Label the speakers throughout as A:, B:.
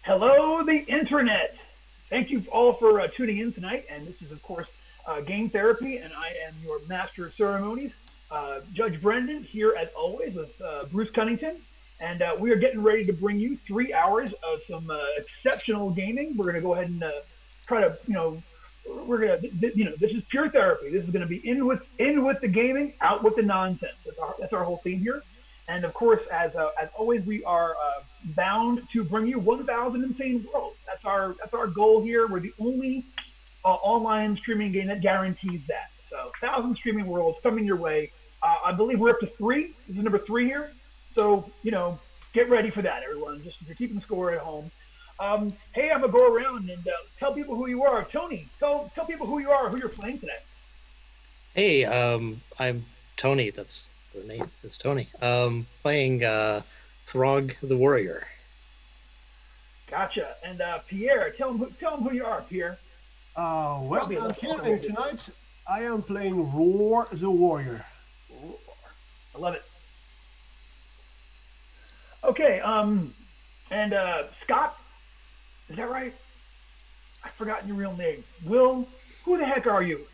A: Hello, the internet. Thank you all for tuning in tonight. And this is, of course, Game Therapy, and I am your master of ceremonies, Judge Brendan, here as always with Bruce Cunnington. And we are getting ready to bring you 3 hours of some exceptional gaming. We're going to go ahead and try to, we're going to, this is pure therapy. This is going to be in with the gaming, out with the nonsense. That's our whole theme here. And of course, as always, we are bound to bring you 1,000 insane worlds. That's our goal here. We're the only online streaming game that guarantees that. So 1,000 streaming worlds coming your way. I believe we're up to 3. This is number 3 here. So get ready for that, everyone. Just if you're keeping score at home. Hey, I'm gonna go around and tell people who you are. Tony, tell people who you are, who you're playing today.
B: Hey, I'm Tony. That's the name. Is Tony. Playing Throg the Warrior.
A: Gotcha. And Pierre, tell him who you are, Pierre.
C: Well, I'm here, and tonight I am playing Roar the Warrior.
A: Roar. I love it. Okay, and Scott, is that right? I've forgotten your real name. Will, who the heck are you?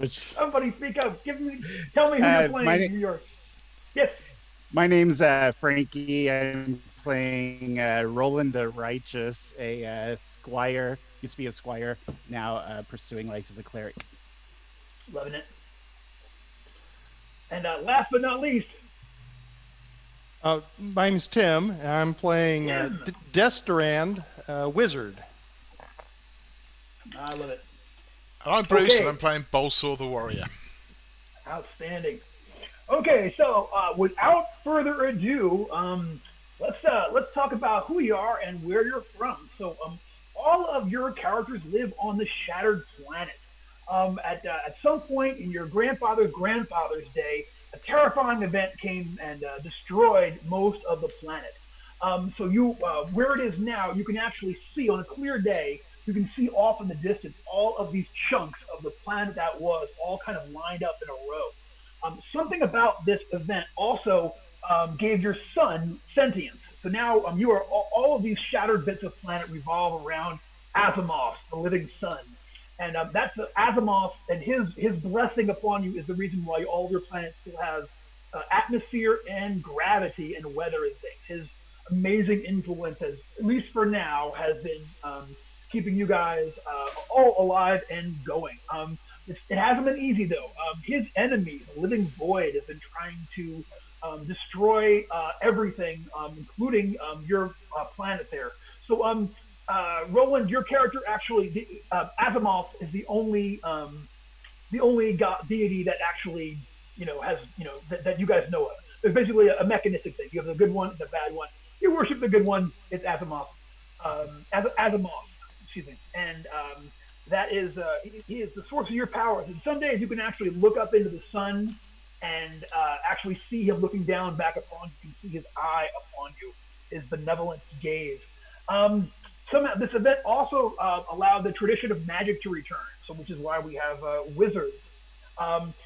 A: Somebody speak up. Tell me who you're playing in New York. Yes.
D: My name's Frankie. I'm playing Roland the Righteous, a squire. Used to be a squire, now pursuing life as a cleric.
A: Loving it. And last but not least,
E: my name's Tim. I'm playing Destarand, Wizard.
A: I love it.
F: And I'm Bruce, and I'm playing Bolsaw the Warrior.
A: Outstanding. Okay, so without further ado, let's talk about who you are and where you're from. So all of your characters live on the Shattered Planet. At some point in your grandfather's day, a terrifying event came and destroyed most of the planet. So you, where it is now, you can actually see on a clear day, you can see off in the distance all of these chunks of the planet that was all kind of lined up in a row. Something about this event also gave your son sentience. So now you are all of these shattered bits of planet revolve around Azimuth, the living sun. And that's Azimuth, and his blessing upon you is the reason why all of your planets still have atmosphere and gravity and weather and things. His amazing influence, at least for now, has been keeping you guys all alive and going. It hasn't been easy, though. His enemy, the living void, has been trying to destroy everything, including your planet there. So, Roland, your character actually, Azimuth is the only deity that actually, has, that you guys know of. It's basically a mechanistic thing. You have the good one and the bad one. You worship the good one. It's Azimuth. Azimuth, excuse me. And that is, he is the source of your powers. And some days you can actually look up into the sun and actually see him looking down back upon you. You can see his eye upon you, his benevolent gaze. Somehow, this event also allowed the tradition of magic to return, so which is why we have wizards.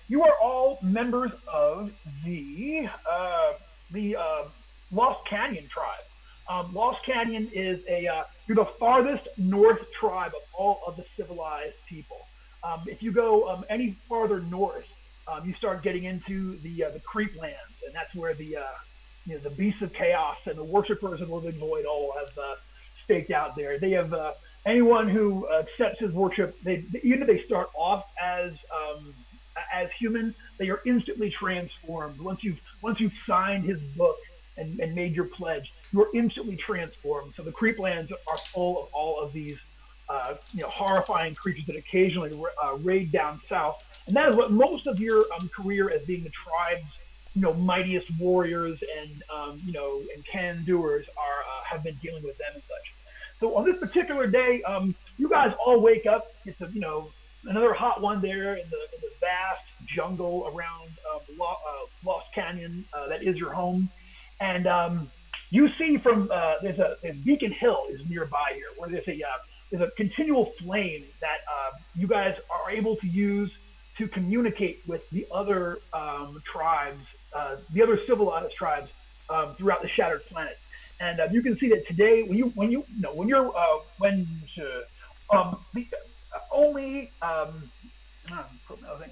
A: You are all members of the Lost Canyon tribe. Lost Canyon is you're the farthest north tribe of all of the civilized people. If you go any farther north, you start getting into the creep lands, and that's where the beasts of chaos and the worshippers of the living void all have staked out there. They have anyone who accepts his worship. Even if they start off as human, they are instantly transformed. Once you've signed his book and made your pledge, you are instantly transformed. So the creeplands are full of all of these horrifying creatures that occasionally raid down south. And that is what most of your career as being the tribe's mightiest warriors and and can-doers have been dealing with them and such. So on this particular day, you guys all wake up. It's another hot one there in the vast jungle around Lost Canyon that is your home, and you see from there's a Beacon Hill is nearby here, where there's a continual flame that you guys are able to use to communicate with the other tribes, the other civilized tribes throughout the Shattered Planet. And you can see that today,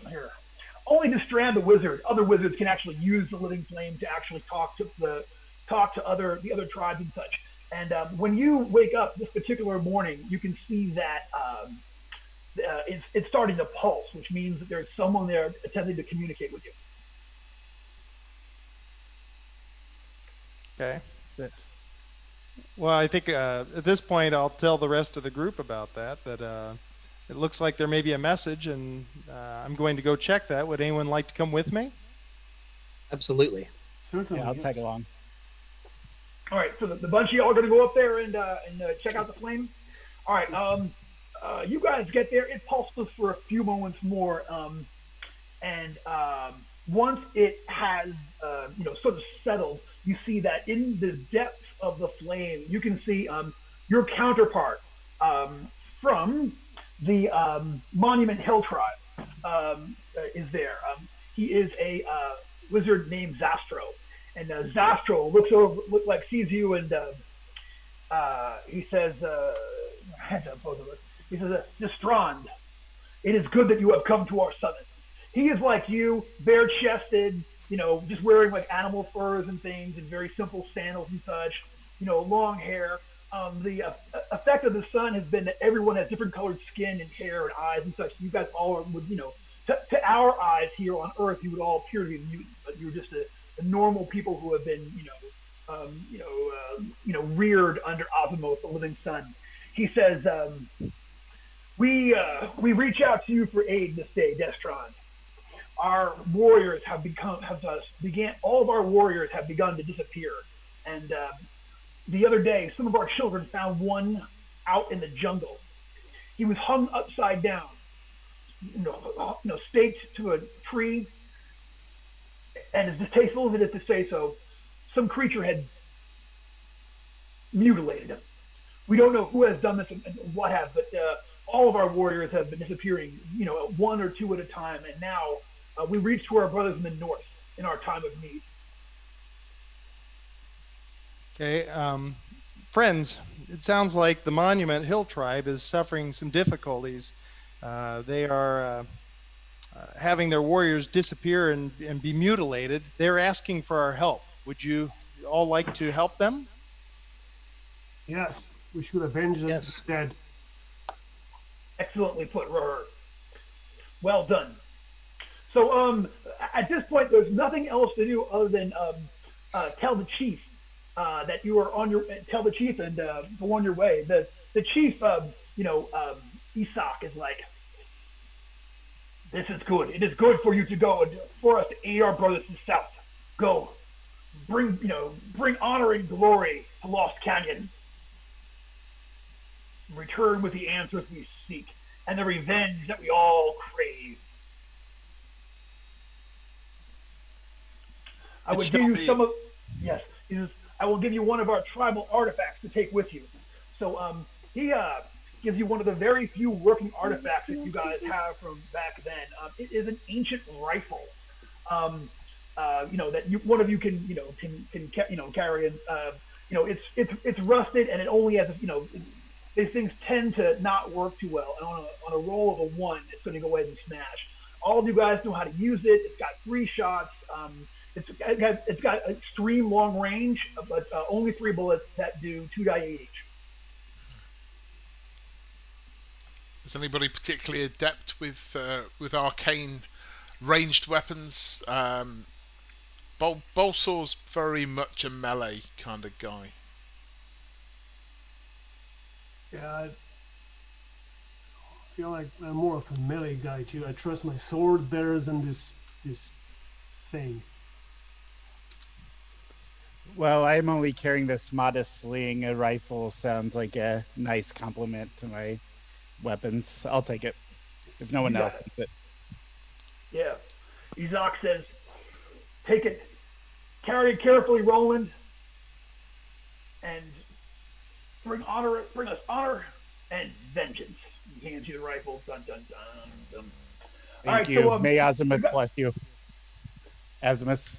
A: here. Only Destrand the wizard, other wizards can actually use the living flame to actually talk to the other tribes and such. And when you wake up this particular morning, you can see that it's starting to pulse, which means that there's someone there attempting to communicate with you.
E: Okay.
D: That's it.
E: Well, I think at this point I'll tell the rest of the group about that. It looks like there may be a message, and I'm going to go check that. Would anyone like to come with me?
B: Absolutely.
C: Certainly.
D: Yeah, I'll tag along.
A: All right, so the bunch of y'all are going to go up there and check out the flame. All right, you guys get there. It pulses for a few moments more, and once it has sort of settled, you see that in the depths of the flame, you can see your counterpart from the Monument Hill tribe is there. He is a wizard named Zastro. And Zastro sees you, and he says, Destrand, it is good that you have come to our summit. He is like you, bare-chested, just wearing like animal furs and things, and very simple sandals and such, long hair. The effect of the sun has been that everyone has different colored skin and hair and eyes and such. You guys all would, to our eyes here on Earth, you would all appear to be mutants, but you're just the normal people who have been, reared under Azimuth, the living sun. He says, we reach out to you for aid this day, Destrand. Our warriors all of our warriors have begun to disappear. And the other day, some of our children found one out in the jungle. He was hung upside down, staked to a tree. And as distasteful as it is to say so, some creature had mutilated him. We don't know who has done this and what have, but all of our warriors have been disappearing, one or two at a time. And now we reach to our brothers in the north in our time of need.
E: Okay. Friends, it sounds like the Monument Hill tribe is suffering some difficulties. They are having their warriors disappear and be mutilated. They're asking for our help. Would you all like to help them?
C: Yes, we should avenge them dead.
A: Excellently put, Roher. Well done. So at this point, there's nothing else to do other than tell the chief that you are on your. Tell the chief and go on your way. The chief, Isak is like, this is good. It is good for you to go and for us to aid our brothers in the south. Go, bring honor and glory to Lost Canyon. Return with the answers we seek and the revenge that we all crave. I would give you some of. Yes, I will give you one of our tribal artifacts to take with you. So he gives you one of the very few working artifacts that you guys have from back then. It is an ancient rifle, that one of you can carry. And it's rusted, and it only has these things tend to not work too well. And on a roll of a 1, it's going to go ahead and smash. All of you guys know how to use it. It's got 3 shots. It's got extreme long range, but only 3 bullets that do 2 die each.
F: Is anybody particularly adept with arcane ranged weapons? Bolsor's very much a melee kind of guy.
C: Yeah, I feel like I'm more of a melee guy too. I trust my sword better than this thing.
D: Well, I'm only carrying this modest sling. A rifle sounds like a nice complement to my weapons. I'll take it if no one else wants it.
A: Yeah. Izak says, take it. Carry it carefully, Roland. And bring us honor and vengeance. He hands you the rifle. Dun, dun, dun, dun.
D: Thank you. So, may Azimuth bless you. Azimuth.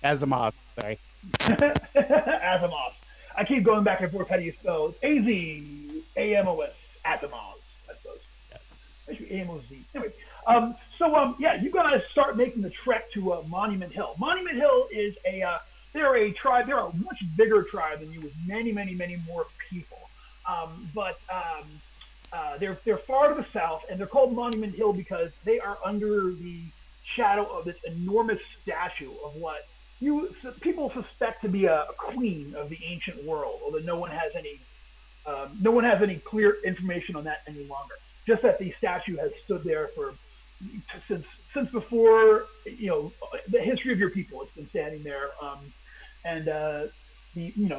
D: Sorry.
A: Azimuth. I keep going back and forth. How do you spell? It's AZAMOS, Atomos, I suppose. Maybe AMOZ. Anyway, yeah, you guys start making the trek to Monument Hill. Monument Hill is they're a tribe. They're a much bigger tribe than you, with many, many, many more people. They're far to the south, and they're called Monument Hill because they are under the shadow of this enormous statue of what people suspect to be a queen of the ancient world, although no one has any clear information on that any longer. Just that the statue has stood there since before the history of your people. It's been standing there, and the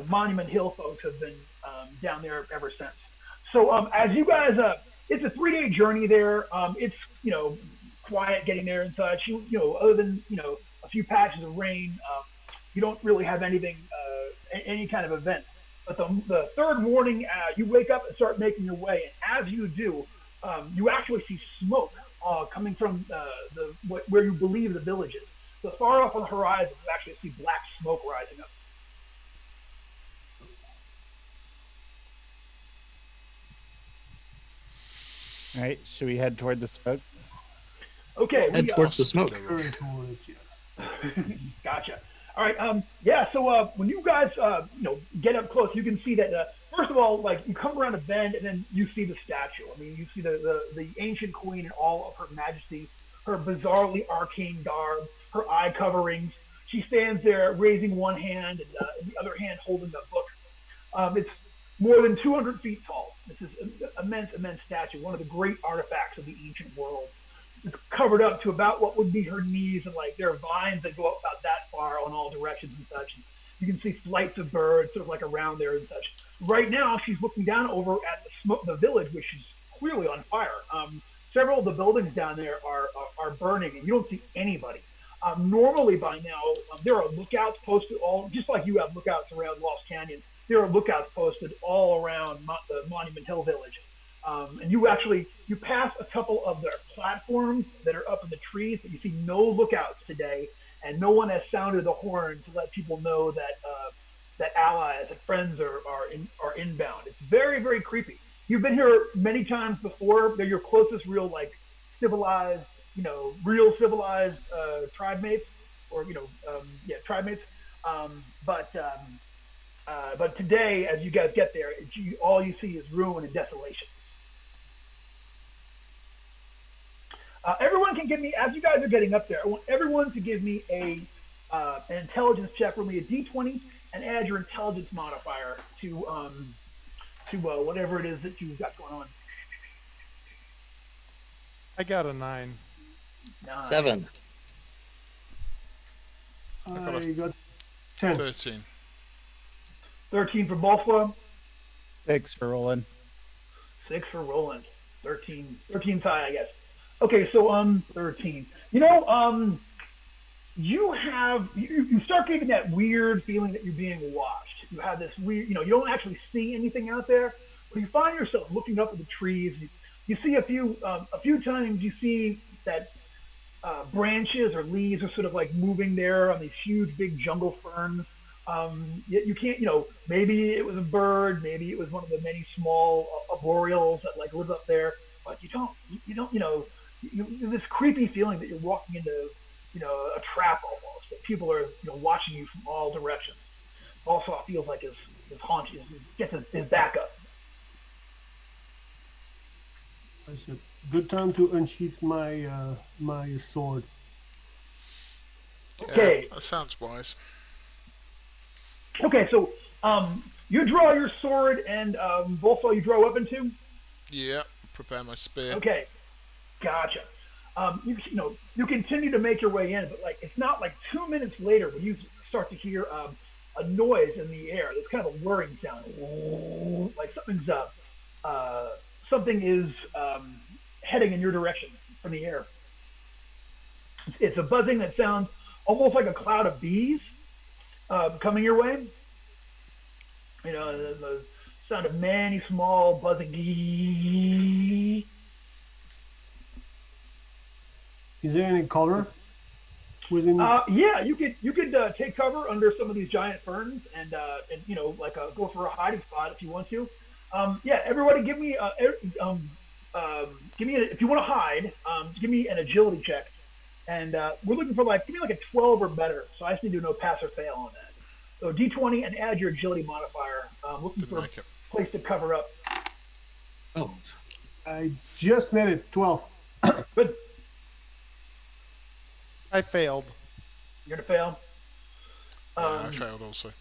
A: Monument Hill folks have been down there ever since. So as you guys, it's a 3-day journey there. It's quiet getting there and such. Other than a few patches of rain, you don't really have anything, any kind of event. But the third morning, you wake up and start making your way, and as you do, you actually see smoke coming from where you believe the village is. So far off on the horizon, you actually see black smoke rising up.
D: All right, should we head toward the smoke?
A: Okay.
B: Head towards the smoke.
A: Gotcha. All right. Yeah. So when you guys get up close, you can see that first of all, like, you come around a bend and then you see the statue. I mean, you see the ancient queen in all of her majesty, her bizarrely arcane garb, her eye coverings. She stands there raising one hand and the other hand holding a book. It's more than 200 feet tall. This is an immense statue, one of the great artifacts of the ancient world. It's covered up to about what would be her knees, and like there are vines that go up about that far on all directions and such. You can see flights of birds sort of like around there and such. Right now, she's looking down over at the village, which is clearly on fire. Several of the buildings down there are burning, and you don't see anybody. Normally by now, there are lookouts posted just like you have lookouts around Lost Canyon. There are lookouts posted all around the Monument Hill village. And you pass a couple of their platforms that are up in the trees, but you see no lookouts today, and no one has sounded the horn to let people know that allies and friends are inbound. It's very, very creepy. You've been here many times before. They're your closest real civilized, real civilized tribe mates, or tribe mates. But today, as you guys get there, all you see is ruin and desolation. Everyone can give me, as you guys are getting up there, I want everyone to give me an intelligence check. Roll me a d20 and add your intelligence modifier to whatever it is that you've got going on.
E: I got a 9.
B: 7.
C: I got 10.
F: 13.
A: 13 for Balswa.
D: 6 for Roland.
A: 6 for Roland. 13 high, I guess. Okay, so 13. You start getting that weird feeling that you're being watched. You have this weird, you don't actually see anything out there, but you find yourself looking up at the trees. You see a few times you see that branches or leaves are sort of like moving there on these huge big jungle ferns. You can't, maybe it was a bird, maybe it was one of the many small arboreals that live up there, but you don't, this creepy feeling that you're walking into, a trap almost, that people are, watching you from all directions. Also, it feels like his haunch gets his back up.
C: It's a good time to unsheath my my sword.
A: Okay.
F: Yeah, that sounds wise.
A: Okay, so you draw your sword, and Volso, you draw a weapon too?
F: Yeah, prepare my spear.
A: Okay, gotcha. You continue to make your way in, but it's not 2 minutes later when you start to hear a noise in the air. It's kind of a whirring sound, like something is heading in your direction from the air. It's a buzzing that sounds almost like a cloud of bees coming your way. The sound of many small buzzing.
C: Is there any color? Within.
A: Yeah, you could take cover under some of these giant ferns and like go for a hiding spot if you want to. Yeah, everybody, give me if you want to hide, give me an agility check, and we're looking for give me like a 12 or better. So I just need to know pass or fail on that. So D20 and add your agility modifier. Looking for a place to cover up.
B: Oh,
C: I just made it 12.
A: Good.
E: I failed.
A: You're gonna fail.
F: I failed also.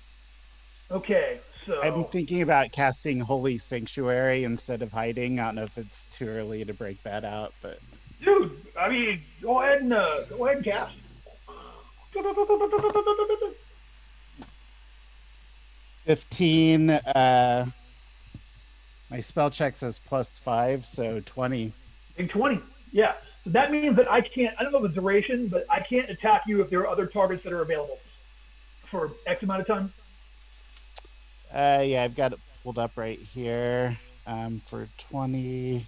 A: Okay, so
D: I'm thinking about casting Holy Sanctuary instead of hiding. I don't know if it's too early to break that out, but
A: dude, I mean, go ahead and cast.
D: 15. My spell check says +5, so 20.
A: Big 20. Yeah. So that means that I don't know the duration, but I can't attack you if there are other targets that are available for X amount of time.
D: Yeah, I've got it pulled up right here. For 20.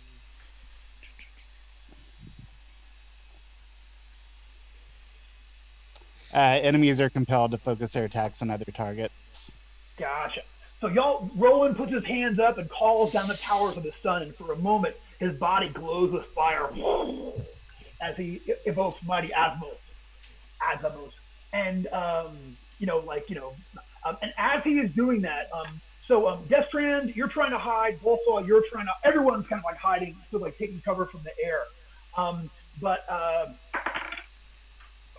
D: Enemies are compelled to focus their attacks on other targets.
A: Gotcha. So Roland puts his hands up and calls down the towers of the sun, and for a moment, his body glows with fire as he evokes mighty Asmos. And and as he is doing that, Destrand, you're trying to hide. Bolsaw, you're trying to. Everyone's kind of like hiding, sort of like taking cover from the air.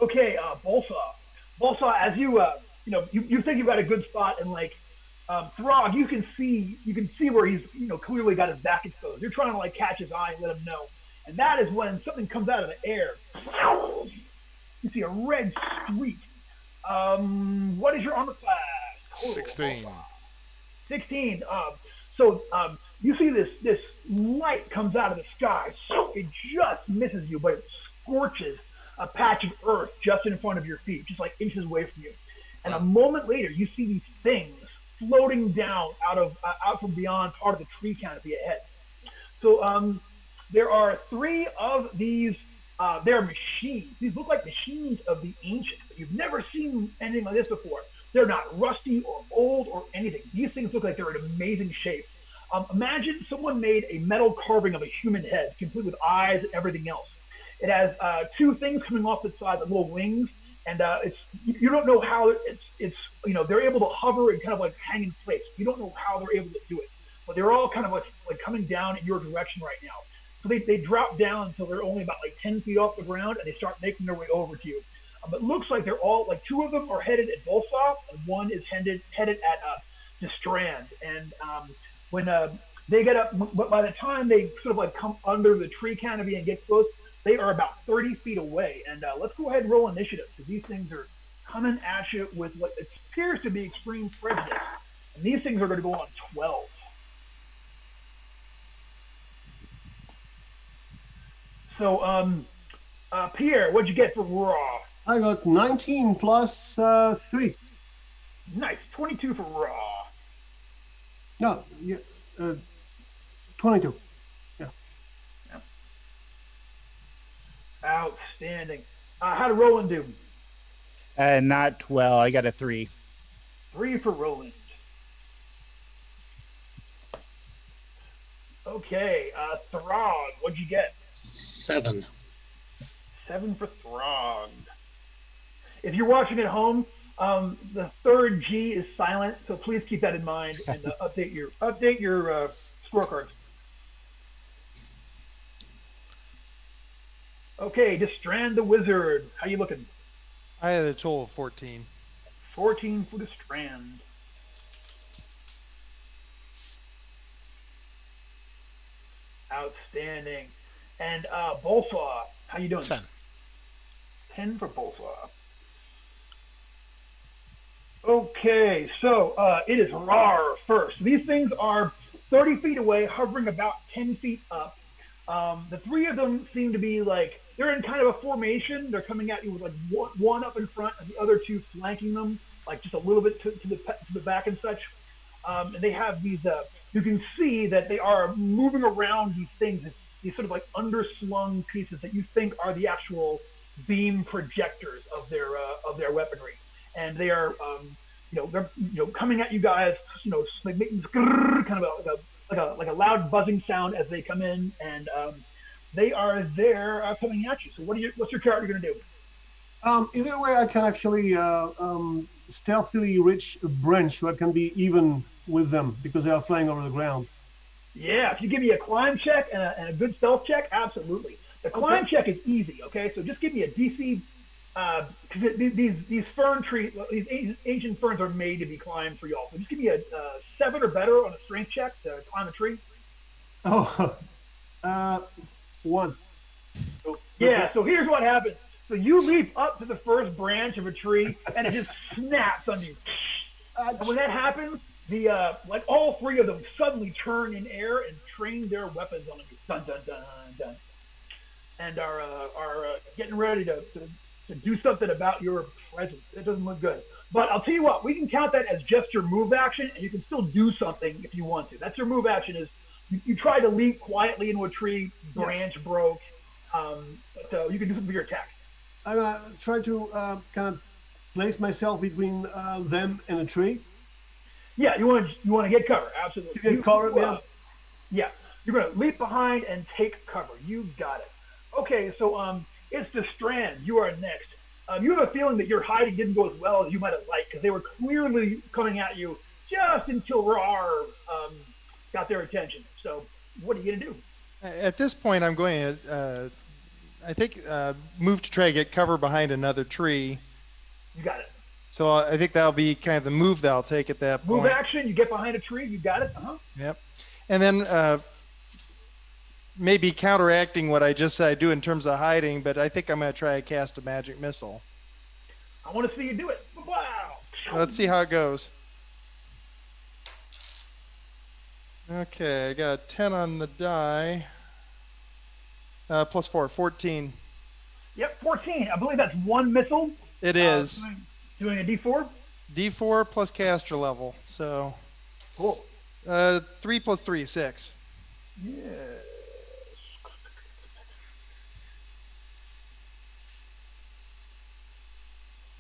A: Okay, Bolsaw, as you think you've got a good spot, and Throg, you can see where he's clearly got his back exposed. You're trying to catch his eye and let him know, and that is when something comes out of the air. You see a red streak. What is your armor class?
F: 16.
A: 16. You see this light comes out of the sky. It just misses you, but it scorches a patch of earth just in front of your feet, just like inches away from you. And a moment later, you see these things floating down out from beyond part of the tree canopy ahead. So there are 3 of these. They're machines. These look like machines of the ancients. You've never seen anything like this before. They're not rusty or old or anything. These things look like they're in amazing shape. Imagine someone made a metal carving of a human head, complete with eyes and everything else. It has 2 things coming off the side, like little wings, and you don't know how they're able to hover and kind of hang in place. You don't know how they're able to do it, but they're all kind of like coming down in your direction right now. So they drop down until they're only about 10 feet off the ground, and they start making their way over to you. It looks like they're all 2 of them are headed at Bolsaw, and 1 is headed at Destrand. And when they get up, by the time they sort of come under the tree canopy and get close, they are about 30 feet away. And let's go ahead and roll initiative, because these things are coming at you with what appears to be extreme prejudice. And these things are going to go on 12. So, Pierre, what'd you get for raw?
C: I got 19 plus 3.
A: Nice, 22 for raw.
C: No, 22. Yeah.
A: Outstanding. How did Roland do?
D: Not well. I got a 3.
A: 3 for Roland. Okay, Throg, what'd you get?
B: 7.
A: 7 for Throg. If you're watching at home, the third G is silent, so please keep that in mind and update your scorecards. Okay, Destrand the Wizard. How you looking?
E: I had a total of 14.
A: 14 for Destrand. Outstanding. And Bolsaw, how you doing?
F: 10.
A: 10 for Bolsaw. Okay, so it is Rar first. These things are 30 feet away, hovering about 10 feet up. The 3 of them seem to be they're in kind of a formation. They're coming at you with one up in front and the other 2 flanking them, just a little bit to the back and such. And they have these, you can see that they are moving around these things, these sort of underslung pieces that you think are the actual beam projectors of their weaponry, and they are they're coming at you guys, like making this kind of like a loud buzzing sound as they come in, and they are there coming at you. So what's your character going to do?
C: Either way, I can actually stealthily reach a branch so I can be even with them because they are flying over the ground.
A: Yeah, if you give me a climb check and a good stealth check, absolutely. The climb check is easy, okay? So just give me a DC, because these fern trees, these ancient ferns are made to be climbed for y'all. So just give me a 7 or better on a strength check to climb a tree.
C: Oh, 1.
A: Yeah, so here's what happens. So you leap up to the first branch of a tree, and it just snaps on you. And when that happens, like all 3 of them suddenly turn in air and train their weapons on you. Dun dun dun dun. And are getting ready to do something about your presence. It doesn't look good. But I'll tell you what, we can count that as just your move action, and you can still do something if you want to. That's your move action is you try to leap quietly into a tree, branch broke, so you can do something for your attack.
C: I'm going to try to kind of place myself between them and a tree.
A: Yeah, you want to get cover, absolutely.
C: To get cover, yeah.
A: Yeah, you're going to leap behind and take cover. You got it. Okay, so it's the Strand. You are next. You have a feeling that your hiding didn't go as well as you might have liked because they were clearly coming at you just until Rar got their attention. So what are you going to do?
E: At this point, I'm going to, I think, move to try to get cover behind another tree.
A: You got it.
E: So I think that'll be kind of the move that I'll take at that point.
A: Move action, you get behind a tree, you got it.
E: Yep. And then maybe counteracting what I just said I do in terms of hiding, but I think I'm going to try to cast a magic missile.
A: I want to see you do it. Wow.
E: Let's see how it goes. Okay, I got 10 on the die. Plus 4, 14.
A: Yep, 14. I believe that's 1 missile.
E: It is.
A: Doing a D4?
E: D4 plus caster level. So.
A: Cool.
E: 3 plus 3, 6.
A: Yes.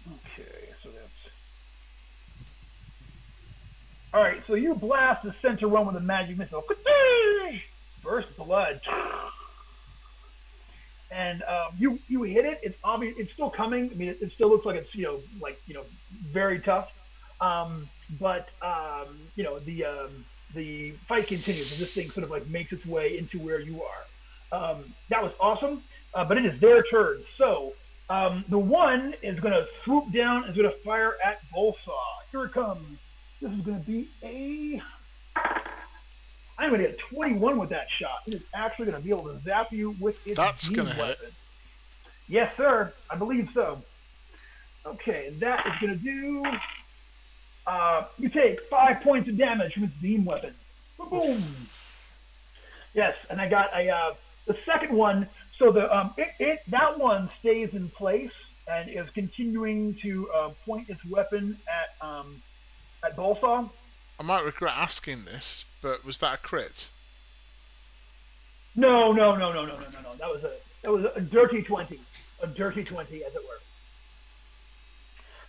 A: Okay, so that's. All right, so you blast the center one with a magic missile. Burst blood. And you hit it. It's obvious. It's still coming. I mean, it still looks like it's very tough. But the fight continues, and this thing sort of like makes its way into where you are. That was awesome. But it is their turn. So the one is going to swoop down and is going to fire at Bullsaw. Here it comes. This is going to be I'm going to get a 21 with that shot. It is actually going to be able to zap you with its beam weapon. Yes, sir. I believe so. Okay, that is going to do... you take 5 points of damage from its beam weapon. Boom! Yes, and I got the second one. So that one stays in place and is continuing to point its weapon at Bullsaw.
F: I might regret asking this, but was that a crit?
A: No. That was a dirty 20. A dirty 20, as it were.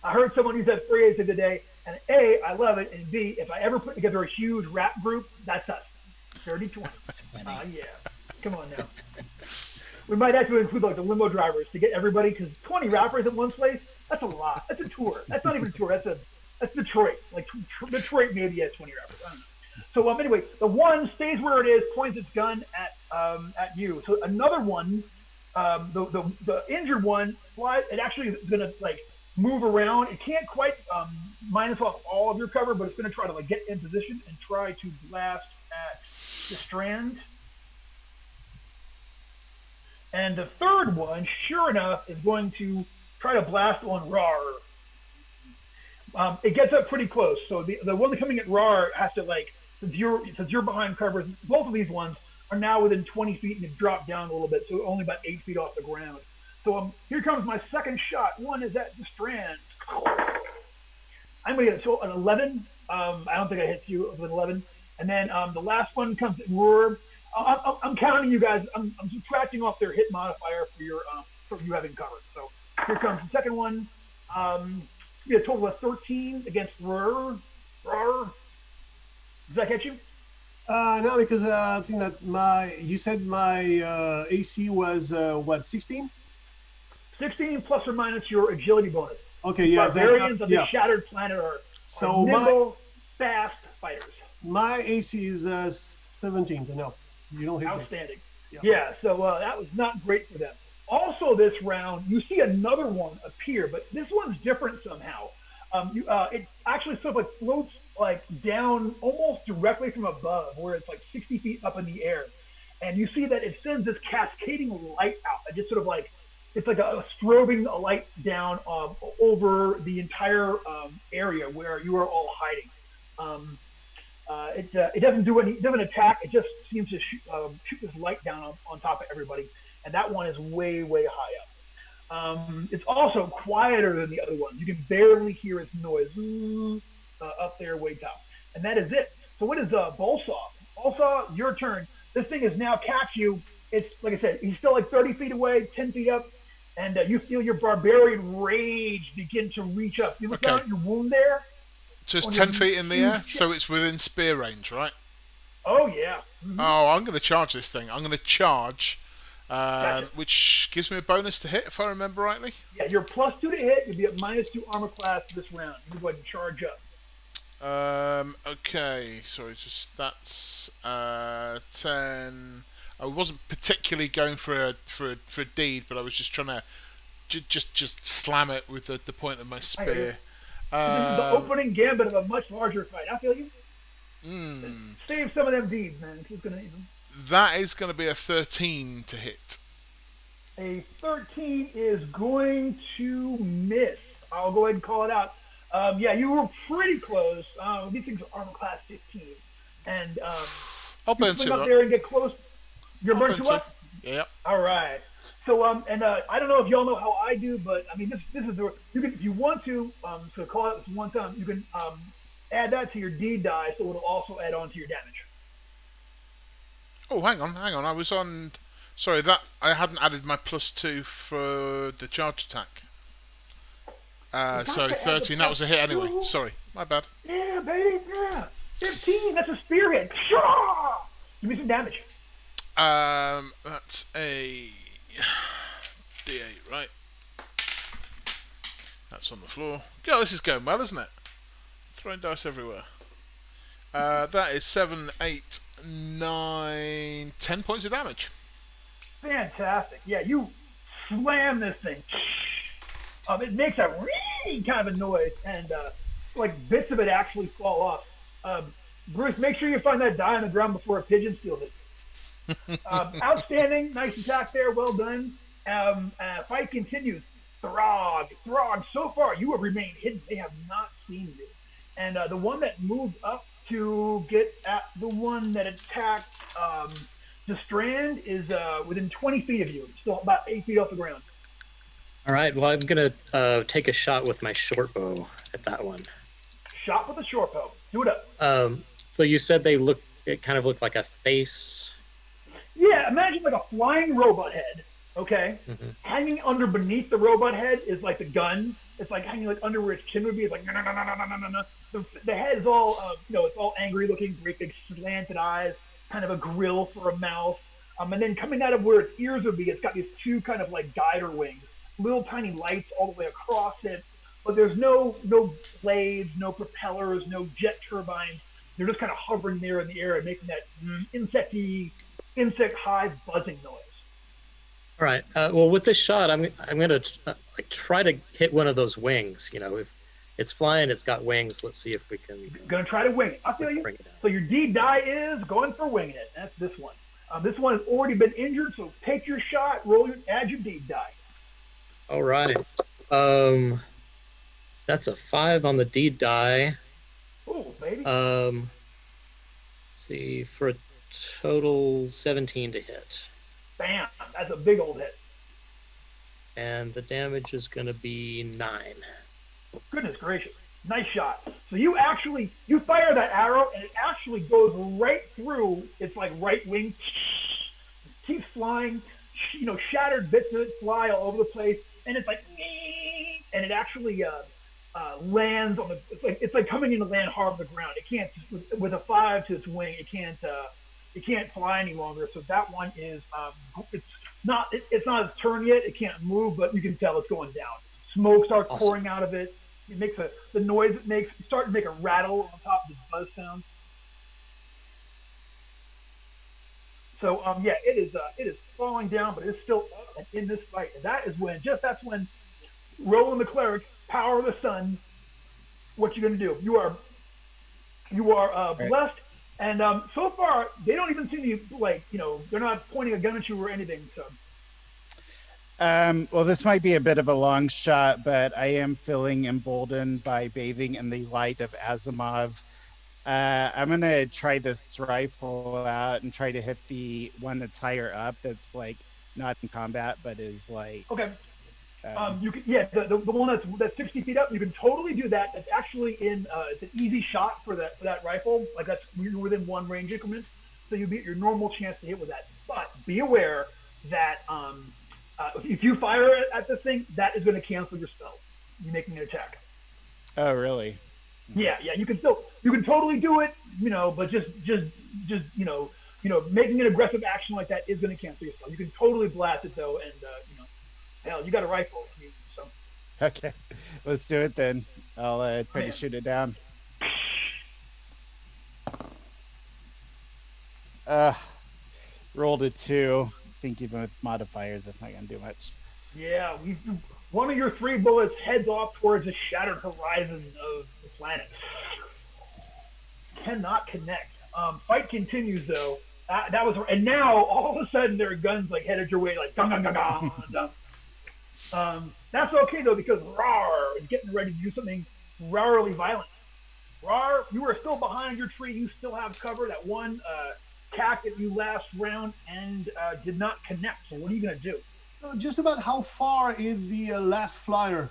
A: I heard someone use that phrase the other day, and A, I love it, and B, if I ever put together a huge rap group, that's us. Dirty 20. Yeah. Come on now. We might have to include like the limo drivers to get everybody, because 20 rappers in one place, that's a lot. That's a tour. That's not even a tour. That's Detroit. Like Detroit maybe has 20 rappers. I don't know. So anyway, the one stays where it is, points its gun at you. So another one, the injured one, it actually is gonna like move around. It can't quite minus off all of your cover, but it's gonna try to like get in position and try to blast at the Strand. And the third one, sure enough, is going to try to blast on Rar. It gets up pretty close, so the one coming at Rar has to like, since you're behind cover, both of these ones are now within 20 feet and have dropped down a little bit, so only about 8 feet off the ground. So here comes my second shot. One is at the Strand. I'm gonna get an 11. I don't think I hit you with an 11. And then the last one comes at Roar. I'm counting you guys. I'm subtracting off their hit modifier for you having cover. So Here comes the second one. Be a total of 13 against Roar. Does that catch you?
C: No, because I think that you said my AC was what, 16?
A: 16 plus or minus your agility bonus.
C: Okay, yeah.
A: Barbarians of the Shattered Planet are nimble, fast fighters.
C: My AC is 17, so no, you don't hit me.
A: Outstanding. Yeah, so that was not great for them. Also this round, you see another one appear, but this one's different somehow. It actually sort of like floats like down almost directly from above, where it's like 60 feet up in the air. And you see that it sends this cascading light out. It just sort of like, it's like a strobing light down over the entire area where you are all hiding. It doesn't do any, it doesn't attack. It just seems to shoot this light down on top of everybody. And that one is way, way high up. It's also quieter than the other ones. You can barely hear its noise up there way top. And that is it. So what is Bolsaw? Bolsaw, your turn. This thing has now catch you. It's, like I said, he's still like 30 feet away, 10 feet up. And you feel your barbarian rage begin to reach up. You look down at your wound there.
F: So it's 10 feet in the air, so it's within spear range, right?
A: Oh, yeah. Mm-hmm.
F: Oh, I'm going to charge this thing. I'm going to charge,
A: Gotcha.
F: which gives me a bonus to hit, if I remember rightly.
A: Yeah, you're +2 to hit. You'll be at -2 armor class this round. You go ahead and charge up.
F: Okay, sorry, just that's 10. I wasn't particularly going for a deed, but I was just trying to just slam it with the point of my spear.
A: This is the opening gambit of a much larger fight. I feel you. Save some of them deeds, man. It's gonna need them.
F: That is going to be a 13 to hit.
A: A 13 is going to miss. I'll go ahead and call it out. Yeah, you were pretty close. These things are armor class 15, and
F: I'll burn
A: swing
F: 2
A: up
F: up.
A: there and get close. You're burning 2 up.
F: Yep.
A: All right. So I don't know if y'all know how I do, but I mean this is the you can, if you want to so call it this one time, you can add that to your deed die, so it'll also add on to your damage.
F: Oh, hang on. I was on. Sorry, that I hadn't added my +2 for the charge attack. So 13. That was a hit anyway. Sorry, my bad.
A: Yeah, baby. Yeah. 15. That's a spear hit. Shaw! Give me some damage.
F: That's a D8, right? That's on the floor. God, this is going well, isn't it? Throwing dice everywhere. That is 7, 8, 9, 10 points of damage.
A: Fantastic. Yeah, you slam this thing. It makes a really kind of a noise, and like bits of it actually fall off. Bruce, make sure you find that die on the ground before a pigeon steals it. Outstanding. Nice attack there. Well done. Fight continues. Throg, so far you have remained hidden. They have not seen you. And the one that moved up to get at the one that attacked the strand is within 20 feet of you. Still about 8 feet off the ground.
B: All right. Well, I'm going to take a shot with my short bow at that one.
A: Shot with a short bow. Do it up.
B: So you said it kind of looked like a face.
A: Yeah, imagine like a flying robot head, okay?
B: Mm-hmm.
A: Hanging under beneath the robot head is like the gun. It's like hanging like under where its chin would be. It's like, no. The head is all, it's all angry looking, great big slanted eyes, kind of a grill for a mouth. And then coming out of where its ears would be, it's got these two kind of like guider wings, little tiny lights all the way across it. But there's no blades, no propellers, no jet turbines. They're just kind of hovering there in the air and making that insect hive buzzing noise.
B: All right. Well, with this shot, I'm gonna try to hit one of those wings. If it's flying, it's got wings. Let's see if we can.
A: Gonna try to wing it. I feel you. So your D die is going for winging it. That's this one. This one has already been injured, so take your shot. Add your D die.
B: All right. That's a 5 on the D die.
A: Oh, baby.
B: Let's see, for a total 17 to hit.
A: Bam! That's a big old hit.
B: And the damage is going to be 9.
A: Goodness gracious. Nice shot. So you fire that arrow, and it actually goes right through its like right wing. It keeps flying. Shattered bits of it fly all over the place, and it's like and it actually lands on the. It's like coming in to land hard on the ground. It can't with a 5 to its wing. It can't fly any longer. So that one is it's not its turn yet. It can't move, but you can tell it's going down. Smoke starts pouring out of it. It makes the noise it makes. It's starting to make a rattle on top of the buzz sound. So yeah, it is falling down, but it's still up and in this fight. And that's when Roland the Cleric, Power of the Sun. What you gonna do? You are blessed, and so far they don't even seem to be they're not pointing a gun at you or anything. So.
D: Well, this might be a bit of a long shot, but I am feeling emboldened by bathing in the light of Asimov. I'm going to try this rifle out and try to hit the one that's higher up that's, like, not in combat, but is, like...
A: Okay. You can, the one that's 60 feet up, you can totally do that. It's actually it's an easy shot for that rifle. Like, you're within one range increment, so you beat your normal chance to hit with that. But be aware that... if you fire at this thing, that is going to cancel your spell. You're making an attack.
D: Oh, really?
A: Yeah. You can totally do it, but just making an aggressive action like that is going to cancel your spell. You can totally blast it though, and hell, you got a rifle. So.
D: Okay, let's do it then. I'll try to shoot it down. Rolled a 2. I think even with modifiers, that's not going to do much.
A: Yeah, one of your 3 bullets heads off towards the shattered horizon of the planet. Cannot connect. Fight continues though. That was, and now all of a sudden there are guns like headed your way, like dun dun dun dun. dun. That's okay though, because Rar is getting ready to do something rarely violent. Rar, you are still behind your tree. You still have cover. That one attack at you last round and did not connect. So what are you going to do?
C: Just about how far is the last flyer?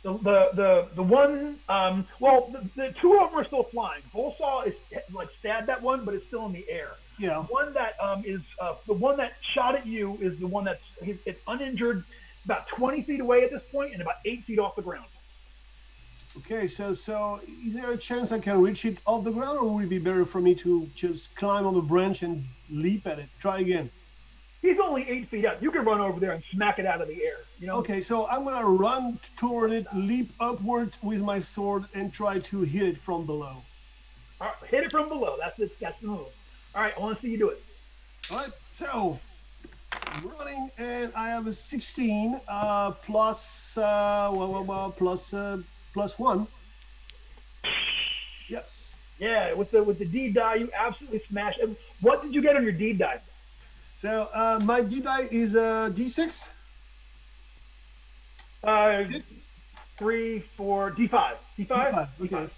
A: The one, the 2 of them are still flying. Bullsaw is like stabbed that one, but it's still in the air.
C: Yeah.
A: The one that is the one that shot at you is the one it's uninjured, about 20 feet away at this point, and about 8 feet off the ground.
C: Okay, so is there a chance I can reach it off the ground, or would it be better for me to just climb on the branch and leap at it? Try again.
A: He's only 8 feet up. You can run over there and smack it out of the air.
C: Okay, so I'm gonna run toward it, leap upward with my sword, and try to hit it from below.
A: All right, hit it from below. That's the move. All right, I want to see you do it.
C: All right, so I'm running, and I have a 16 plus 1. Yes.
A: Yeah, with the D die, you absolutely smashed it. What did you get on your D die?
C: So my D die is D6.
A: 3, 4, D5. D5?
C: Okay.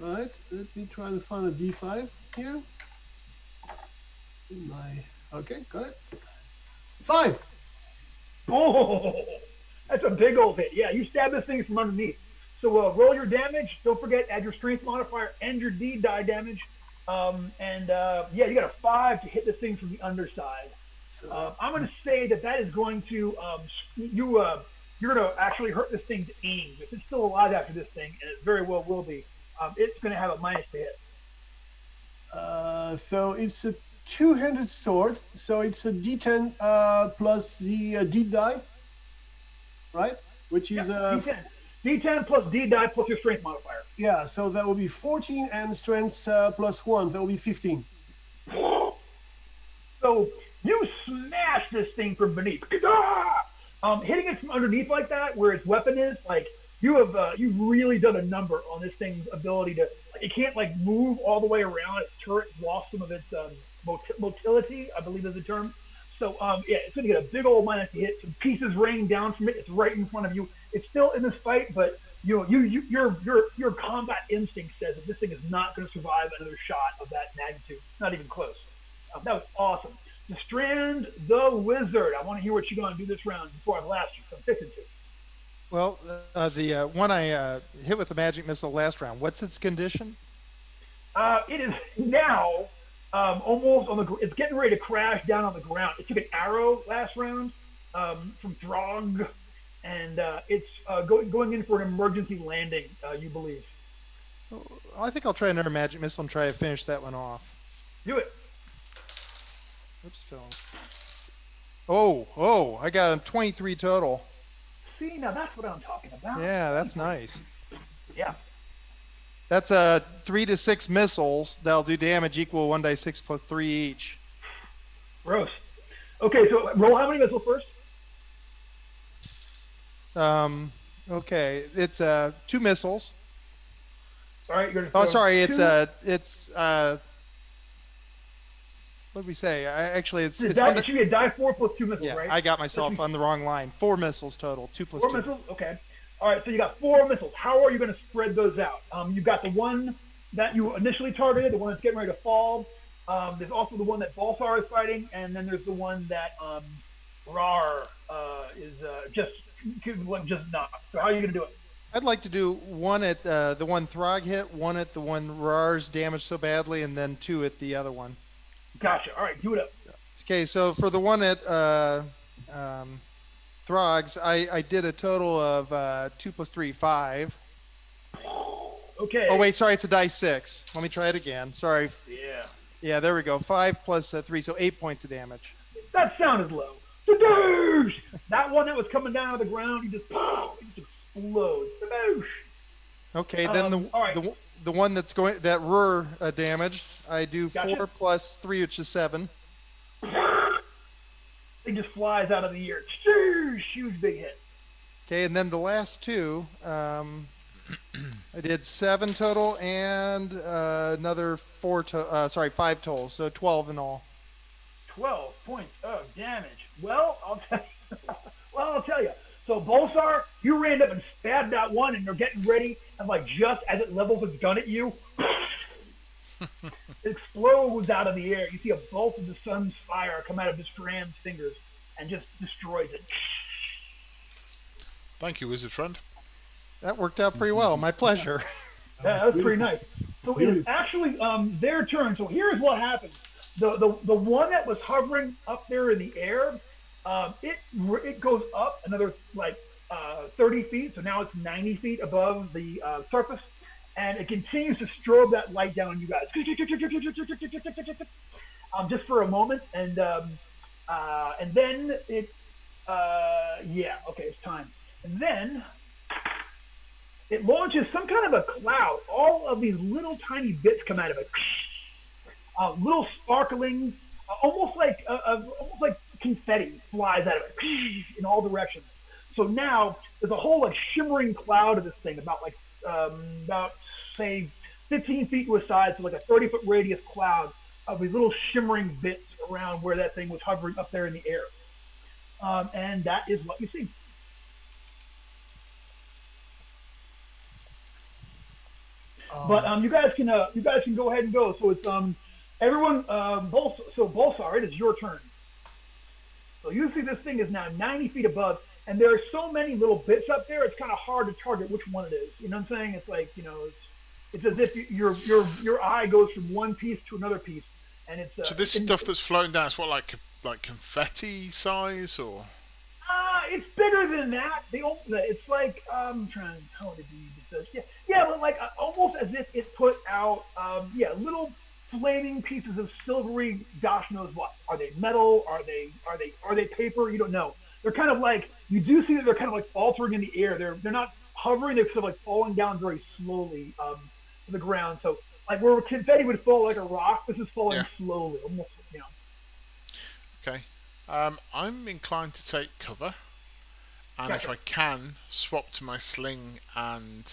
C: All right, let me try to find a D5 here. Okay, got it. 5.
A: Oh, that's a big old hit. Yeah, you stab this thing from underneath. So roll your damage. Don't forget, add your strength modifier and your D die damage. Yeah, you got a 5 to hit this thing from the underside. I'm going to say that is going to you're going to actually hurt this thing's aim. If it's still alive after this thing, and it very well will be, it's going to have a minus to hit.
C: So it's a 2-handed sword. So it's a D10 plus the D die, right? Which is
A: D10. D10 plus D die plus your strength modifier.
C: Yeah, so that will be 14, and strength plus 1. That will be 15.
A: So you smash this thing from beneath. Hitting it from underneath like that, where its weapon is, like you've really done a number on this thing's ability to. It can't like move all the way around. Its turret lost some of its motility, I believe is the term. So yeah, it's going to get a big old minus to hit. Some pieces rain down from it. It's right in front of you. It's still in this fight, but your combat instinct says that this thing is not going to survive another shot of that magnitude. Not even close. That was awesome. Strand the Wizard. I want to hear what you're going to do this round before I blast you. So I'm fixing to.
E: Well, the one I hit with the magic missile last round, what's its condition?
A: It is now almost on the. It's getting ready to crash down on the ground. It took an arrow last round from Throg, and it's going in for an emergency landing. You believe?
E: I think I'll try another magic missile and try to finish that one off.
A: Do it.
E: Oops, fell. Oh, I got a 23 total.
A: See, now that's what I'm talking about.
E: Yeah, that's nice.
A: Yeah.
E: That's 3 to 6 missiles. That'll do damage equal 1d6 plus 3 each.
A: Gross. Okay, so roll how many missiles first?
E: Okay, it's 2 missiles.
A: All right, you're gonna.
E: Oh, sorry,
A: two.
E: it's what did we say? It should
A: be a die 4 plus 2 missiles,
E: yeah,
A: right?
E: I got myself on the wrong line. 4 missiles total. 2 plus 2.
A: 4 missiles. Okay. All right, so you got 4 missiles. How are you going to spread those out? You've got the one that you initially targeted, the one that's getting ready to fall. There's also the one that Balsar is fighting, and then there's the one that Rar is just not. So how are you going to do it?
E: I'd like to do one at the one Throg hit, one at the one Rar's damaged so badly, and then 2 at the other one.
A: Gotcha. All right, do it up.
E: Okay, so for the one at Throg's, I did a total of 2 plus 3, 5.
A: Okay.
E: Oh, wait, sorry, it's a die 6. Let me try it again. Sorry.
A: Yeah.
E: Yeah, there we go. 5 plus 3, so 8 points of damage.
A: That sounded low. Badoosh! That one that was coming down to the ground, he just explodes. Badoosh!
E: Okay, then the one that's going that Rur damaged, I do
A: Gotcha.
E: 4 plus 3, which is 7.
A: It just flies out of the air. Huge big hit.
E: Okay, and then the last 2, I did 7 total and another 5 total, so 12 in all.
A: 12 points of damage. Well, I'll tell you. So Bolsar, you ran up and stabbed that one, and you're getting ready, and like just as it levels its gun at you, it explodes out of the air. You see a bolt of the sun's fire come out of Strand's fingers and just destroys it.
F: Thank you, wizard friend.
E: That worked out pretty well. My pleasure.
A: Yeah, that was pretty nice. So it is actually their turn. So here's what happens. The one that was hovering up there in the air, it goes up another 30 feet. So now it's 90 feet above the surface, and it continues to strobe that light down on you guys. Just for a moment, and then it okay, it's time. And then it launches some kind of a cloud. All of these little tiny bits come out of it. Little sparkling, almost like confetti flies out of it in all directions. So now there's a whole shimmering cloud of this thing, about say 15 feet to a side, so like a 30-foot radius cloud of these little shimmering bits around where that thing was hovering up there in the air. And that is what you see. But you guys can go ahead and go. So it's everyone. Bolsar, it is your turn. So you see this thing is now 90 feet above, and there are so many little bits up there. It's kind of hard to target which one it is. You know what I'm saying? It's like it's as if your eye goes from one piece to another piece, and it's.
F: So this stuff that's floating down, it's what like confetti size, or?
A: It's bigger than that. It's like I'm trying to how to be this. Yeah, but like almost as if it put out little flaming pieces of silvery, gosh knows what. Are they metal? Are they paper? You don't know. They're kind of like, you do see that they're kind of like faltering in the air. They're not hovering. They're sort of like falling down very slowly to the ground. So like where confetti would fall like a rock, this is falling slowly, almost.
F: Okay. I'm inclined to take cover, and if I can, swap to my sling and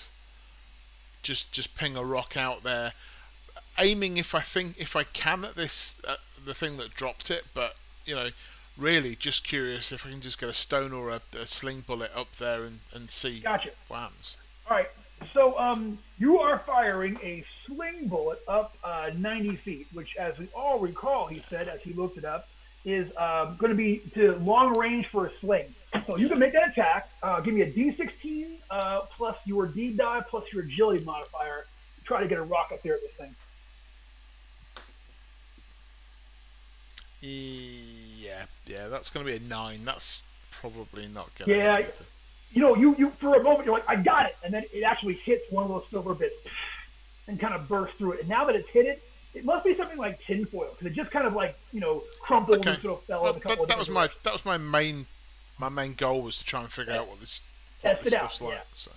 F: just ping a rock out there, aiming if I can at this the thing that dropped it. But really just curious if I can just get a stone or a sling bullet up there and see what happens.
A: All right. So you are firing a sling bullet up 90 feet, which, as we all recall, he said as he looked it up, is going to be to long range for a sling. So you can make that attack. Give me a D16 plus your D die plus your agility modifier to try to get a rock up there at this thing.
F: Yeah, that's going to be a 9. That's probably not going to.
A: you for a moment you're like, I got it, and then it actually hits one of those silver bits and kind of bursts through it. And now that it's hit it, it must be something like tinfoil because it just kind of like crumpled and sort of fell in a couple of
F: that was
A: different
F: that was my main main goal was to try and figure out what this
A: Test it
F: stuff's
A: out,
F: like.
A: yeah.
F: So.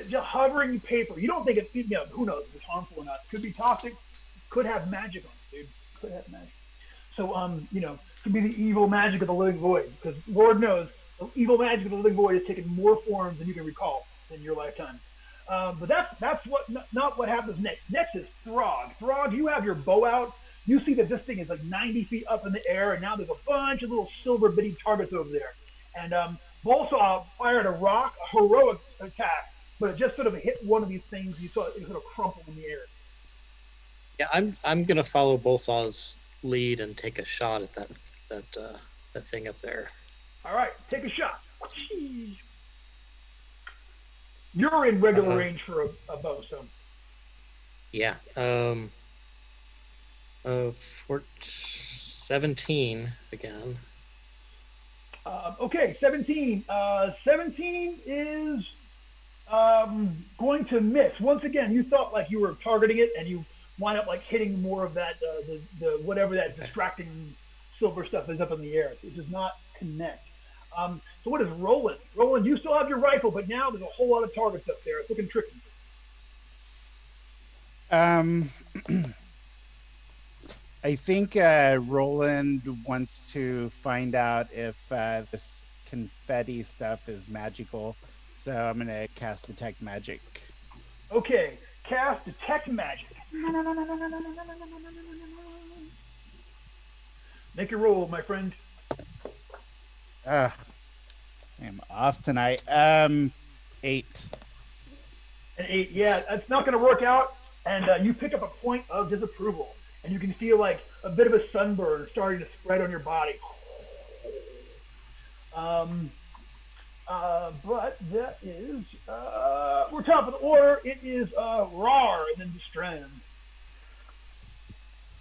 A: Just hovering paper. You don't think it's, who knows if it's harmful or not. It could be toxic. Could have magic on it, dude. Could have magic. So, could be the evil magic of the living void. Because Lord knows, the evil magic of the living void has taken more forms than you can recall in your lifetime. But that's not what happens next. Next is Throg. Throg, you have your bow out. You see that this thing is like 90 feet up in the air, and now there's a bunch of little silver bitty targets over there. And Bolsaw fired a heroic attack, but it just sort of hit one of these things. You saw it sort of crumple in the air.
B: Yeah, I'm gonna follow Bolsaw's lead and take a shot at that thing up there.
A: All right, take a shot. You're in regular range for a bow, so.
B: Yeah. 17 again.
A: Okay, 17. 17 is going to miss. Once again, you thought like you were targeting it, and you wind up like hitting more of that the whatever that distracting silver stuff is up in the air. It does not connect. So what is Roland? Roland, you still have your rifle, but now there's a whole lot of targets up there. It's looking tricky.
D: I think Roland wants to find out if this confetti stuff is magical, so I'm going to cast Detect Magic.
A: Okay, cast Detect Magic. Make your roll, my friend.
D: I'm off tonight. 8.
A: An 8, yeah, that's not going to work out, and you pick up a point of disapproval. And you can feel like a bit of a sunburn starting to spread on your body. But that is, we're top of the order. It is Rar and then Strand.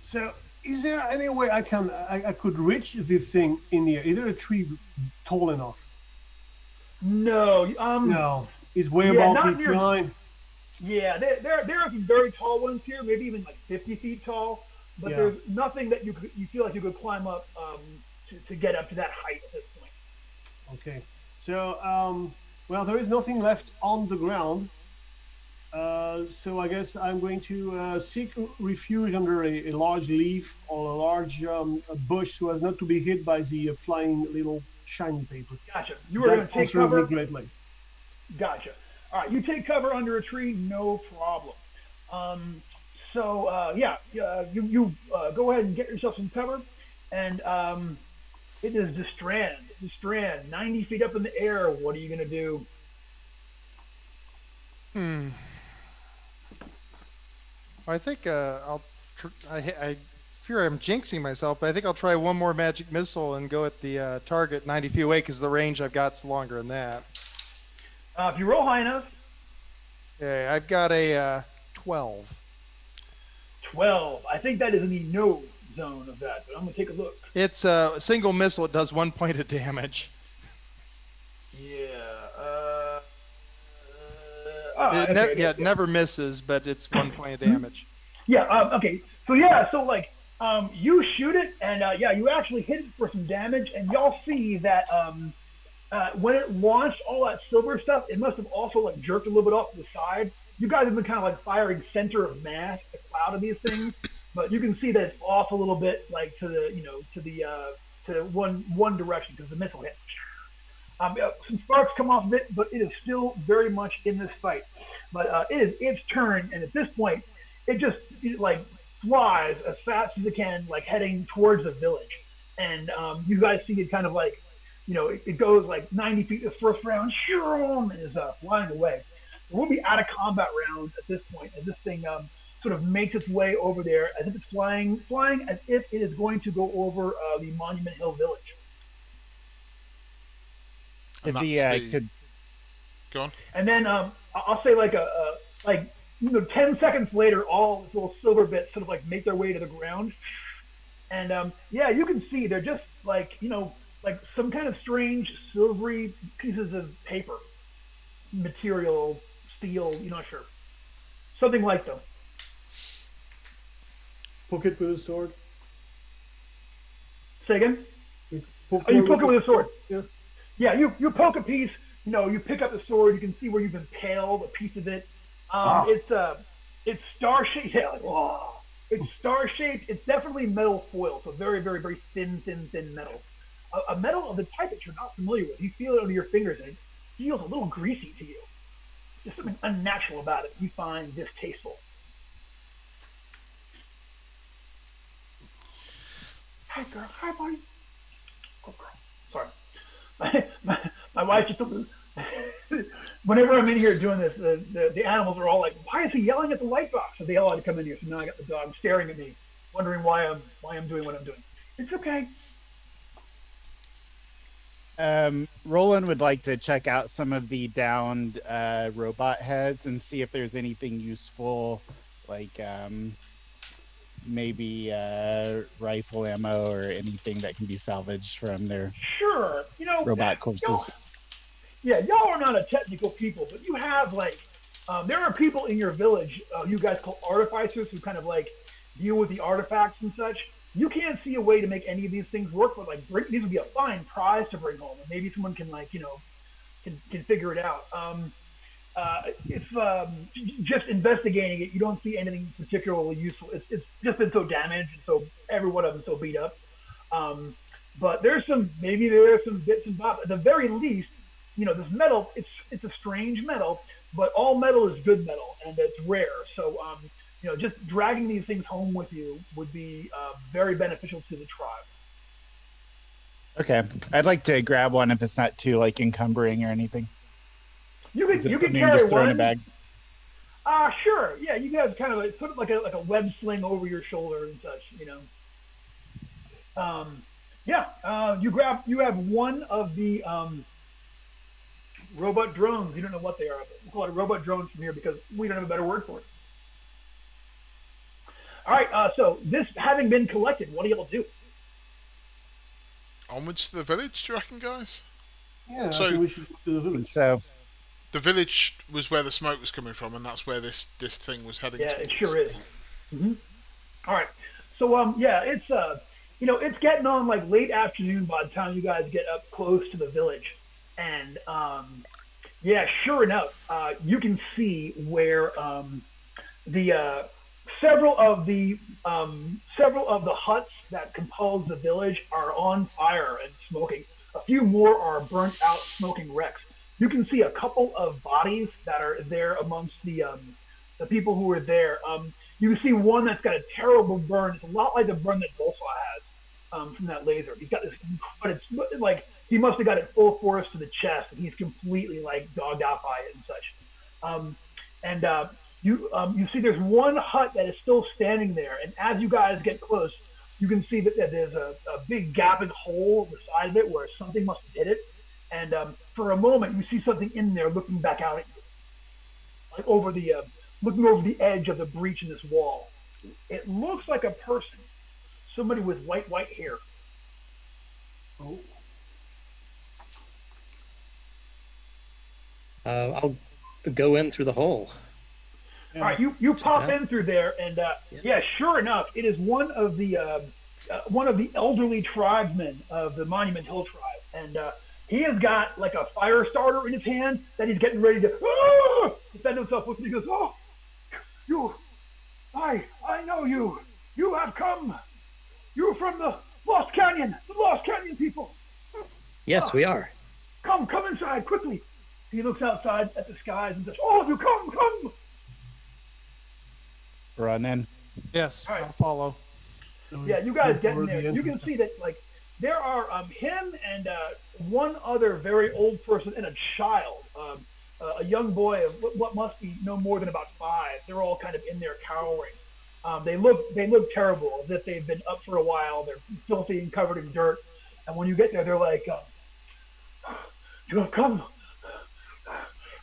C: So, is there any way I could reach this thing in the air? Is there a tree tall enough?
A: No.
C: No, it's way above the line.
A: Yeah, there are some very tall ones here, maybe even like 50 feet tall. But there's nothing that you feel like you could climb up to get up to that height at this point.
C: Okay. So, well, there is nothing left on the ground. So I guess I'm going to seek refuge under a large leaf or a large bush so as not to be hit by the flying little shiny paper.
A: Gotcha. You are going to take cover.
C: Greatly.
A: Gotcha. All right, you take cover under a tree, no problem. So you go ahead and get yourself some cover, and it is Destrand, 90 feet up in the air. What are you gonna do?
E: I think I fear I'm jinxing myself, but I think I'll try one more magic missile and go at the target 90 feet away because the range I've got's longer than that.
A: If you roll high enough.
E: Okay, I've got a 12.
A: 12. I think that is in the no zone of that, but I'm going to take a look.
E: It's a single missile. It does 1 point of damage.
A: Yeah.
E: It never misses, but it's 1 point of damage.
A: Yeah, okay. So, you shoot it, and, you actually hit it for some damage, and y'all see that when it launched all that silver stuff, it must have also, jerked a little bit off to the side. You guys have been kind of firing center of mass, the cloud of these things, but you can see that it's off a little bit, to the to one direction because the missile hit. Some sparks come off of it, but it is still very much in this fight. But it is its turn, and at this point, it just flies as fast as it can, heading towards the village. And you guys see it kind of it goes 90 feet the first round, and is flying away. We'll be out of combat rounds at this point, as this thing sort of makes its way over there, as if it's flying as if it is going to go over the Monument Hill village.
F: And could go on.
A: And then I'll say 10 seconds later, all these little silver bits sort of make their way to the ground, and you can see they're just some kind of strange silvery pieces of paper. material, steel. You're not sure. Something like them.
C: Poke it with a sword.
A: Say again.
C: You
A: Oh, you poke it with a sword.
C: Yeah.
A: Yeah, you poke a piece. You pick up the sword. You can see where you've impaled a piece of it. It's star shaped. Yeah, like, whoa. It's star shaped. It's definitely metal foil, so very, very, very thin metal. A metal of the type that you're not familiar with. You feel it under your fingers, and it feels a little greasy to you. There's something unnatural about it. You find distasteful. Hi, girl. Hi, buddy. Oh, girl. Sorry. My wife just. Whenever I'm in here doing this, the animals are all like, "Why is he yelling at the light box?" So they all had to come in here. So now I got the dog staring at me, wondering why I'm doing what I'm doing. It's okay.
D: Roland would like to check out some of the downed robot heads and see if there's anything useful, like maybe rifle ammo or anything that can be salvaged from their
A: Sure.
D: robot corpses.
A: Y'all are not a technical people, but you have there are people in your village you guys call artificers who kind of deal with the artifacts and such. You can't see a way to make any of these things work, but these would be a fine prize to bring home, and maybe someone can can figure it out. If just investigating it, you don't see anything particularly useful. It's just been so damaged, and so every one of them so beat up. But there are some bits and bobs. At the very least, this metal, it's a strange metal, but all metal is good metal, and it's rare. So, just dragging these things home with you would be very beneficial to the tribe.
D: Okay, I'd like to grab one if it's not too encumbering or anything.
A: You can carry
D: just throw
A: one.
D: in a bag.
A: Sure. Yeah, you guys kind of put it like a web sling over your shoulder and such. You have one of the robot drones. You don't know what they are, but we'll call it a robot drone from here because we don't have a better word for it. All right. So this having been collected, what do y'all do?
F: Onwards to the village, do you reckon, guys?
C: Yeah.
F: So
C: I think we should go to the village.
D: So
F: the village was where the smoke was coming from, and that's where this thing was heading.
A: Yeah,
F: towards.
A: it sure is. Mm-hmm. All right. So it's it's getting on late afternoon by the time you guys get up close to the village, and sure enough, you can see where the several of the huts that compose the village are on fire and smoking. A few more are burnt out, smoking wrecks. You can see a couple of bodies that are there amongst the people who are there. You can see one that's got a terrible burn. It's a lot like the burn that Bolsaw has from that laser. He's got this, but it's he must have got it full force to the chest, and he's completely dogged out by it and such. You see there's one hut that is still standing there, and as you guys get close, you can see that there's a big gaping hole on the side of it where something must have hit it. And for a moment, you see something in there looking back out at you, looking over the edge of the breach in this wall. It looks like a person, somebody with white hair.
C: Oh.
B: I'll go in through the hole.
A: All right, you pop in through there, and sure enough, it is one of the elderly tribesmen of the Monument Hill tribe, and he has got a fire starter in his hand that he's getting ready to defend himself with. And he goes, I know you. You have come. You're from the Lost Canyon people.
B: Yes, we are.
A: Come inside quickly. He looks outside at the skies and says, all of you, come.
D: run in.
E: Yes,
A: All right.
E: I'll follow.
A: Yeah, you guys get in there. You can see that there are him and one other very old person and a child, a young boy of what must be no more than about 5. They're all kind of in there cowering. They look terrible, as if they've been up for a while. They're filthy and covered in dirt. And when you get there, they're like, "You have come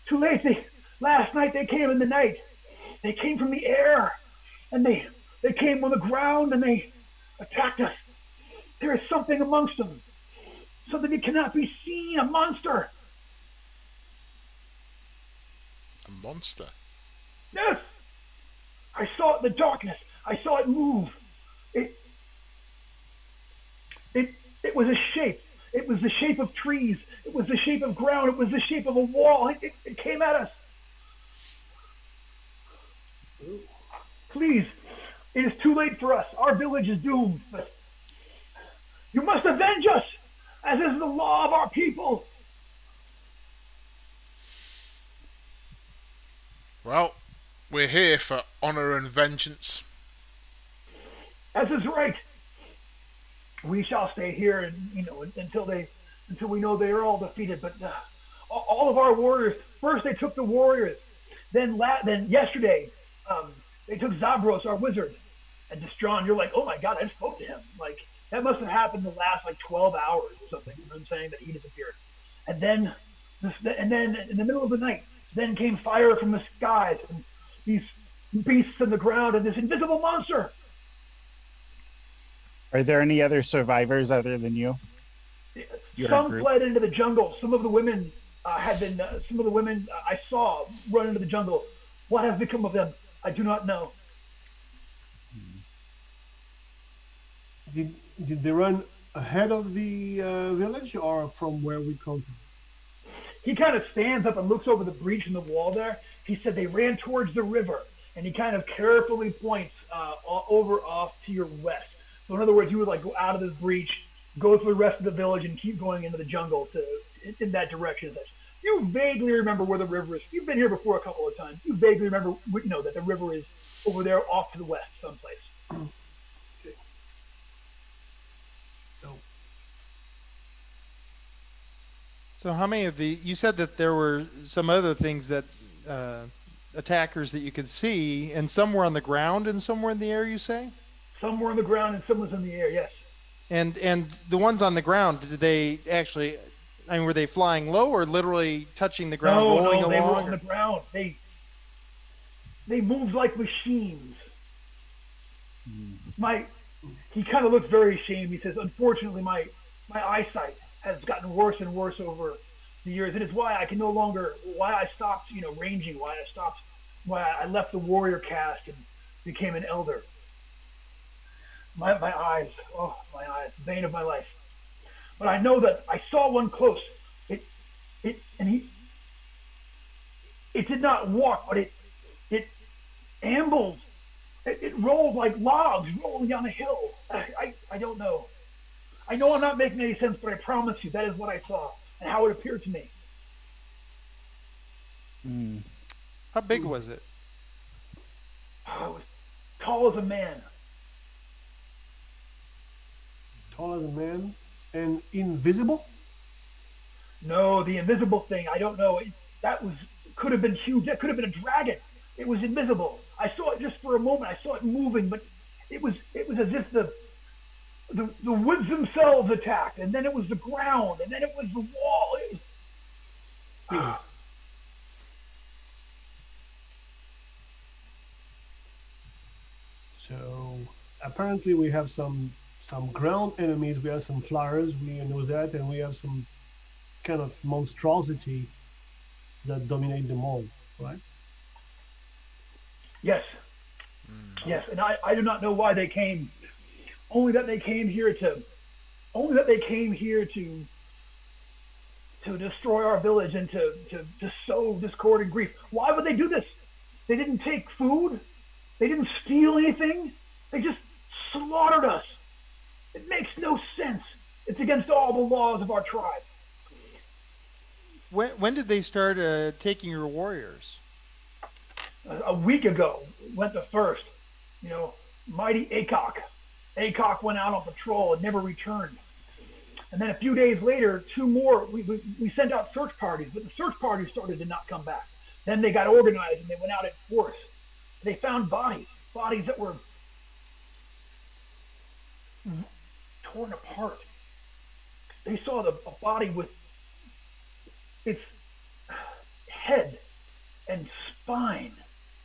A: too late. Last night they came in the night. They came from the air, and they came on the ground and they attacked us. There is something amongst them, something that cannot be seen, a monster."
F: monster.
A: Yes! I saw it in the darkness. I saw it move. It it was a shape. It was the shape of trees. It was the shape of ground. It was the shape of a wall. It came at us. Please, it is too late for us. Our village is doomed. But you must avenge us, as is the law of our people.
F: Well, we're here for honor and vengeance.
A: As is right. We shall stay here, and until we know they are all defeated. But all of our warriors. First, they took the warriors. Then yesterday, they took Zabros, our wizard. And Destron, you're like, oh my God, I just spoke to him. Like that must have happened the last 12 hours or something. You know what I'm saying? That he disappeared. And then in the middle of the night, then came fire from the skies and these beasts in the ground and this invisible monster.
D: Are there any other survivors other than you?
A: Some fled into the jungle. Some of the women I saw run into the jungle. What has become of them? I do not know.
C: Did they run ahead of the village or from where we come from?
A: He kind of stands up and looks over the breach in the wall there. He said they ran towards the river, and he kind of carefully points over off to your west. So in other words, you would go out of this breach, go through the rest of the village, and keep going into the jungle in that direction. You vaguely remember where the river is. You've been here before a couple of times. You vaguely remember, that the river is over there off to the west someplace. Okay.
E: So how many of you said that there were some other things that attackers that you could see, and some were on the ground and some were in the air, you say?
A: Some were on the ground and some was in the air, yes.
E: And the ones on the ground, did they actually, were they flying low or literally touching the ground, rolling along?
A: No, they were on the ground. They moved like machines. He kind of looks very ashamed. He says, unfortunately, my eyesight has gotten worse and worse over the years. It is why I can no longer, why I stopped, ranging, why I left the warrior caste and became an elder. My eyes, bane of my life. But I know that I saw one close. It did not walk, but it ambled. It rolled like logs rolling down a hill. I don't know. I know I'm not making any sense, but I promise you that is what I saw and how it appeared to me.
E: How big was it?
A: It was tall as a man.
C: Tall as a man and invisible?
A: No, the invisible thing, I don't know. Could have been huge. That could have been a dragon. It was invisible. I saw it just for a moment. I saw it moving, but it was as if the woods themselves attacked, and then it was the ground, and then it was the wall.
C: So apparently we have some ground enemies, we have some flyers, we know that, and we have some kind of monstrosity that dominate them all, right?
A: Yes. Yes, and I do not know why they came. Only that they came here to destroy our village and to sow discord and grief. Why would they do this? They didn't take food. They didn't steal anything. They just slaughtered us. It makes no sense. It's against all the laws of our tribe.
E: When did they start taking your warriors?
A: A week ago went the first. Mighty Acock. Acock went out on patrol and never returned. And then a few days later, two more. We sent out search parties, but the search parties started to not come back. Then they got organized and they went out in force. They found bodies that were torn apart. They saw a body with its head and spine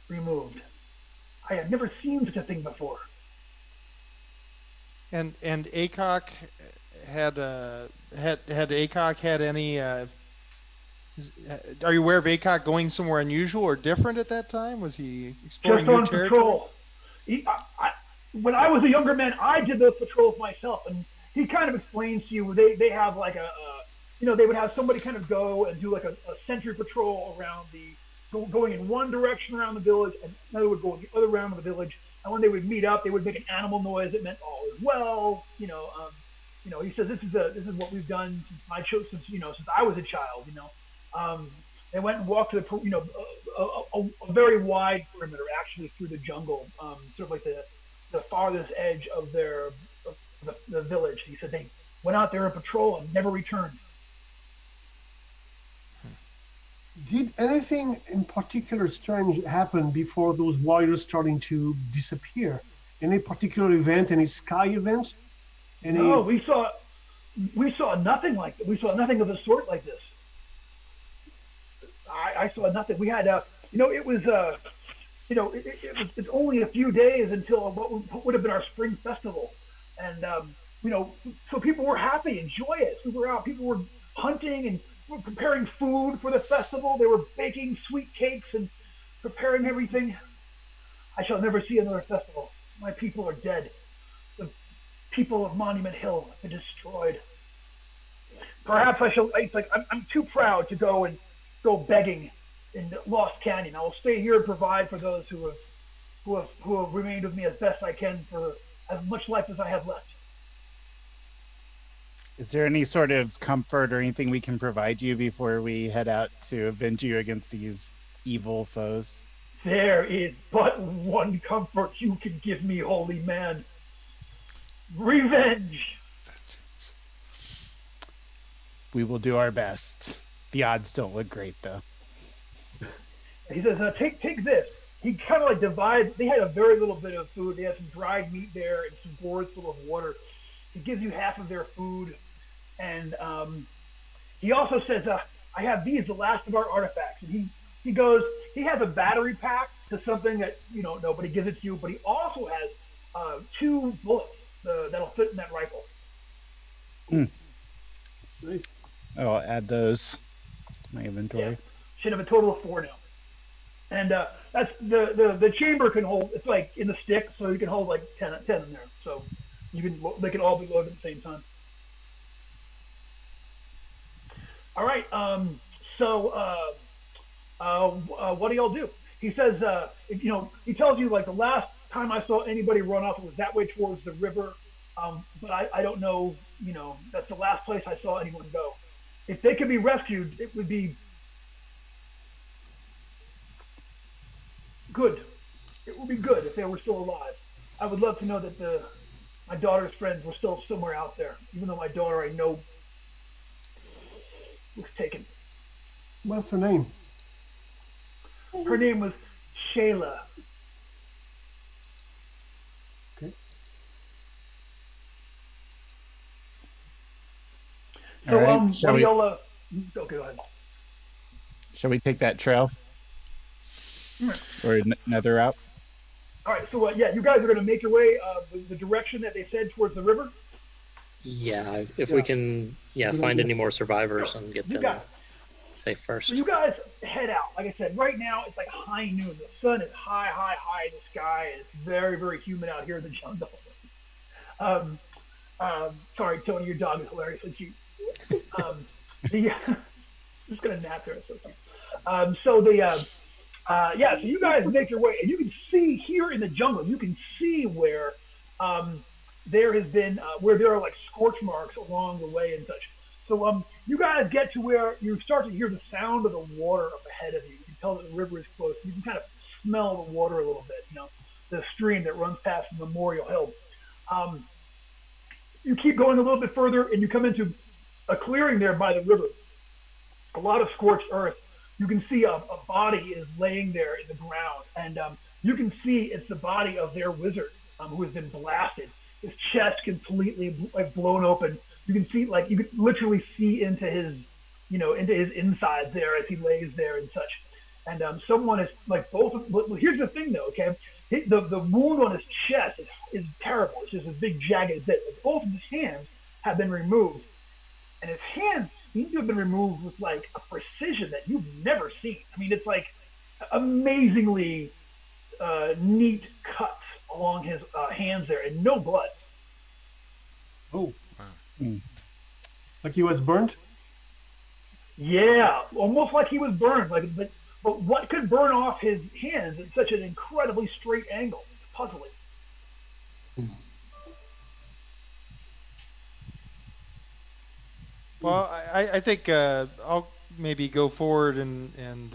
A: removed. I had never seen such a thing before.
E: And Acock had Acock had any Are you aware of Acock going somewhere unusual or different at that time? Was he exploring
A: Just
E: new
A: on
E: territory?
A: patrol. When I was a younger man, I did those patrols myself, and he kind of explains to you they have like they would have somebody kind of go and do like a sentry patrol around going in one direction around the village, and another would go in the other round of the village. And when they would meet up, they would make an animal noise that meant all is well. He says this is what we've done since I was a child. They went and walked to a very wide perimeter, actually through the jungle, sort of like the farthest edge of the village. He said they went out there on patrol and never returned.
C: Did anything in particular strange happen before those warriors starting to disappear? Any particular event, any sky event?
A: No, we saw nothing like that. We saw nothing of the sort like this. I saw nothing. We had it's only a few days until what would have been our spring festival, and so people were happy and joyous. We were out. People were hunting and were preparing food for the festival. They were baking sweet cakes and preparing everything. I shall never see another festival. My people are dead. The people of Monument Hill have been destroyed. Perhaps I shall. I'm too proud to go begging in Lost Canyon. I will stay here and provide for those who have remained with me as best I can for as much life as I have left.
D: Is there any sort of comfort or anything we can provide you before we head out to avenge you against these evil foes?
A: There is but one comfort you can give me, holy man. Revenge!
D: We will do our best. The odds don't look great, though.
A: He says, take this. He kind of like divides. They had a very little bit of food. They had some dried meat there and some gourds full of water. He gives you half of their food. And he also says, I have these, the last of our artifacts. And he goes, he has a battery pack to something that, nobody gives it to you. But he also has 2 bullets that'll fit in that rifle.
C: Nice.
D: I'll add those to my inventory.
A: Yeah. Should have a total of 4 now. And that's the chamber can hold. It's like in the stick, so you can hold like 10 in there. So they can all be loaded at the same time. All right. What do y'all do? He says, he tells you like the last time I saw anybody run off, it was that way towards the river. But I don't know. That's the last place I saw anyone go. If they could be rescued, it would be good. It would be good if they were still alive. I would love to know that my daughter's friends were still somewhere out there, even though my daughter I know was taken.
C: What's her name?
A: Her name was Shayla.
C: Okay.
A: So,
D: All right.
A: what do y'all? Okay, go ahead.
D: Shall we take that trail? Or another route?
A: All right, so you guys are going to make your way the direction that they said towards the river.
B: Yeah, if we can, find any more survivors and get them safe first.
A: So you guys head out. Like I said, right now it's like high noon. The sun is high in the sky, and it's very, very humid out here in the jungle. Sorry, Tony, your dog is hilariously cute. I'm just gonna nap there. So you guys make your way, and you can see here in the jungle. You can see where there has been where there are like scorch marks along the way and such. So you guys get to where you start to hear the sound of the water up ahead of you. You can tell that the river is close. You can kind of smell the water a little bit. The stream that runs past Memorial Hill. You keep going a little bit further, and you come into a clearing there by the river. A lot of scorched earth. You can see a body is laying there in the ground, and you can see it's the body of their wizard who has been blasted. His chest completely blown open. You can see you can literally see into his insides there as he lays there and such. And someone is well, here's the thing though, okay? The wound on his chest is terrible. It's just a big jagged bit. Both of his hands have been removed, and his hands seem to have been removed with like a precision that you've never seen. I mean, it's like amazingly neat cuts along his hands there, and no blood.
C: Oh,
F: Wow.
C: like he was burnt.
A: Yeah, almost like he was burned. But what could burn off his hands at such an incredibly straight angle? It's puzzling.
E: Well, I think I'll maybe go forward and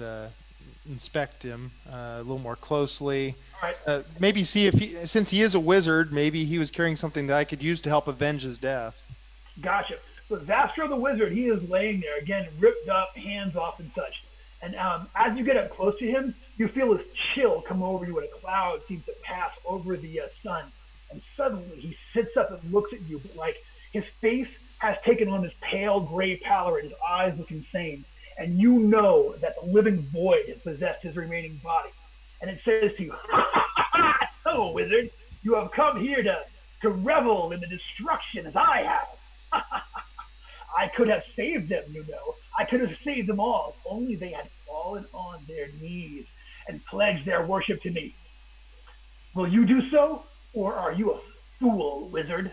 E: inspect him a little more closely.
A: All right.
E: Maybe see if since he is a wizard, maybe he was carrying something that I could use to help avenge his death.
A: Gotcha. So Zastro the wizard, he is laying there again, ripped up, hands off, and such. And as you get up close to him, you feel this chill come over you, and a cloud seems to pass over the sun. And suddenly he sits up and looks at you, but like his face has taken on this pale gray pallor, and his eyes look insane. And you know that the living void has possessed his remaining body. And it says to you, "So, wizard, you have come here to revel in the destruction as I have. I could have saved them, you know. I could have saved them all if only they had fallen on their knees and pledged their worship to me. Will you do so, or are you a fool, wizard?"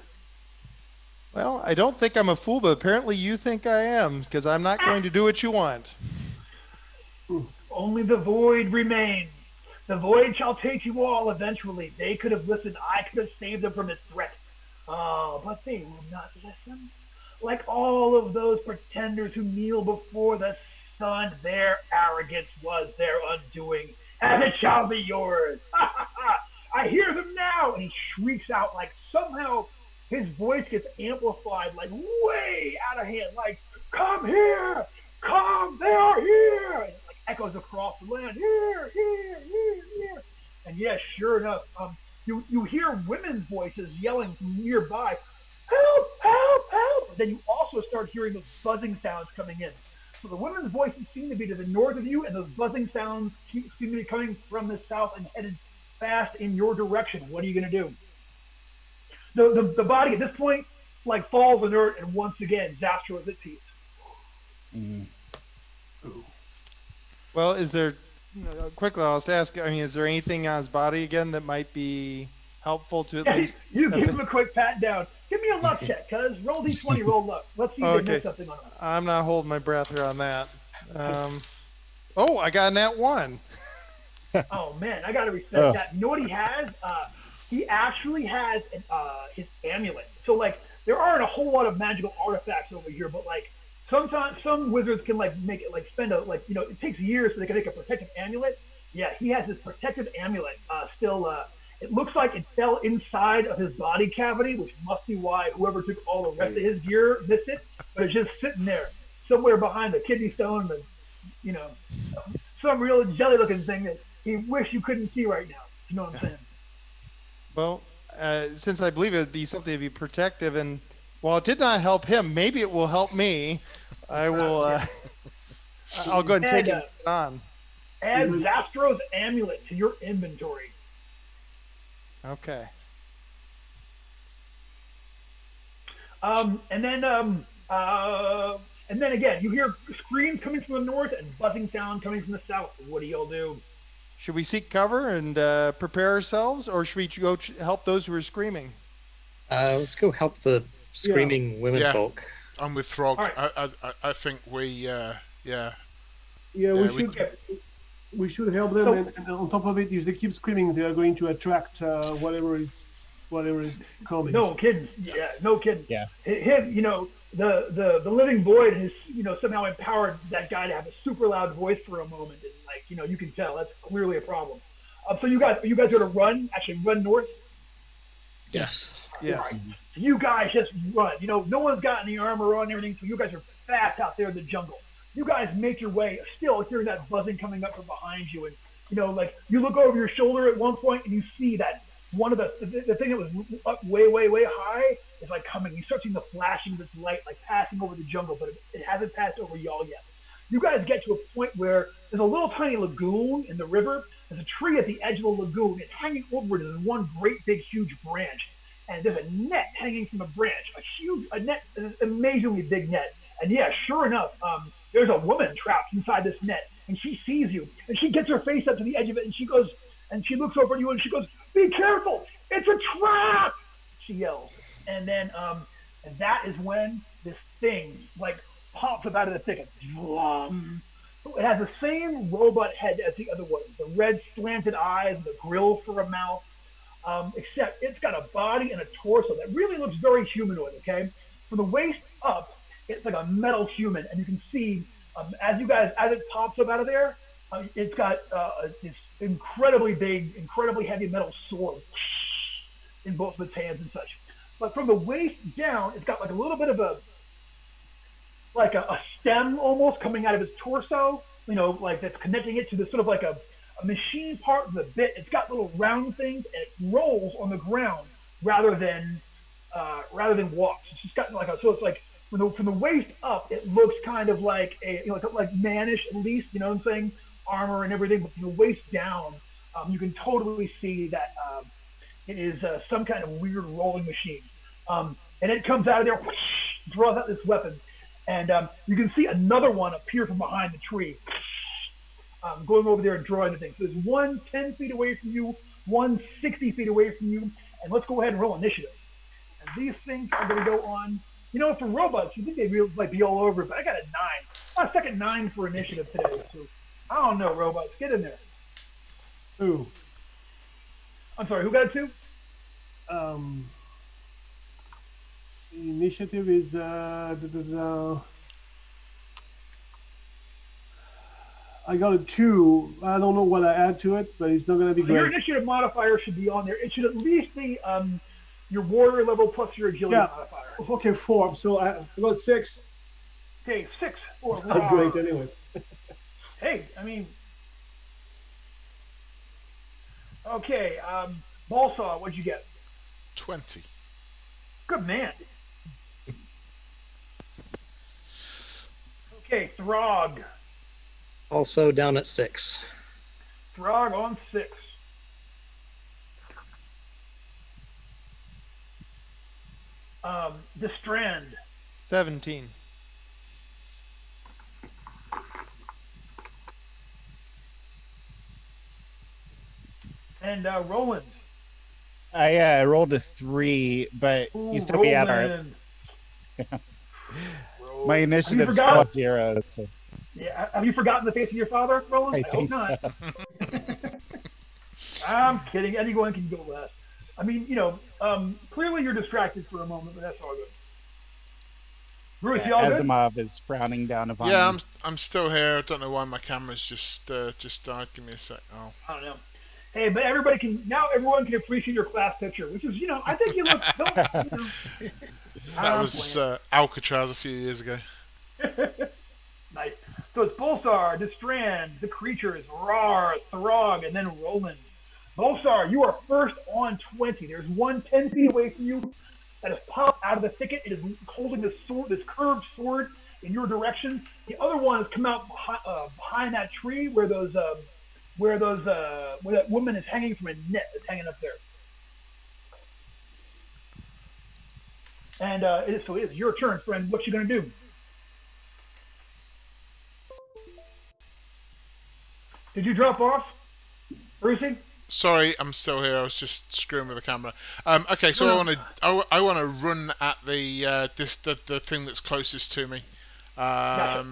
E: Well, I don't think I'm a fool, but apparently you think I am, because I'm not going to do what you want.
A: Only the void remains. The void shall take you all eventually. They could have listened. I could have saved them from its threat. Oh, but they will not listen. Like all of those pretenders who kneel before the sun, their arrogance was their undoing, and it shall be yours. I hear them now. And he shrieks out like somehow his voice gets amplified, like way out of hand, like, "Come here! Come! They are here!" And it like echoes across the land, "Here! Here! Here! Here!" And yes, sure enough, you hear women's voices yelling from nearby, "Help! Help! Help!" And then you also start hearing those buzzing sounds coming in. So the women's voices seem to be to the north of you, and those buzzing sounds seem to be coming from the south and headed fast in your direction. What are you going to do? The body at this point like falls inert, and once again, Zastro is at peace.
E: Well, is there, quickly I'll just ask, I mean, is there anything on his body again that might be helpful to at least...
A: You give him a quick pat down. Give me a luck check, cuz. Roll D20, roll luck. Let's see if they miss something on it.
E: I'm not holding my breath here on that. Oh, I got a nat 1.
A: Oh, man, I got to respect that. You know what he has? He actually has his amulet. So, like, there aren't a whole lot of magical artifacts over here, but, like, sometimes some wizards can, like, make it, like, spend a, like, you know, it takes years so they can make a protective amulet. Yeah, he has his protective amulet still. It looks like it fell inside of his body cavity, which must be why whoever took all the rest of his gear missed it. But it's just sitting there somewhere behind the kidney stone, and, you know, some real jelly-looking thing that he wish you couldn't see right now. You know what I'm saying?
E: Well, since I believe it would be something to be protective, and while it did not help him, maybe it will help me. I will. I'll go ahead and take it on.
A: Add Zastro's amulet to your inventory.
E: Okay.
A: And then again, you hear screams coming from the north and buzzing sound coming from the south. What do y'all do?
E: Should we seek cover and prepare ourselves, or should we go help those who are screaming?
B: Let's go help the screaming women folk.
F: I'm with Throg.
A: Right.
F: I think we
C: We should help them, and on top of it, if they keep screaming, they are going to attract whatever is coming.
A: No kidding. Yeah, no kidding.
D: Yeah.
A: Him, you know, the living void has, you know, somehow empowered that guy to have a super loud voice for a moment, and like, you know, you can tell that's clearly a problem. So you guys are to run north?
B: Yes.
E: Yes.
A: Right. So you guys just run. You know, no one's got any armor on and everything, so you guys are fast out there in the jungle. You guys make your way, still hearing that buzzing coming up from behind you, and you know, like you look over your shoulder at one point and you see that one of the thing that was up way high is like coming. You start seeing the flashing of its light like passing over the jungle, but it hasn't passed over y'all yet. You guys get to a point where there's a little tiny lagoon in the river. There's a tree at the edge of the lagoon. It's hanging over it in one great big huge branch, and there's a net hanging from a branch, a net, an amazingly big net. And yeah, sure enough, there's a woman trapped inside this net, and she sees you, and she gets her face up to the edge of it, and she goes, and she looks over at you, and she goes, "Be careful! It's a trap!" She yells, and then and that is when this thing like pops up out of the thicket. It has the same robot head as the other one, the red slanted eyes, and the grill for a mouth. Except it's got a body and a torso that really looks very humanoid, okay? From the waist up, it's like a metal human, and you can see, as it pops up out of there, it's got this incredibly big, incredibly heavy metal sword in both of its hands and such. But from the waist down, it's got like a little bit of a stem almost coming out of its torso, like that's connecting it to this sort of like a machine part of the bit. It's got little round things, and it rolls on the ground rather than walks. It's just got so it's like from the waist up, it looks kind of like like mannish at least, you know what I'm saying, armor and everything. But from the waist down, you can totally see that it is some kind of weird rolling machine. And it comes out of there, whoosh, draws out this weapon, and you can see another one appear from behind the tree. Going over there and drawing the thing. So there's one 10 feet away from you, one 60 feet away from you, and let's go ahead and roll initiative. And these things are going to go on. For robots, you think they'd be all over it, but I got a 9. My second 9 for initiative today. So I don't know, robots, get in there.
C: Ooh.
A: I'm sorry, who got a 2?
C: Initiative is I got a 2. I don't know what I add to it, but it's not going to be great.
A: Your initiative modifier should be on there. It should at least be your warrior level plus your agility modifier.
C: Okay, 4. So I got 6.
A: Okay, 6. 4.
C: Not great anyway.
A: Hey, I mean. Okay, Ballsaw, what'd you get?
F: 20.
A: Good man. Okay, Throg.
B: Also down at 6.
A: Throg on 6. Distrand.
E: 17.
A: And Roland.
D: I rolled a 3, but you still be at our. My initiative's plus 0. So.
A: Yeah, have you forgotten the face of your father, Roland? I hope not. So. I'm kidding. Anyone can go last. I mean, clearly you're distracted for a moment, but that's all good. Bruce, you all good?
D: Asimov is frowning down upon
F: Yeah,
D: me.
F: I'm still here. I don't know why my camera's just died. Give me a sec. Oh.
A: I don't know. Hey, but everyone can appreciate your class picture, which is, I think you look.
F: That was Alcatraz a few years ago.
A: Nice. So it's Bolsar, Distrand, the creatures, Rar, Throg, and then Roland. Bolsar, you are first on 20. There's one 10 feet away from you that has popped out of the thicket. It is holding this sword, this curved sword, in your direction. The other one has come out behind that tree where that woman is hanging from a net that's hanging up there. And it is your turn, friend. What you gonna do? Did you drop off, Brucey?
F: Sorry, I'm still here. I was just screwing with the camera. Okay, so I want to run at the thing that's closest to me. I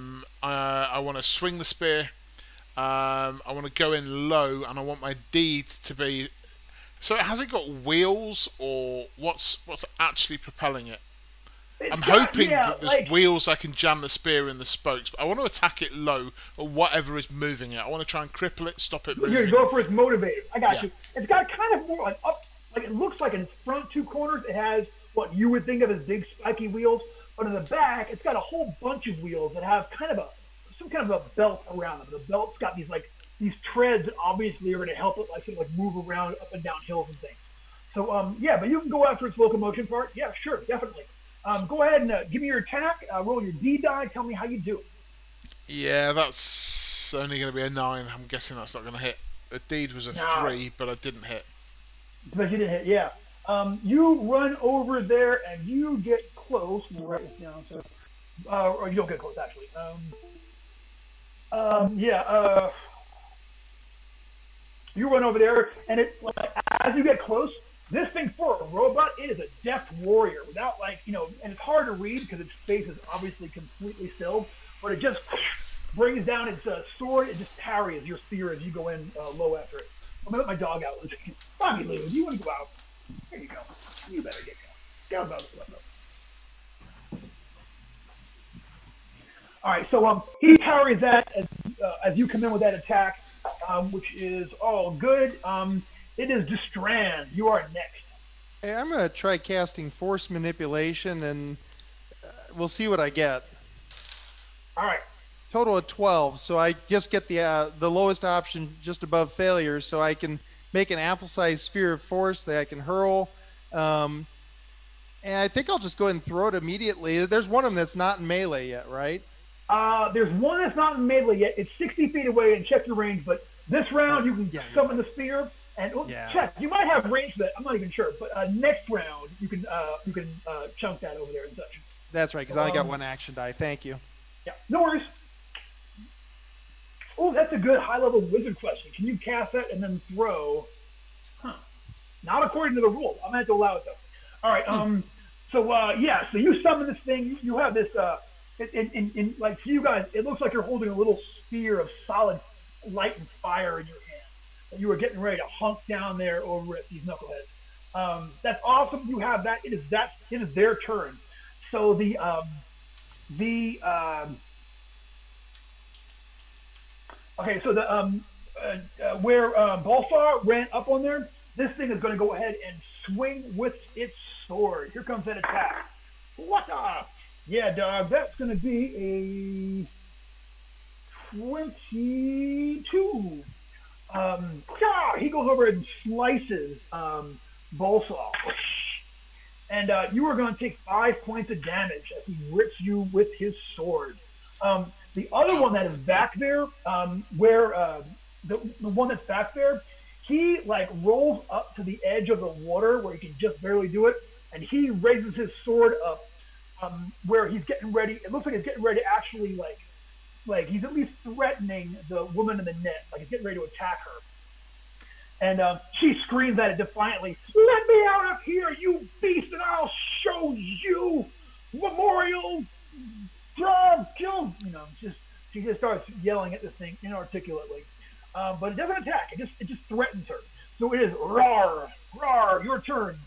F: want to swing the spear. I want to go in low, and I want my deed to be. So has it got wheels, or what's actually propelling it? I'm hoping that there's wheels I can jam the spear in the spokes, but I want to attack it low, or whatever is moving it. I want to try and cripple it, stop it moving.
A: You go for its motivator. I got you. It's got kind of more like up, like it looks like in its front 2 corners it has what you would think of as big spiky wheels, but in the back it's got a whole bunch of wheels that have kind of some kind of a belt around them. The belt's got these treads that obviously are going to help it sort of move around up and down hills and things. So but you can go after its locomotion part. Yeah, sure, definitely. Go ahead and give me your attack. Roll your D die. Tell me how you do.
F: Yeah, that's only going to be a 9. I'm guessing that's not going to hit. The deed was a 3, but I didn't hit.
A: But you didn't hit, yeah. You run over there and you get close. We'll write this down. So or you don't get close actually. Yeah. You run over there, and as you get close, this thing for a robot, it is a deft warrior without and it's hard to read because its face is obviously completely still, but it just brings down its sword and just parries your spear as you go in low after it. I'm gonna let my dog out. Bobby Lou, do you want to go out? Here you go. You better get going. Go. All right, so he parries that as you come in with that attack, which is all good. It is Distrand. You are next.
E: Hey, I'm gonna try casting Force Manipulation, and we'll see what I get.
A: All right.
E: Total of 12, so I just get the lowest option just above failure, so I can make an apple-sized sphere of force that I can hurl. And I think I'll just go ahead and throw it immediately. There's one of them that's not in melee yet, right?
A: There's one that's not in melee yet. It's 60 feet away, and check your range. But this round, you can summon the spear and check. You might have range for that. I'm not even sure. But next round, you can chunk that over there and such.
E: That's right, because I only got one action die. Thank you.
A: Yeah, no worries. Oh, that's a good high-level wizard question. Can you cast that and then throw? Huh. Not according to the rule. I'm going to have to allow it, though. All right. So you summon this thing. You have this, like, for you guys, it looks like you're holding a little spear of solid light and fire in your hand. And you are getting ready to hunk down there over at these knuckleheads. That's awesome. You have that. It is their turn. So where Balthar ran up on there, this thing is going to go ahead and swing with its sword. Here comes that attack. What the? Yeah, dog, that's going to be a 22. He goes over and slices Balthar. And you are going to take 5 points of damage as he rips you with his sword. The other one that is back there, the one that's back there, he rolls up to the edge of the water where he can just barely do it, and he raises his sword up where he's getting ready. It looks like he's getting ready to actually like he's at least threatening the woman in the net, like he's getting ready to attack her. And she screams at it defiantly, "Let me out of here, you beast, and I'll show you memorial." Kill, she just starts yelling at this thing inarticulately, but it doesn't attack. It just threatens her. So it is roar, your turn.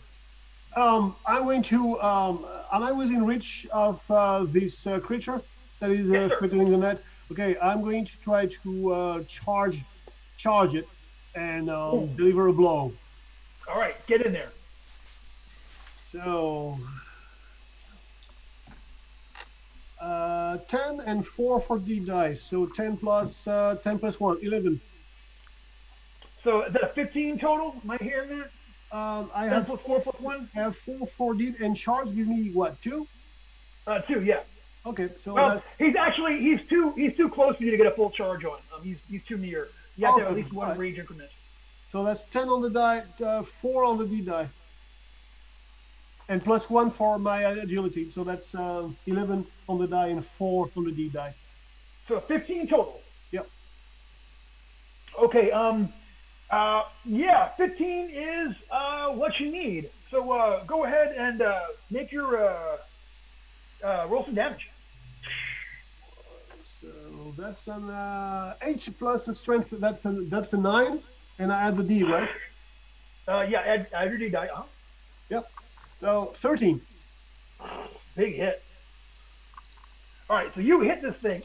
C: I'm going to. Am I within reach of this creature that is threatening the net? Okay, I'm going to try to charge it, and deliver a blow.
A: All right, get in there.
C: So. 10 and 4 for the dice, so 10 plus 1, 11.
A: So is that a 15 total? Am I hearing that?
C: I have
A: 4 plus 1.
C: I have 4 for deed, and charge give me what, 2?
A: 2, yeah.
C: Okay, so
A: well, he's too close for you to get a full charge on. He's too near. You have to have at least one range increment.
C: So that's 10 on the die, 4 on the D die. And plus 1 for my agility, so that's 11 on the die and 4 on the D die.
A: So 15 total.
C: Yep.
A: Okay. 15 is what you need. So go ahead and make your roll some damage.
C: So that's an 8 plus a strength. That's a 9, and I add the D, right?
A: Add your D die.
C: Yep. So 13.
A: Big hit. All right, so you hit this thing.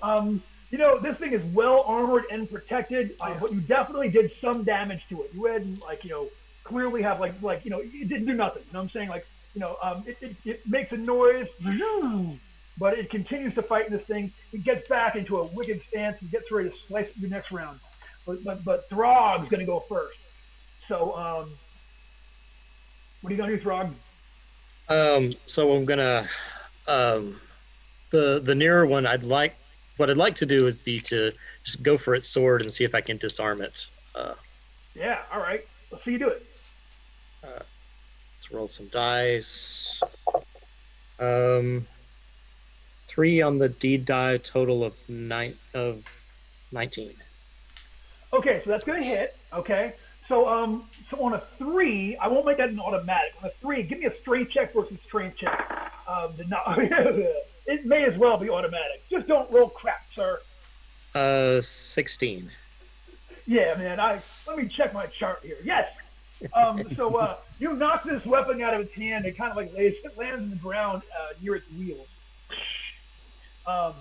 A: This thing is well armored and protected, but you definitely did some damage to it. You hadn't clearly have it didn't do nothing. You know what I'm saying? It makes a noise, but it continues to fight in this thing. It gets back into a wicked stance and gets ready to slice it the next round. But Throg's gonna go first. So what are you gonna do, Throg?
B: So I'm gonna the nearer one. What I'd like to do is to just go for its sword and see if I can disarm it.
A: Yeah. All right. Let's see you do it.
B: Let's roll some dice. 3 on the deed die, total of 19.
A: Okay, so that's going to hit. Okay, so so on a 3, I won't make that an automatic. On a 3, give me a strength check versus strength check. It may as well be automatic. Just don't roll crap, sir.
B: 16.
A: Yeah, man. Let me check my chart here. Yes. So you knock this weapon out of its hand. It kind of like lands in the ground near its wheels.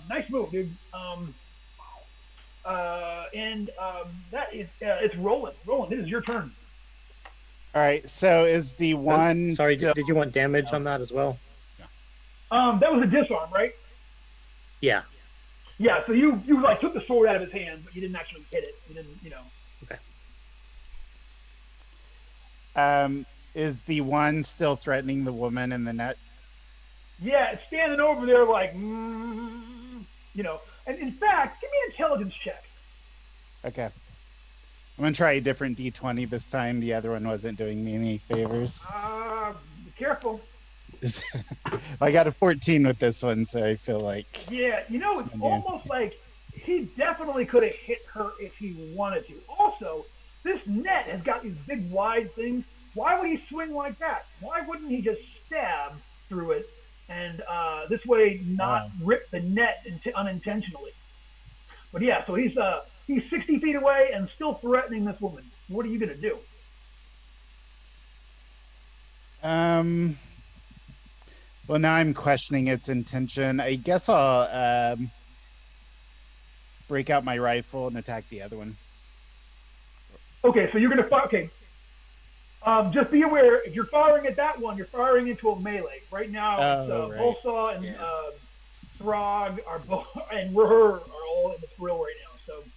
A: Nice move, dude. That is it's Roland. Roland, this is your turn.
D: All right. So is the one?
B: Sorry,
D: still...
B: did you want damage on that as well?
A: That was a disarm, right?
B: Yeah.
A: Yeah. So you like took the sword out of his hand, but you didn't actually hit it. You didn't,
B: Okay.
D: Is the one still threatening the woman in the net?
A: Yeah, it's standing over there like, And in fact, give me an intelligence check.
D: Okay. I'm gonna try a different D20 this time. The other one wasn't doing me any favors.
A: Be careful.
D: I got a 14 with this one, so I feel like...
A: Yeah, it's almost like he definitely could have hit her if he wanted to. Also, this net has got these big, wide things. Why would he swing like that? Why wouldn't he just stab through it and this way not rip the net unintentionally? But yeah, so he's 60 feet away and still threatening this woman. What are you going to do?
D: Well, now I'm questioning its intention. I guess I'll break out my rifle and attack the other one.
A: Okay, so you're going to fire. Okay. Just be aware, if you're firing at that one, you're firing into a melee. Right now, Bolsaw and Throg and Ruhr are all in the thrill right now. So
D: I'm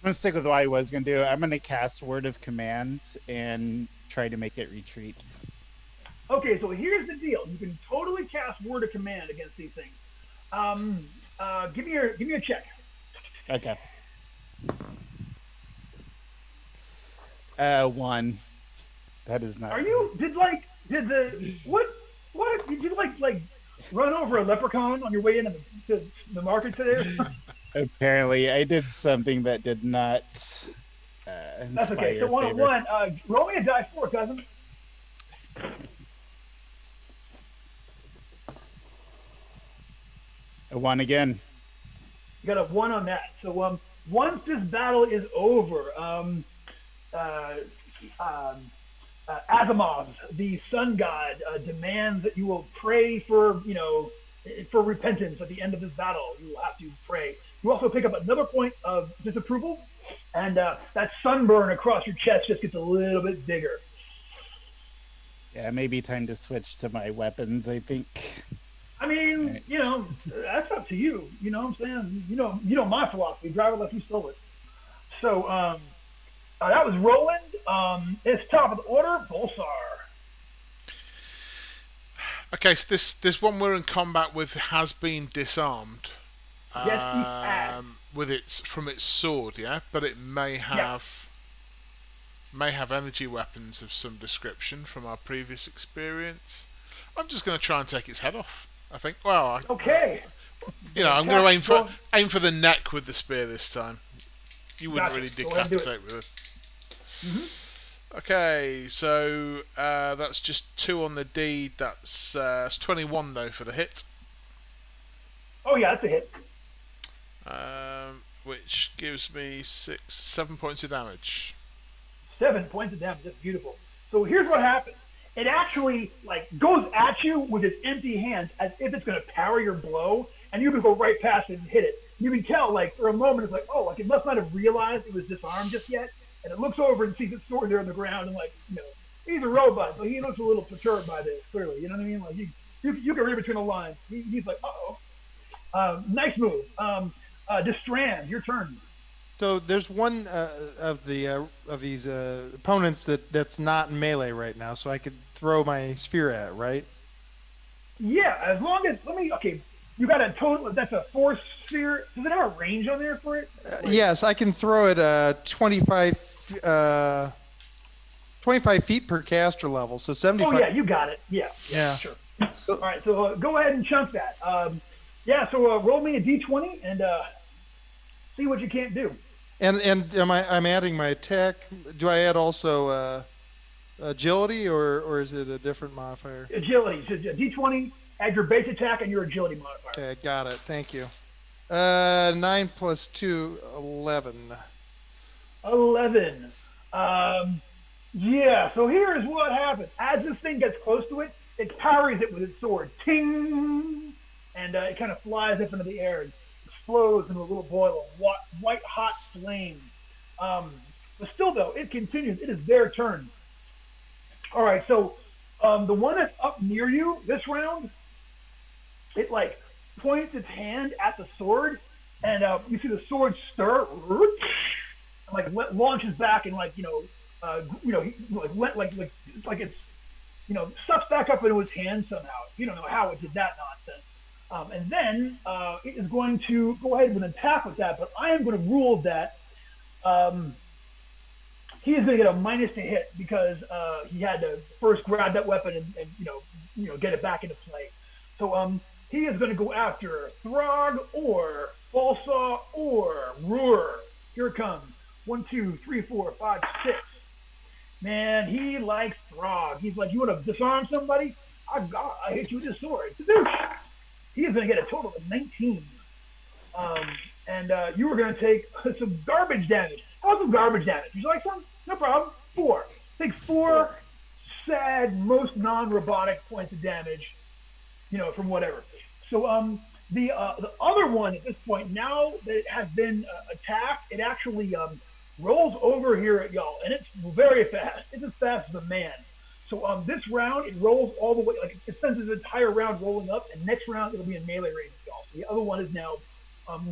D: going to stick with what I was going to do. I'm going to cast Word of Command and try to make it retreat.
A: Okay, so here's the deal. You can totally cast Word of Command against these things. Give me a check.
D: Okay. 1. That is not.
A: Are you? Did you like run over a leprechaun on your way into the market today?
D: Apparently, I did something that did not.
A: That's okay. So 1-on-1. Roll me a die 4, cousin.
D: A 1 again.
A: You got a 1 on that. So once this battle is over, Asimov, the sun god, demands that you will pray for repentance at the end of this battle. You will have to pray. You also pick up another point of disapproval, and that sunburn across your chest just gets a little bit bigger.
D: Yeah, maybe time to switch to my weapons, I think.
A: I mean, that's up to you. You know what I'm saying? You know my philosophy. Drive it like you stole it. So that was Roland. It's top of the order, Bolsar.
F: Okay, so this one we're in combat with has been disarmed.
A: Yes, he has.
F: From its sword, yeah, but it may have energy weapons of some description from our previous experience. I'm just going to try and take its head off. I think. Well,
A: okay.
F: I'm going to aim for the neck with the spear this time. You wouldn't really decapitate with it.
A: Mm-hmm.
F: Okay, so that's just 2 on the deed. That's 21 though for the hit.
A: Oh yeah, that's a hit.
F: Which gives me 7 points of damage.
A: 7 points of damage. That's beautiful. So here's what happens. It actually goes at you with its empty hands as if it's going to power your blow, and you can go right past it and hit it. You can tell, for a moment, it's it must not have realized it was disarmed just yet, and it looks over and sees its sword there on the ground, and he's a robot, so he looks a little perturbed by this. Clearly, you know what I mean? You can read between the lines. He's like, uh-oh. Nice move. Destrand, your turn.
E: So there's one of these opponents that's not in melee right now, so I could throw my sphere at, right?
A: Yeah, as long as you got a total. That's a 4 sphere. Does it have a range on there for it?
E: Yes, I can throw it 25 feet per caster level, so 75.
A: Oh yeah, you got it. Yeah, sure. All right, so go ahead and chunk that. Yeah, so roll me a d20 and see what you can't do.
E: And I'm adding my attack. Do I add also agility, or is it a different modifier?
A: Agility. So d20, add your base attack and your agility modifier.
E: Okay, got it. Thank you. 9 plus 2, 11.
A: 11. Yeah, so here's what happens. As this thing gets close to it, it parries it with its sword. Ting! And it kind of flies up into the air and explodes in a little boil of white hot flame. But still, though, it continues. It is their turn. All right, so the one that's up near you this round, it like points its hand at the sword, and you see the sword stir, and, like launches back and like like it's sucks back up into his hand somehow. You don't know how it did that nonsense. And then it is going to go ahead with an attack with that, but I am going to rule that he is going to get a minus to hit because he had to first grab that weapon and get it back into play. So he is going to go after Throg or Falsaw or Roar. Here it comes. 1, 2, 3, 4, 5, 6. Man, he likes Throg. He's like, you want to disarm somebody? I hit you with this sword. He is going to get a total of 19. And you were going to take some garbage damage. How's some garbage damage? Would you like some? No problem. 4. Take 4 sad, most non-robotic points of damage, from whatever. So the other one at this point, now that it has been attacked, it actually rolls over here at y'all, and it's very fast. It's as fast as a man. So this round, it rolls all the way, like it spends its entire round rolling up, and next round it'll be in melee range with y'all. So the other one is now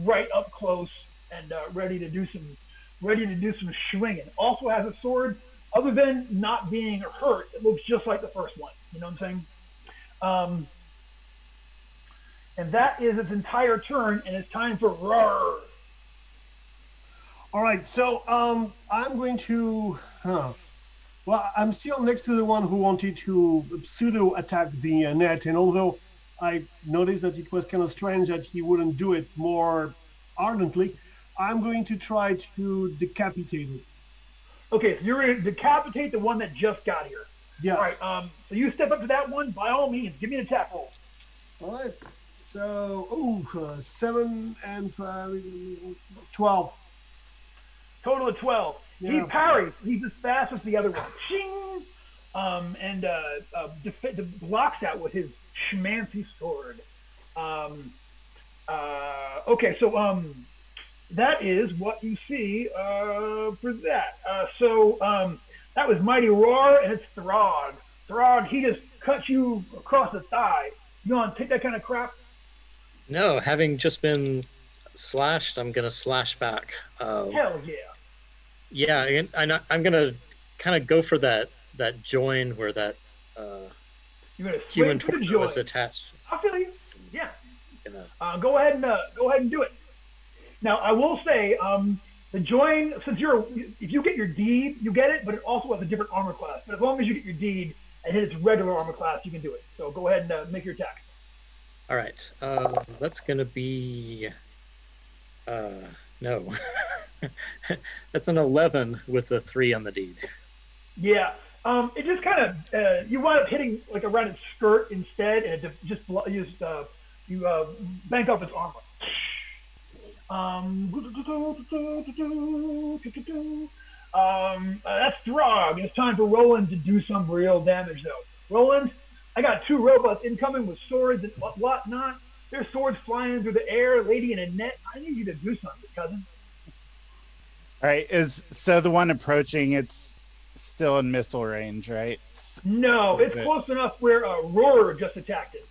A: right up close and ready to do some swinging. Also has a sword. Other than not being hurt, it looks just like the first one. You know what I'm saying? And that is its entire turn, and it's time for roar.
C: All right, so I'm going to. Well, I'm still next to the one who wanted to pseudo attack the net, and although I noticed that it was kind of strange that he wouldn't do it more ardently, I'm going to try to decapitate it.
A: Okay, so you're going to decapitate the one that just got here.
C: Yes.
A: All right, so you step up to that one. By all means, give me an attack roll.
C: All right. So, 7 and 5, 12.
A: Total of 12.
C: Yeah.
A: He parries. He's as fast as the other one. Ching! And blocks that with his schmancy sword. Okay, so that is what you see for that. That was Mighty Roar, and it's Throg. Throg, he just cut you across the thigh. You want to take that kind of crap?
B: No, having just been slashed, I'm gonna slash back.
A: Hell yeah.
B: Yeah, I'm gonna kind of go for that join where that
A: You're gonna
B: human
A: swing for the
B: torso is
A: joy.
B: attached.
A: I feel you. Yeah.
B: Gonna-
A: Go ahead and do it. Now I will say, the join, since if you get your deed, you get it, but it also has a different armor class. But as long as you get your deed and hit its regular armor class, you can do it. So go ahead and make your attack.
B: All right, that's gonna be no. That's an 11 with a 3 on the deed.
A: Yeah. It just kind of you wind up hitting like around its skirt instead, and it just you bank off its armor. That's Throg. It's time for Roland to do some real damage, though. Roland, I got 2 robots incoming with swords and whatnot. There's swords flying through the air, lady in a net. I need you to do something, cousin.
D: All right, so the one approaching, it's still in missile range, right?
A: No, it's close enough where Roar just attacked it.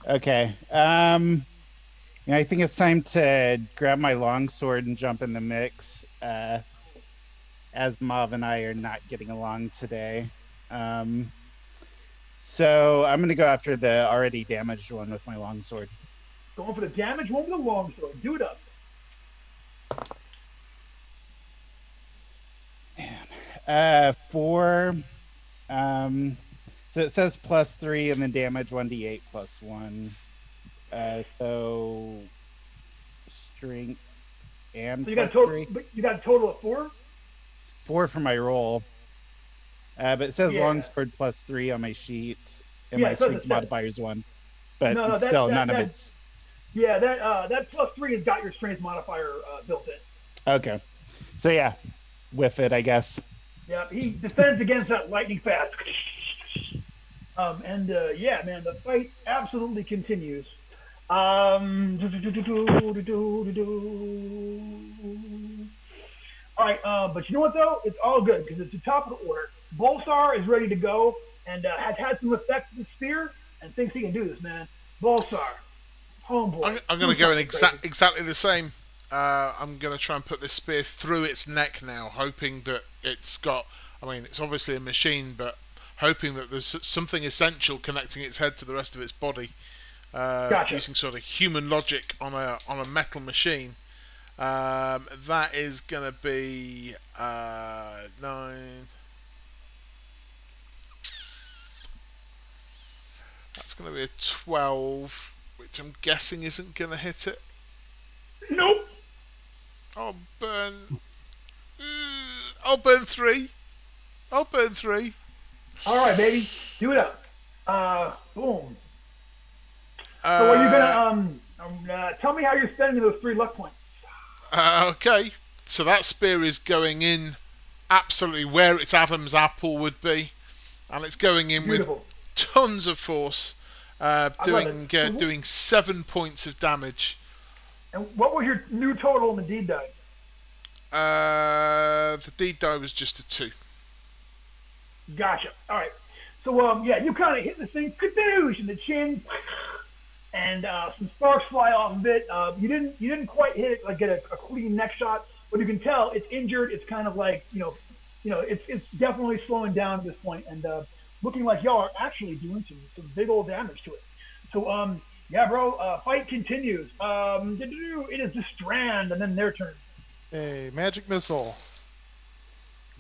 D: Okay. I think it's time to grab my longsword and jump in the mix. Asimov and I are not getting along today. So I'm going to go after the already damaged one with my longsword.
A: Going for the damage one with the longsword. Do it up.
D: Man. 4. So it says +3 and then damage 1d8 +1. So strength and
A: So you got
D: plus
A: a total.
D: 3.
A: But you got a total of 4.
D: 4 for my roll. But it says
A: Yeah.
D: longsword plus 3 on my sheet, and
A: Yeah,
D: my
A: it says
D: strength
A: it-
D: modifier is 1. But
A: No, that-
D: still,
A: that-
D: none
A: that-
D: of it's
A: Yeah, that +3 has got your strength modifier built in.
D: okay. So yeah, with it, I guess.
A: Yeah, he defends against that lightning fast. Yeah, man, the fight absolutely continues. All right, but you know what though? It's all good because it's the top of the order. Bolsar is ready to go and has had some effect with the spear and thinks he can do this, man. Bolsar, homeboy.
F: I'm going to go in
A: crazy.
F: exactly the same. I'm going to try and put this spear through its neck now, hoping that it's got. I mean, it's obviously a machine, but hoping that there's something essential connecting its head to the rest of its body.
A: Gotcha.
F: Using sort of human logic on a metal machine. That is going to be 9. That's going to be a 12, which I'm guessing isn't going to hit it.
A: Nope.
F: I'll burn. I'll burn 3. I'll burn 3.
A: All right, baby, do it up. Boom. So are you gonna tell me how you're spending those 3 luck points?
F: Okay, so that spear is going in absolutely where its Adam's apple would be, and it's going in
A: Beautiful.
F: with tons of force, doing
A: it.
F: doing 7 points of damage.
A: And what was your new total on the deed die?
F: The deed die was just a 2.
A: Gotcha. All right. So yeah, you kind of hit this thing, kadoosh, in the chin, and some sparks fly off of it. You didn't quite hit it, like get a clean neck shot, but you can tell it's injured. It's kind of like it's definitely slowing down at this point, and looking like y'all are actually doing some big old damage to it. So yeah, bro, fight continues. It is the Strand, and then their turn.
E: Hey, magic missile.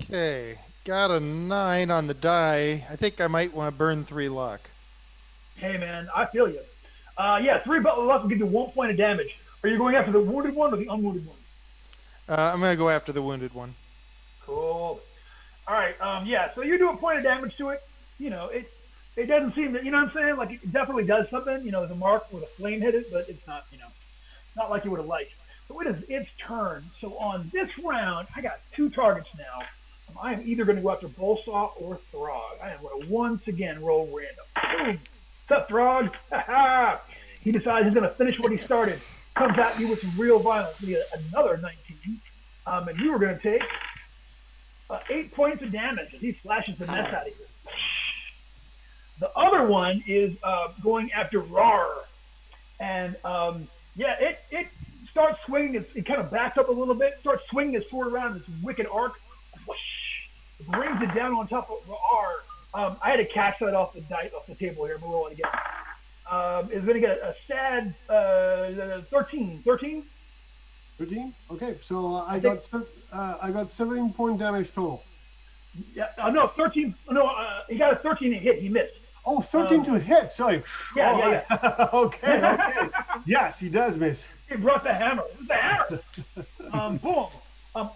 E: Okay, got a 9 on the die. I think I might want to burn 3 luck.
A: Hey man, I feel you. Yeah, 3 butler luck will give you 1 point of damage. Are you going after the wounded one or the unwounded one?
E: I'm going to go after the wounded one.
A: Cool. All right. Yeah. So you do a point of damage to it. It doesn't seem that, you know what I'm saying? Like it definitely does something. There's a mark where the flame hit it, but it's not, not like you would have liked. So it is its turn. So on this round, I got 2 targets now. I am either going to go after Bolsaw or Throg. I am going to once again roll random. Boom. What's up, Throg? Ha-ha! He decides he's going to finish what he started. Comes at you with some real violence. We get another 19. And you are going to take 8 points of damage as he slashes the mess out of you. The other one is going after Rar. And yeah, it starts swinging. It kind of backs up a little bit, starts swinging his sword around in this wicked arc. Whoosh, brings it down on top of Rar. I had to catch that off the table here. I'm rolling again. Is going to get a sad 13. 13?
C: 13? Okay, so I got 17 point damage total.
A: Yeah, no, 13. No, he got a 13 to hit. He missed.
C: Oh, 13 to hit. Sorry.
A: Yeah.
C: Okay. Yes, he does miss.
A: He brought the hammer. It was the hammer. Boom.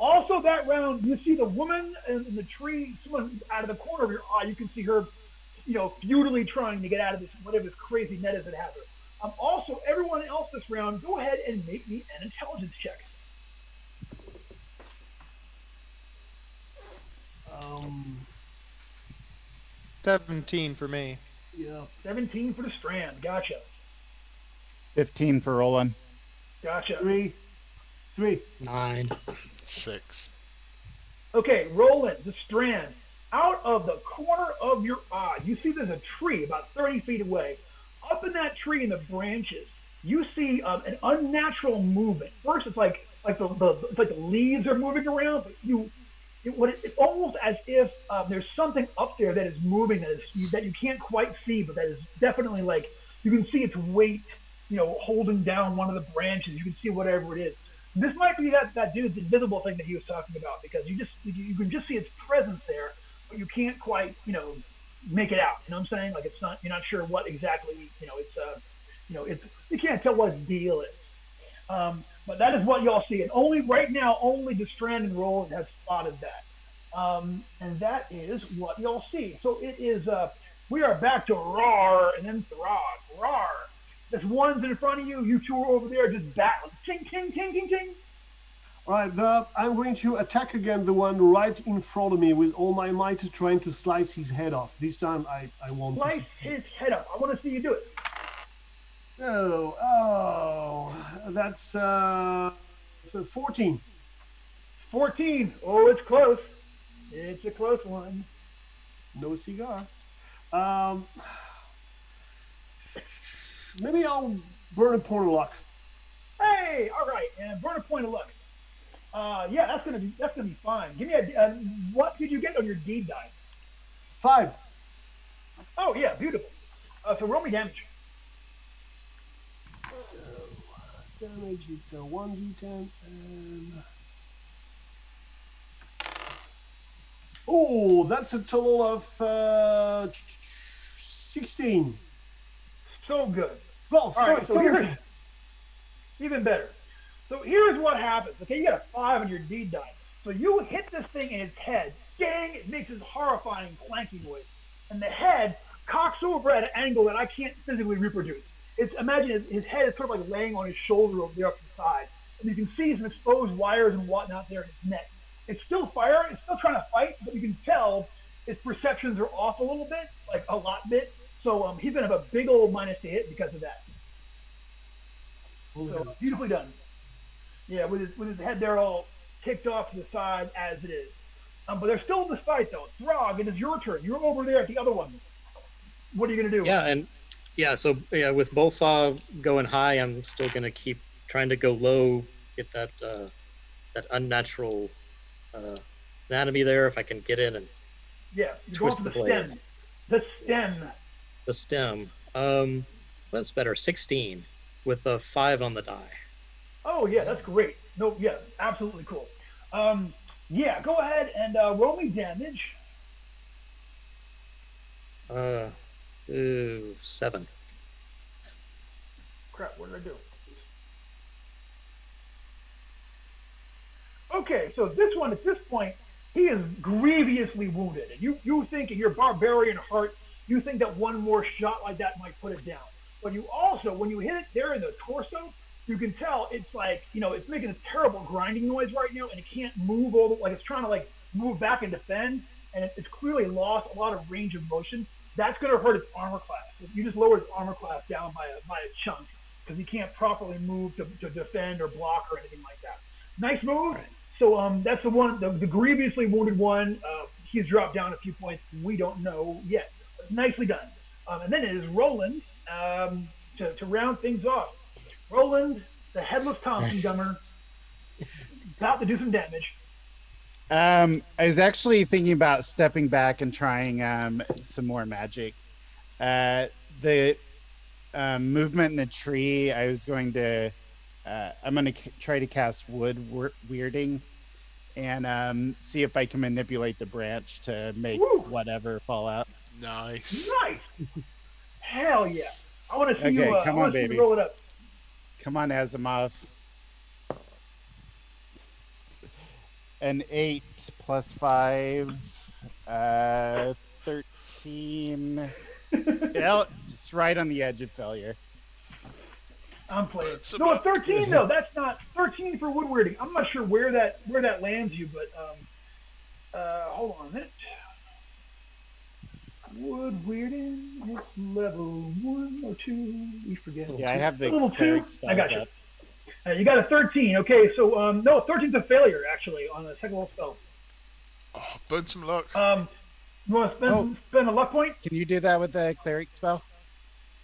A: Also that round, you see the woman in the tree, someone out of the corner of your eye, you can see her, futilely trying to get out of this, whatever this crazy net is that has her. Also, everyone else this round, go ahead and make me an intelligence check.
E: 17 for me.
A: Yeah. 17 for the Strand. Gotcha.
D: 15 for Roland.
A: Gotcha.
C: 3.
B: 9.
F: 6.
A: Okay, Roland, the Strand. Out of the corner of your eye, you see there's a tree about 30 feet away. Up in that tree in the branches, you see an unnatural movement. First, it's like the leaves are moving around, but it's almost as if there's something up there that is moving that you can't quite see, but that is definitely like you can see its weight, holding down one of the branches. You can see whatever it is. This might be that dude's invisible thing that he was talking about, because you can just see its presence there, but you can't quite make it out. You know what I'm saying? Like you're not sure what exactly it's you can't tell what his deal is. But that is what y'all see. And only right now, only the Strand and Roland has spotted that. And that is what y'all see. So it is, we are back to Roar and then Throg. Roar. This one's in front of you. You two are over there just battling. Ting, ting, ting, ting, ting.
C: All right, I'm going to attack again the one right in front of me with all my might, trying to slice his head off. This time I won't.
A: Slice his head up. I want to see you do it.
C: Oh, that's 14.
A: 14. Oh, it's close. It's a close one.
C: No cigar. Maybe I'll burn a point of luck.
A: Hey, all right, and burn a point of luck. Yeah, that's gonna be fine. Give me what did you get on your deed die?
C: 5.
A: Oh yeah, beautiful. So roll me damage.
C: So damage, it's a 1d10 and oh, that's a total of 16.
A: So good.
C: Well,
A: All right, so here's even better. So here's what happens. Okay, you got a 5 on your deed die. So you hit this thing in its head. Dang! It makes this horrifying clanky noise, and the head cocks over at an angle that I can't physically reproduce. Imagine his head is sort of like laying on his shoulder over there up the side, and you can see some exposed wires and whatnot there in his neck. It's still firing. It's still trying to fight, but you can tell his perceptions are off a little bit, like a lot bit. So he's gonna have a big old minus to hit because of that. So beautifully done. Yeah, with his head there all kicked off to the side as it is. But they're still in this fight though. Throg, it is your turn. You're over there at the other one. What are you gonna do?
B: So with Bullsaw going high, I'm still gonna keep trying to go low, get that unnatural anatomy there if I can get in and
A: twist the blade. The stem.
B: What's better? 16 with a 5 on the die.
A: Oh yeah, that's great. No, yeah, absolutely cool. Yeah, go ahead and roll me damage.
B: 7.
A: Crap, what did I do? Okay, so this one at this point, he is grievously wounded. And you think in your barbarian heart, you think that one more shot like that might put it down. But you also, when you hit it there in the torso, you can tell it's like, it's making a terrible grinding noise right now, and it can't move like it's trying to move back and defend, and it's clearly lost a lot of range of motion. That's going to hurt its armor class. You just lower its armor class down by a chunk because he can't properly move to defend or block or anything like that. Nice move. Right. So that's the one, the grievously wounded one. He's dropped down a few points. We don't know yet. But nicely done. And then it is Roland to round things off. Roland, the headless Thompson gunner, about to do some damage.
D: I was actually thinking about stepping back and trying some more magic. The movement in the tree, I was going to I'm going to try to cast wood weirding and see if I can manipulate the branch to make whatever fall out.
F: Nice.
A: Hell yeah. I want to see
D: you come on, baby.
A: Roll it up.
D: Come on, Asimov. An 8 plus 5, 13. Just right on the edge of failure.
A: I'm playing. No, 13 though. That's not 13 for woodwarding. I'm not sure where that lands you, but hold on a minute. Woodwarding, it's level 1 or 2. We forget.
D: Yeah, I have the
A: level 2. I got you. You got a 13. Okay, so no, 13's a failure actually on the second level spell.
F: Oh, burn some luck.
A: You want to spend a luck point?
D: Can you do that with the cleric spell?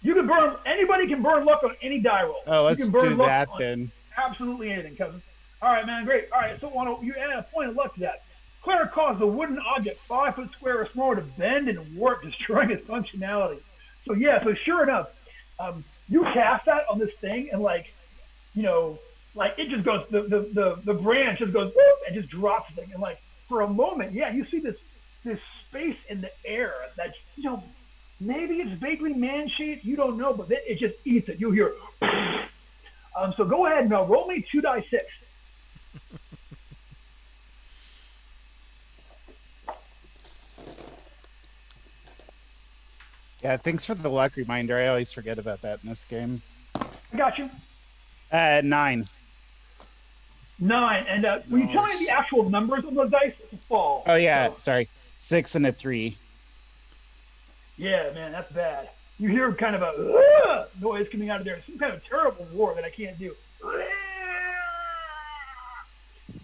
A: You can burn. Anybody can burn luck on any die roll.
D: Oh, let's do that then.
A: Absolutely anything, cousin. All right, man, great. All right, so you add a point of luck to that. Cleric causes a wooden object 5 foot square or smaller to bend and warp, destroying its functionality. So yeah, so sure enough, you cast that on this thing, and it just goes, the branch just goes whoop, and just drops the thing, and for a moment, yeah, you see this space in the air that Maybe it's vaguely man-shaped. You don't know, but it just eats it. You'll hear. So go ahead and roll me 2d6.
D: Yeah, thanks for the luck reminder. I always forget about that in this game.
A: I got you.
D: 9.
A: 9. And will you tell me the actual numbers of those dice? It's a fall.
D: Oh yeah, sorry. 6 and a 3.
A: Yeah, man, that's bad. You hear kind of a noise coming out of there. Some kind of terrible roar that I can't do.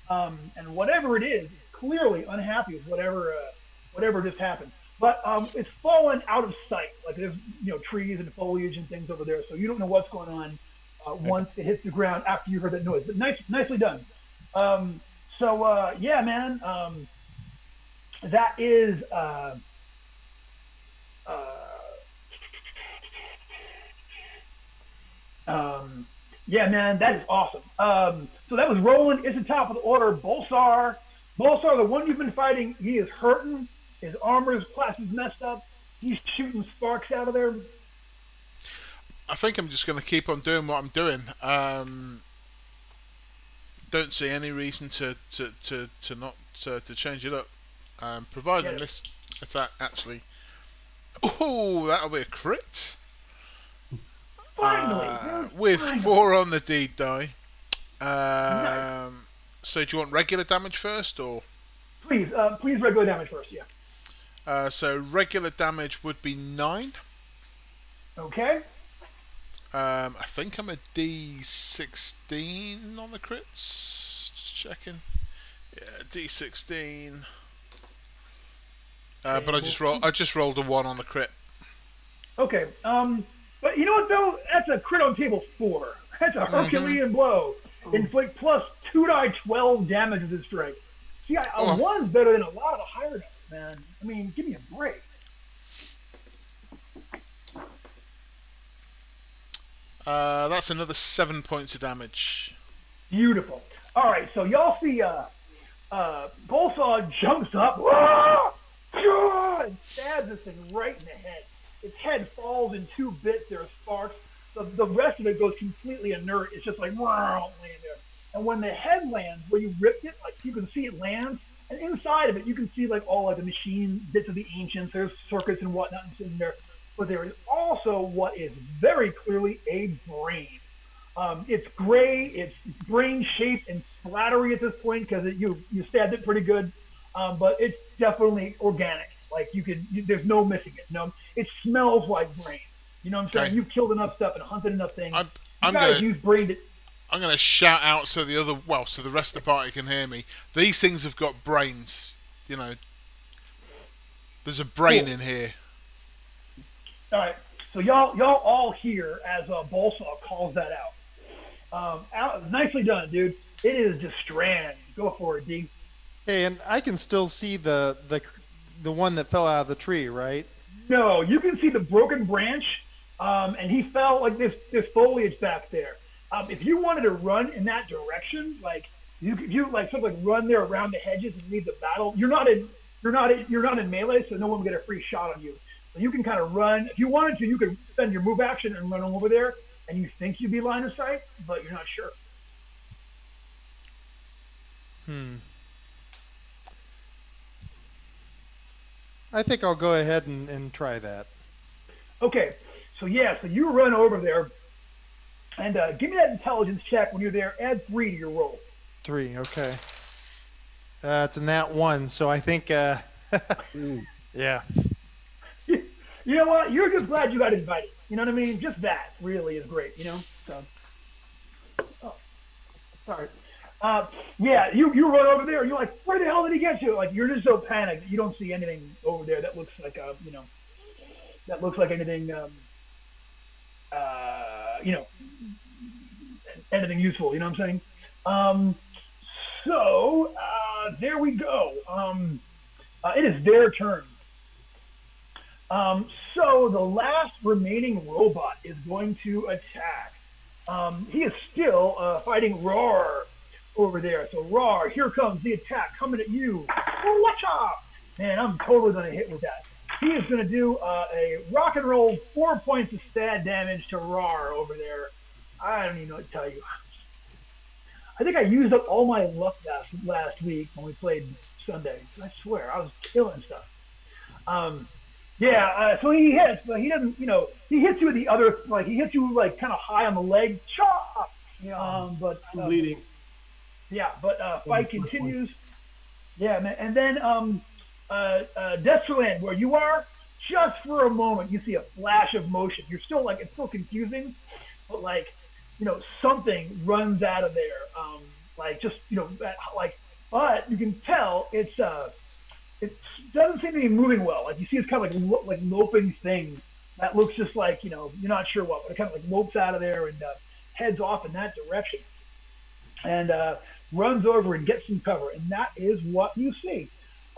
A: And whatever it is, clearly unhappy with whatever just happened. But it's fallen out of sight. Like there's trees and foliage and things over there, so you don't know what's going on once it hits the ground after you heard that noise. But nicely done. Yeah, man, that is. Yeah, man, that is awesome. So that was Roland. It's the top of the order. Bolsar, the one you've been fighting, he is hurting. His armor's plastic's messed up. He's shooting sparks out of there.
F: I think I'm just going to keep on doing what I'm doing. Don't see any reason to not change it up. Providing this attack actually. Oh, that'll be a crit.
A: Finally,
F: with
A: finally.
F: 4 on the deed die.
A: Nice.
F: So do you want regular damage first, or?
A: Please regular damage first. Yeah.
F: So regular damage would be 9.
A: Okay.
F: I think I'm a D16 on the crits. Just checking. Yeah, D16. But I just rolled a 1 on the crit.
A: Okay. But you know what though? That's a crit on table 4. That's a Herculean blow. Inflict plus 2d12 damage with his strike. See, a 1's better than a lot of the higher numbers, man. I mean, give me a break.
F: That's another 7 points of damage.
A: Beautiful. All right, so y'all see Bolsaw jumps up and stabs this thing right in the head. Its head falls in 2 bits. There are sparks. The rest of it goes completely inert. It's just like laying there. And when the head lands, where you ripped it, like you can see it lands, and inside of it you can see like all like the machine bits of the ancients. There's circuits and whatnot in there. But there is also what is very clearly a brain. It's gray, it's brain shaped and splattery at this point because you stabbed it pretty good, but it's definitely organic. Like there's no missing it. No, it smells like brain. You know what I'm saying?
F: Okay.
A: You've killed enough stuff and hunted enough things.
F: I'm
A: guys
F: gonna
A: use brain to.
F: I'm gonna shout out so the rest of the party can hear me. These things have got brains. You know, there's a brain in here.
A: All right, so y'all all hear as Bolsaw calls that out. Nicely done, dude. It is Destrand. Go for it, D.
E: Hey, and I can still see the one that fell out of the tree, right?
A: No, you can see the broken branch, and he fell like this foliage back there. If you wanted to run in that direction, like you like sort of like run there around the hedges and leave the battle. You're not in melee, so no one will get a free shot on you. So you can kind of run. If you wanted to, you could spend your move action and run over there, and you think you'd be line of sight, but you're not sure.
E: I think I'll go ahead and try that.
A: Okay, so you run over there, and give me that intelligence check when you're there. Add 3 to your roll.
E: 3, okay. It's a nat 1, so I think, yeah.
A: You know what? You're just glad you got invited. You know what I mean? Just that really is great, you know? So, sorry. You run over there and you're like, where the hell did he get to? Like, you're just so panicked that you don't see anything over there that looks like, anything, anything useful, you know what I'm saying? There we go. It is their turn. So the last remaining robot is going to attack. He is still fighting Roar over there. So Roar, here comes the attack coming at you. Oh, watch out! Man, I'm totally going to hit with that. he is going to do a rock and roll 4 points of stat damage to Rar over there. I don't even know what to tell you. I think I used up all my luck last week when we played Sunday. I swear, I was killing stuff. So he hits, but he doesn't, he hits you with the other, like, he hits you, like, kind of high on the leg. Chop! But
C: I'm bleeding.
A: Yeah, but fight continues. Yeah, man. And then Destraland, where you are, just for a moment, you see a flash of motion. You're still, like, it's still confusing, but, like, something runs out of there. But you can tell it doesn't seem to be moving well. Like, you see it's kind of like loping thing that looks just like, you're not sure what, but it kind of like lopes out of there and heads off in that direction. And runs over and gets some cover. And that is what you see.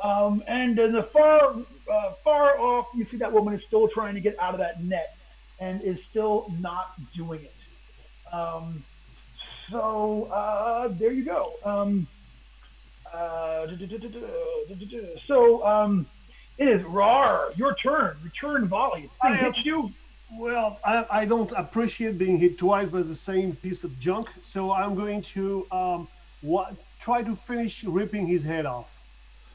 A: And in the far off, you see that woman is still trying to get out of that net and is still not doing it. There you go. It is Rar, your turn. Return volley. Thing hits you.
C: Well, I don't appreciate being hit twice by the same piece of junk, so I'm going to try to finish ripping his head off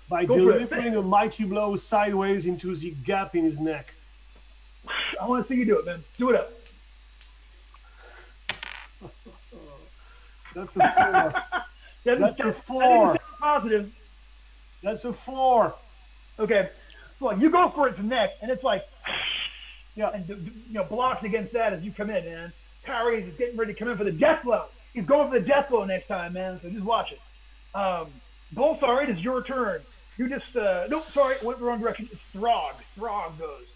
C: by delivering a mighty blow sideways into the gap in his neck.
A: I want to see you do it, man. Do it up.
C: That's a 4. That's a 4.
A: Positive.
C: That's a 4.
A: Okay. Well, you go for its neck, and it's like,
C: yeah,
A: and blocks against that as you come in, man. Parries is getting ready to come in for the death blow. He's going for the death blow next time, man. So just watch it. Bolsar, it is your turn. You just went the wrong direction. It's Throg. Throg goes.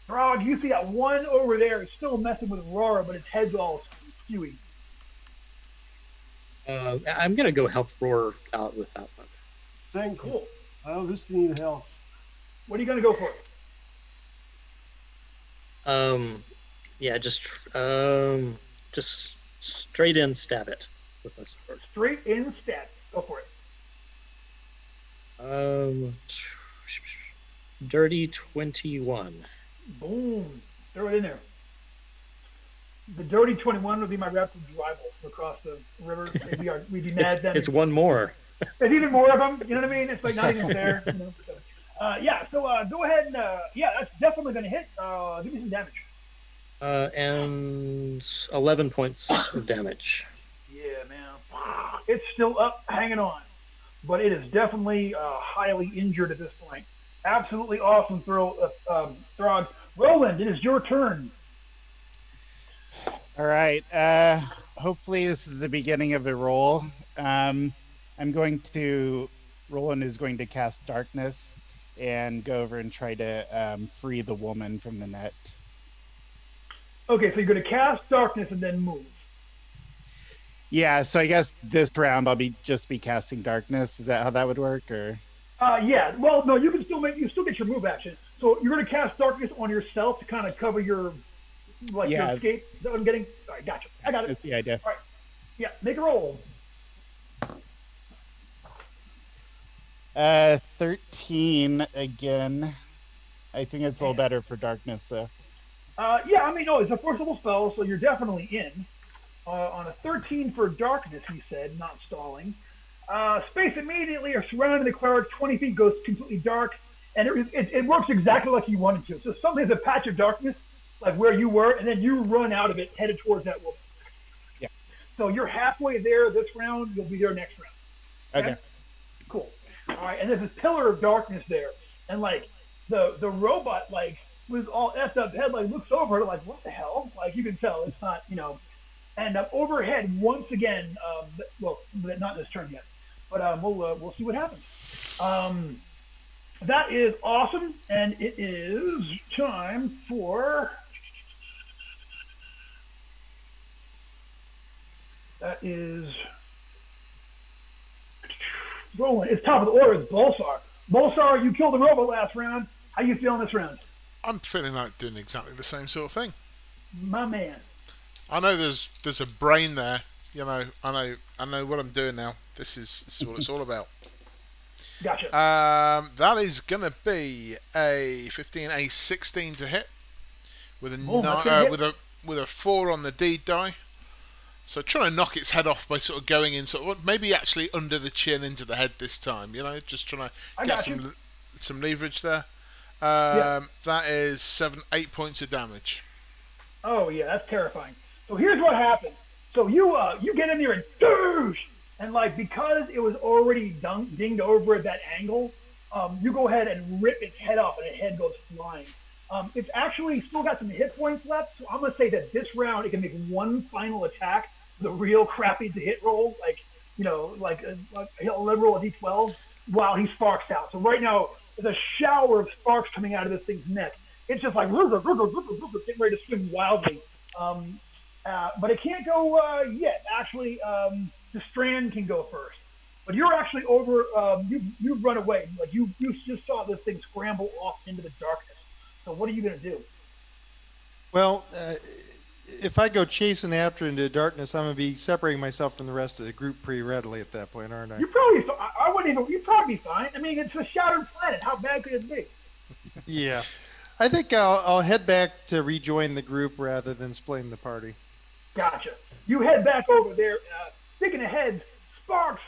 A: Throg, you see that one over there is still messing with Aurora, but its head's all skewy.
B: I'm gonna go help Roar out with that one.
C: Thank you. Cool. I obviously need help.
A: What are you gonna go for?
B: Just straight in stab it with my sword.
A: Straight in stab. Go for it.
B: Dirty 21.
A: Boom. Throw it in there. The dirty 21 would be my rapid rival across the river. We'd be mad then.
B: It's one more.
A: There's even more of them. You know what I mean? It's like not even fair. So go ahead and that's definitely going to hit. Give me some damage.
B: And 11 points of damage.
A: Yeah, man. It's still up, hanging on, but it is definitely highly injured at this point. Absolutely awesome throw, Throg. Roland, it is your turn.
D: All right. Hopefully this is the beginning of a roll. Roland is going to cast darkness and go over and try to free the woman from the net.
A: Okay, so you're going to cast darkness and then move.
D: Yeah, so I guess this round I'll just be casting darkness. Is that how that would work, or?
A: Yeah. Well, no, you still get your move action. So you're going to cast darkness on yourself to kind of cover your your escape. Is that what I'm getting? All right, gotcha. I got it.
D: That's the idea.
A: All right. Yeah, make a roll.
D: 13 again. I think it's a little better for darkness, though.
A: It's a forcible spell, so you're definitely in. On a 13 for darkness, he said, not stalling. Space immediately or surrounding the cleric, 20 feet goes completely dark, and it works exactly like you wanted to. So something's a patch of darkness, like where you were, and then you run out of it, headed towards that woman.
D: Yeah.
A: So you're halfway there this round. You'll be there next round.
D: Okay.
A: Cool. All right, and there's this pillar of darkness there, and like the robot with all effed up head looks over it like, what the hell? Like, you can tell it's not, And overhead once again, not this turn yet, but we'll see what happens. That is awesome, and it is time for. That is. Roland. It's top of the order. It's Bolsar. Bolsar, you killed the robot last round. How you feeling this round?
F: I'm feeling like doing exactly the same sort of thing.
A: My man.
F: I know there's a brain there. I know what I'm doing now. This is what it's all about.
A: Gotcha.
F: That is going to be a 15, a 16 to hit with with a 4 on the deed die. So trying to knock its head off by sort of going in, sort of maybe actually under the chin into the head this time. You know, just trying to get some leverage there. That is 8 points of damage.
A: Oh yeah, that's terrifying. So here's what happens. So you get in there and douche, and like because it was already dinged over at that angle, you go ahead and rip its head off, and its head goes flying. It's actually still got some hit points left, so I'm gonna say that this round it can make one final attack, the real crappy to hit roll, like he'll roll a d12 while he sparks out. So right now there's a shower of sparks coming out of this thing's neck. It's just like getting ready to swing wildly. But it can't go yet. Actually, the Strand can go first. But you're actually over. You've run away. Like you just saw this thing scramble off into the darkness. So what are you gonna do?
E: Well, if I go chasing after into the darkness, I'm gonna be separating myself from the rest of the group pretty readily at that point, aren't I?
A: You're probably. I wouldn't even. You'd probably be fine. I mean, it's a shattered planet. How bad could it be?
E: Yeah. I think I'll head back to rejoin the group rather than splitting the party.
A: Gotcha. You head back over there. Speaking of heads, sparks.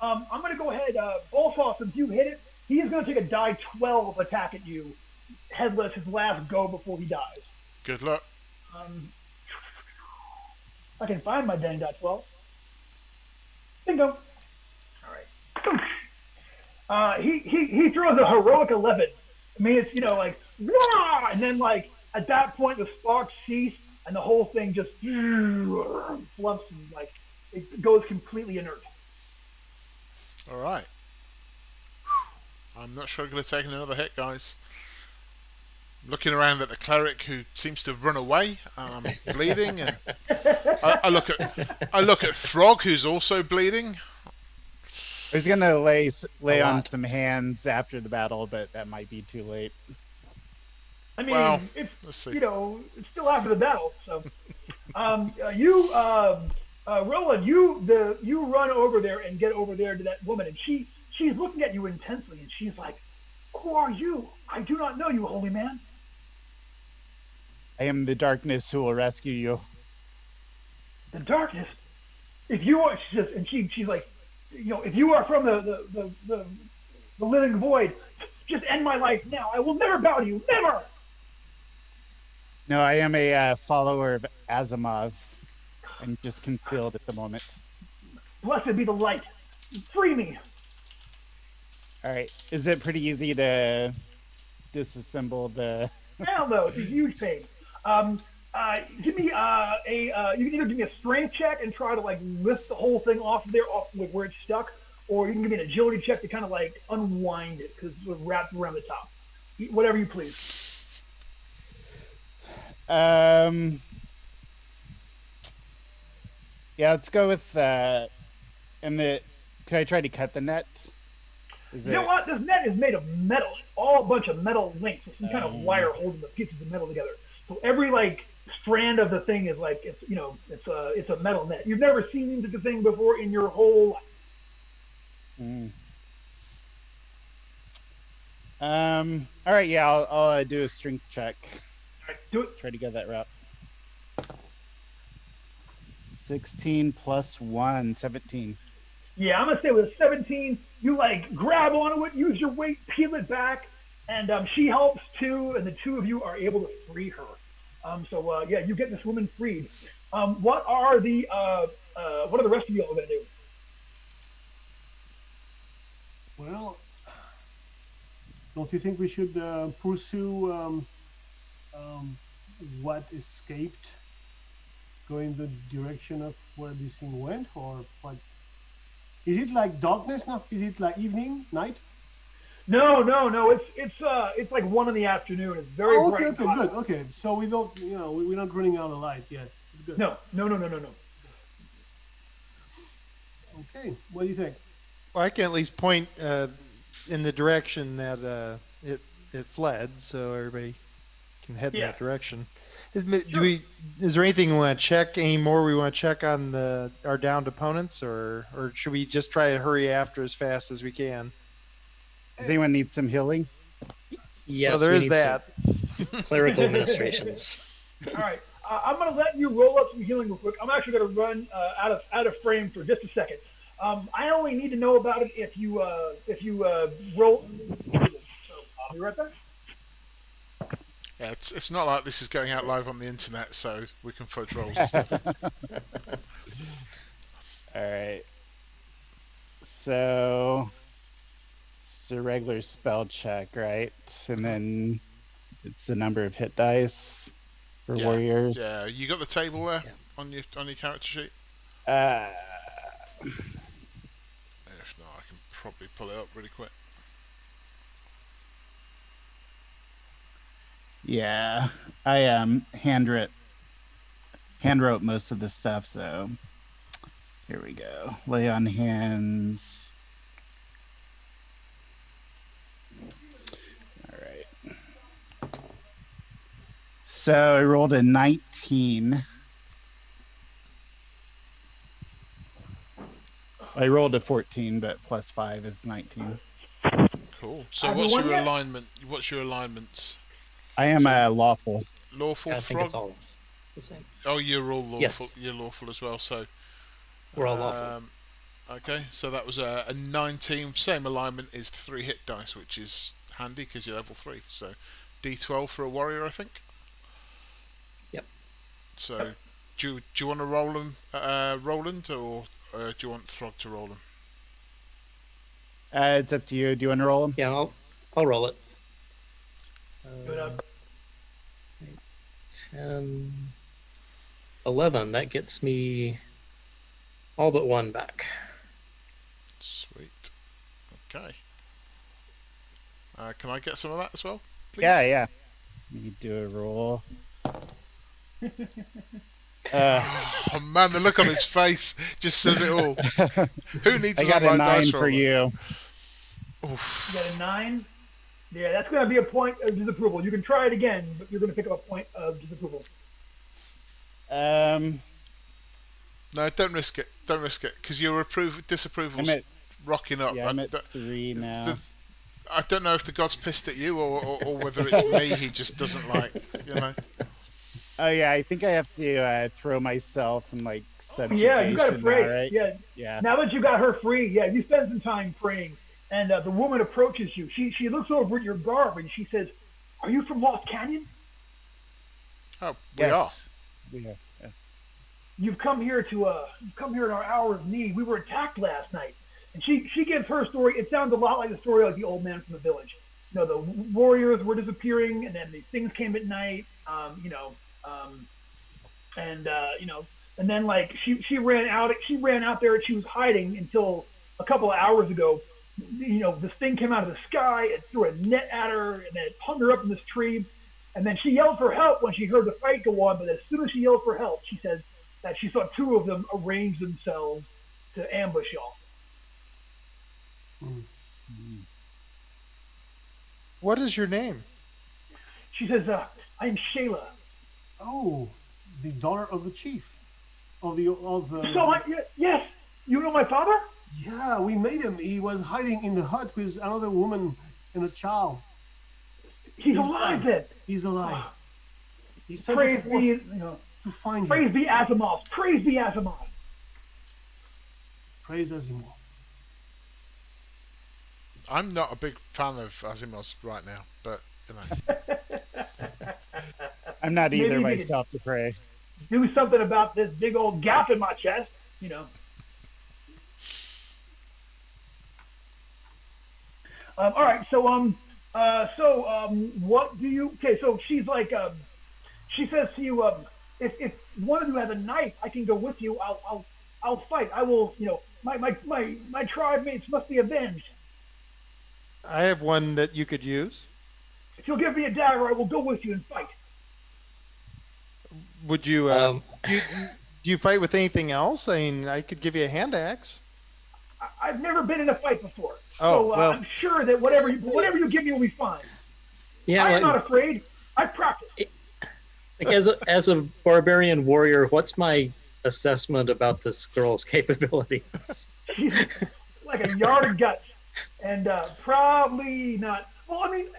A: I'm going to go ahead. Bullsaw, since you hit it, he's going to take a die 12 attack at you. Headless, his last go before he dies.
F: Good luck.
A: I can find my dang die 12. Bingo. All right. He throws a heroic 11. I mean, it's, like, wah! And then, like, at that point, the sparks cease, and the whole thing just flumps and, like, it goes completely inert.
F: All right. I'm not sure I'm going to take another hit, guys. I'm looking around at the cleric who seems to have run away. I'm bleeding, and I look at Throg, who's also bleeding.
D: I was gonna lay on some hands after the battle, but that might be too late.
A: I mean, let's see. It's still after the battle. So, Roland, you run over there and get over there to that woman, and she's looking at you intensely, and she's like, "Who are you? I do not know you, holy man."
D: I am the darkness who will rescue you.
A: The darkness. If you are, she's like, if you are from the living void, just end my life now. I will never bow to you, never.
D: No, I am a follower of Asimov. I'm just concealed at the moment.
A: Blessed be the light. Free me.
D: All right. Is it pretty easy to disassemble the?
A: Hell no, it's a huge pain. Give me you can either give me a strength check and try to like lift the whole thing off like where it's stuck, or you can give me an agility check to kind of like unwind it because it's wrapped around the top. Whatever you please.
D: Yeah, let's go with and can I try to cut the net?
A: You know what? This net is made of metal. It's all a bunch of metal links with some kind of wire holding the pieces of metal together. So every like strand of the thing is like it's a metal net. You've never seen the thing before in your whole life.
D: All right. Yeah, I'll do a strength check.
A: All right, do it.
D: Try to go that route. 16 plus 1, 17.
A: Yeah, I'm gonna say with a 17, you like grab onto it, use your weight, peel it back, and she helps too, and the two of you are able to free her. Yeah, you get this woman freed. What are the rest of you all gonna do?
C: Well, don't you think we should pursue what escaped, going the direction of where this thing went, or what? Is it like darkness now? Is it like evening, night?
A: No. It's like 1 in the afternoon. It's very bright.
C: Okay, good. Okay, so we don't, we're not running out of light yet. It's good.
A: No.
C: Okay, what do you think?
E: Well, I can at least point in the direction that it fled, so everybody can head in that direction. Is there anything we want to check? Any more we want to check on our downed opponents, or should we just try to hurry after as fast as we can?
D: Does anyone need some healing?
B: Yes,
E: well, there
B: we
E: is
B: need
E: that.
B: some clerical administrations.
A: All right, I'm going to let you roll up some healing real quick. I'm actually going to run out of frame for just a second. I only need to know about it if you roll. So I'll be right back.
F: Yeah, it's not like this is going out live on the internet, so we can fudge rolls and stuff.
D: All right. So it's a regular spell check, right? And then it's the number of hit dice for warriors.
F: Yeah, you got the table there on your character sheet.
D: Uh,
F: If not, I can probably pull it up really quick.
D: Yeah, I hand wrote most of the stuff, so here we go. Lay on hands. All right. So I rolled a 19. I rolled a 14, but plus 5 is 19.
F: Cool. So what's your alignment? What's your alignments?
D: I am a lawful.
F: Lawful
B: I think
F: frog?
B: it's all the same.
F: Oh, you're all lawful.
B: Yes.
F: You're lawful as well. So
B: We're all lawful.
F: okay, so that was a 19. Same alignment is 3 hit dice, which is handy because you're level 3. So D12 for a warrior, I think.
B: Yep.
F: So do you want to roll them, Roland, or do you want Throg to roll them?
D: It's up to you. Do you want to roll them?
B: Yeah, I'll roll it. 10, 11. That gets me all but 1 back.
F: Sweet. Okay. Can I get some of that as well, please?
D: Yeah. You do a roll.
F: Oh man, the look on his face just says it all. Who needs
D: I got
F: that
D: a 9
F: dice
D: for
F: roller?
D: you.
F: Oof.
A: You got a 9. Yeah, that's going to be a point of disapproval. You can try it again, but you're going to pick up a point of disapproval.
F: No, don't risk it. Don't risk it, because your disapproval's rocking up.
D: Yeah, I'm at 3 now.
F: I don't know if the god's pissed at you or whether it's me he just doesn't like, you know.
D: Oh yeah, I think I have to throw myself in like subjugation.
A: Yeah, you got to pray.
D: Now, right?
A: Yeah. Now that you got her free, you spend some time praying, and the woman approaches you. She looks over at your garb and she says, "Are you from Lost Canyon?
F: Oh, we are.
D: Yeah.
A: You've come here in our hour of need. We were attacked last night." And she gives her story. It sounds a lot like the story of the old man from the village. You know, the warriors were disappearing, and then these things came at night. And then like she ran out. She ran out there and she was hiding until a couple of hours ago. You know, this thing came out of the sky. It threw a net at her, and then it hung her up in this tree. And then she yelled for help when she heard the fight go on. But as soon as she yelled for help, she said that she saw 2 of them arrange themselves to ambush y'all.
E: What is your name?
A: She says, "I'm Shayla."
C: Oh, the daughter of the chief.
A: Yes, you know my father?
C: Yeah, we made him. He was hiding in the hut with another woman and a child.
A: He's alive then.
C: He's alive. He said
A: Praise be,
C: to find
A: praise
C: him.
A: be Asimov. Praise be Asimov.
C: Praise Asimov.
F: I'm not a big fan of Asimov's right now, but you know.
D: I'm not either
A: Maybe
D: myself to pray.
A: Do something about this big old gap in my chest, you know. All right, so what do you? Okay, so she's like, she says to you, if one of you has a knife, I can go with you. I'll fight. I will. You know, my tribe mates must be avenged.
E: I have one that you could use.
A: If you'll give me a dagger, I will go with you and fight.
E: Would you? Do you fight with anything else? I mean, I could give you a hand axe.
A: I've never been in a fight before,
E: Oh,
A: so
E: well.
A: I'm sure that whatever you give me will be fine.
B: Yeah,
A: I'm
B: like,
A: not afraid. I practice.
B: Like as a barbarian warrior, what's my assessment about this girl's capabilities?
A: She's like a yard of guts, and probably not. Well, I mean,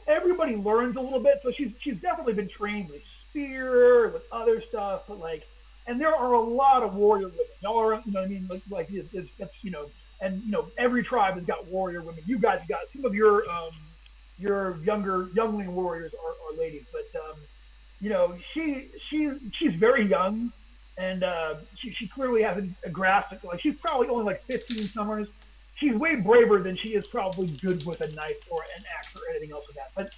A: everybody learns a little bit, so she's definitely been trained with spear, with other stuff, but like, and there are a lot of warrior women. Y'all are, I mean, that's and every tribe has got warrior women. You guys got some of your youngling warriors are ladies, but she's very young, and she clearly hasn't grasped it. Like she's probably only like 15 summers. She's way braver than she is probably good with a knife or an axe or anything else like that. But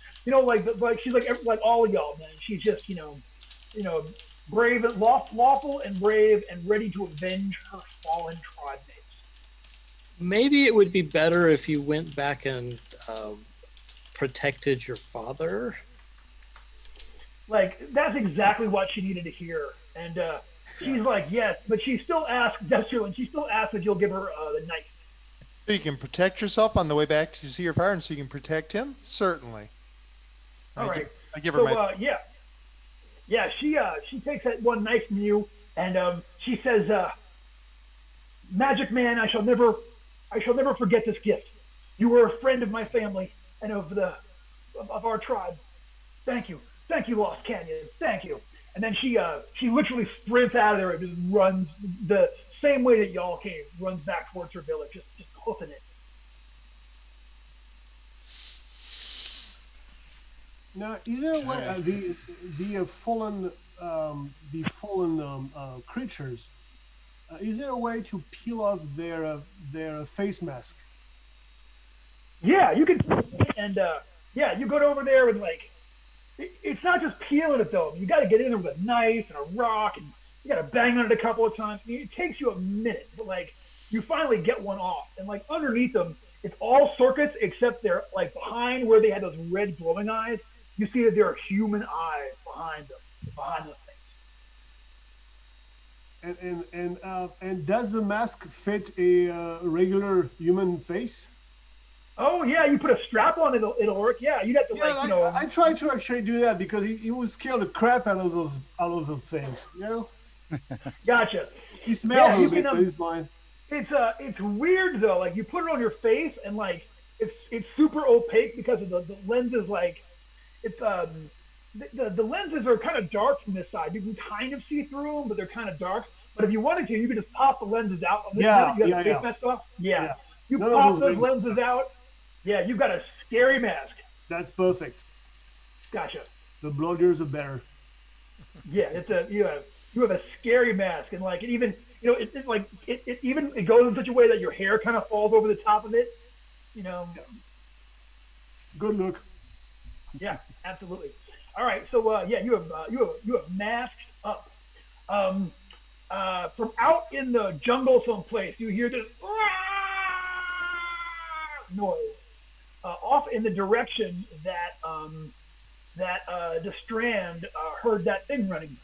A: like she's like all of y'all, man. She's just brave and lawful and brave and ready to avenge her fallen tribe mates.
B: Maybe it would be better if you went back and protected your father.
A: Like that's exactly what she needed to hear, and she's like yes, but she still asks Desterlin. She still asks if you'll give her the knife.
E: So you can protect yourself on the way back to see your father, and so you can protect him. Certainly.
A: All right.
E: I give her my.
A: Yeah. She takes that one knife from you, and she says, "Magic man, I shall never forget this gift. You were a friend of my family and of our tribe. Thank you, Lost Canyon. Thank you." And then she literally sprints out of there and just runs the same way that y'all came, runs back towards her village, just hoofing it.
C: Now, is there a way the fallen creatures? Is there a way to peel off their face mask?
A: Yeah, you can, and you go over there and like, it's not just peeling it though. You got to get in there with a knife and a rock, and you got to bang on it a couple of times. I mean, it takes you a minute, but like, you finally get one off, and like underneath them, it's all circuits except they're like behind where they had those red glowing eyes. You see that there are human eyes behind those things.
C: And does the mask fit a regular human face?
A: Oh yeah, you put a strap on it, it'll work. Yeah, you have to
C: I tried to actually do that because he would scare the crap out of those things.
A: Gotcha.
C: He smells
A: a
C: bit, but he's fine.
A: It's weird though. Like you put it on your face and like it's super opaque because of the lenses. Like it's the lenses are kind of dark from this side. You can kind of see through them, but they're kind of dark. But if you wanted to, you could just pop the lenses out. On this side. You got the face mask off. Yeah. You pop those lenses out. Yeah, you've got a scary mask.
C: That's perfect.
A: Gotcha.
C: The bloodier the better.
A: Yeah, you have a scary mask, and like it even it goes in such a way that your hair kind of falls over the top of it.
C: Good look.
A: Yeah, absolutely. All right, so you have masked up. From out in the jungle someplace, you hear this noise off in the direction that Destrand heard that thing running.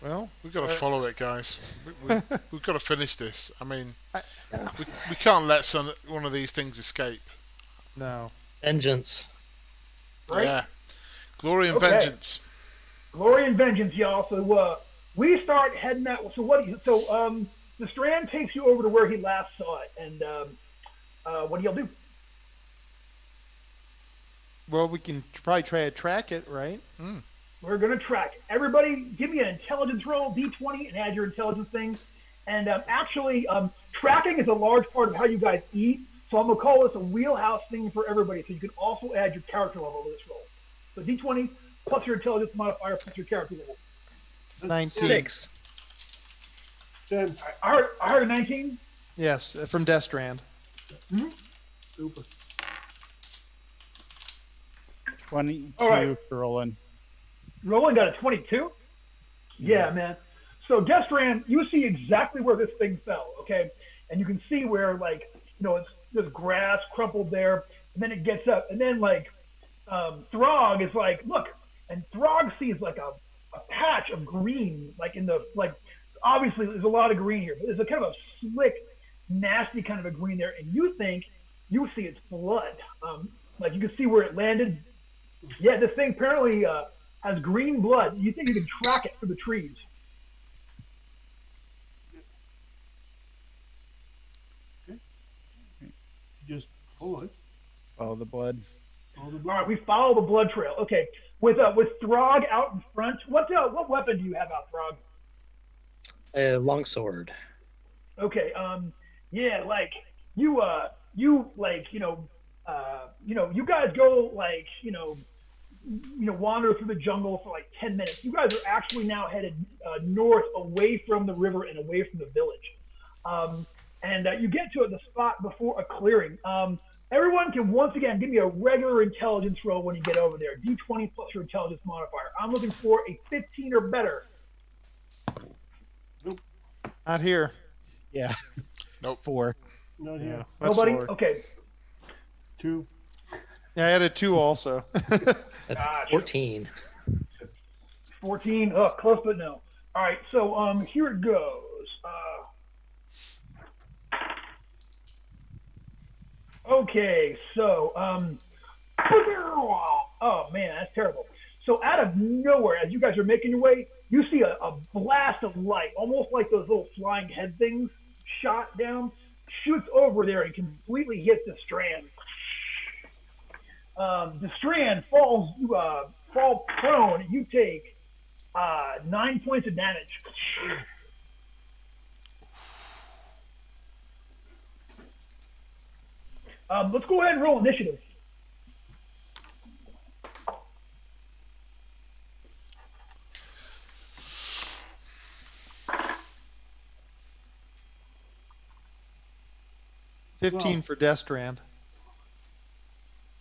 E: Well,
F: we've got to follow it, guys. We've got to finish this. I mean, we can't let one of these things escape.
E: No.
B: Vengeance.
A: Right?
F: Yeah. Glory and vengeance.
A: Glory and vengeance, y'all. So we start heading out. So the Strand takes you over to where he last saw it, and what do y'all do?
E: Well, we can probably try to track it, right?
A: We're going to track. Everybody, give me an intelligence roll, D20, and add your intelligence things. And actually, tracking is a large part of how you guys eat. So I'm going to call this a wheelhouse thing for everybody. So you can also add your character level to this roll. So D20 plus your intelligence modifier plus your character level.
E: 19.
B: 6.
C: 10.
A: I heard a 19.
E: Yes, from Destrand.
A: Mm-hmm.
C: Super.
D: 22
A: right.
D: for Roland.
A: Roland got a 22? Yeah, man. So Destrand, you see exactly where this thing fell, okay? And you can see where, like, there's grass crumpled there, and then it gets up, and then, like, Throg is like, look, and Throg sees, like, a patch of green, like, obviously there's a lot of green here, but there's a kind of a slick nasty kind of a green there, and you see it's blood. Like you can see where it landed. Yeah, this thing apparently has green blood. You think you can track it through the trees?
C: Just follow it.
D: Follow the blood.
C: Follow the
A: All
C: blood.
A: right, we follow the blood trail. Okay, with Throg out in front, what weapon do you have out, Throg?
B: A longsword.
A: Okay, yeah, like you like you guys go like wander through the jungle for like 10 minutes. You guys are actually now headed north, away from the river and away from the village. And you get to the spot before a clearing. Everyone can once again give me a regular intelligence roll when you get over there. D20 plus your intelligence modifier. I'm looking for a 15 or better.
E: Not here.
D: Yeah.
F: Nope.
D: 4.
C: Not here.
E: Yeah.
A: Nobody?
E: Lower.
A: Okay.
C: 2.
E: Yeah, I had a 2 also.
A: Gotcha.
B: 14.
A: 14. Oh, close but no. All right, so here it goes. Okay, so oh man, that's terrible. So out of nowhere, as you guys are making your way, you see a blast of light, almost like those little flying head things shot down, shoots over there and completely hits the strand. The strand falls, you fall prone. You take 9 points of damage. Let's go ahead and roll initiative.
E: $15 for Destrand.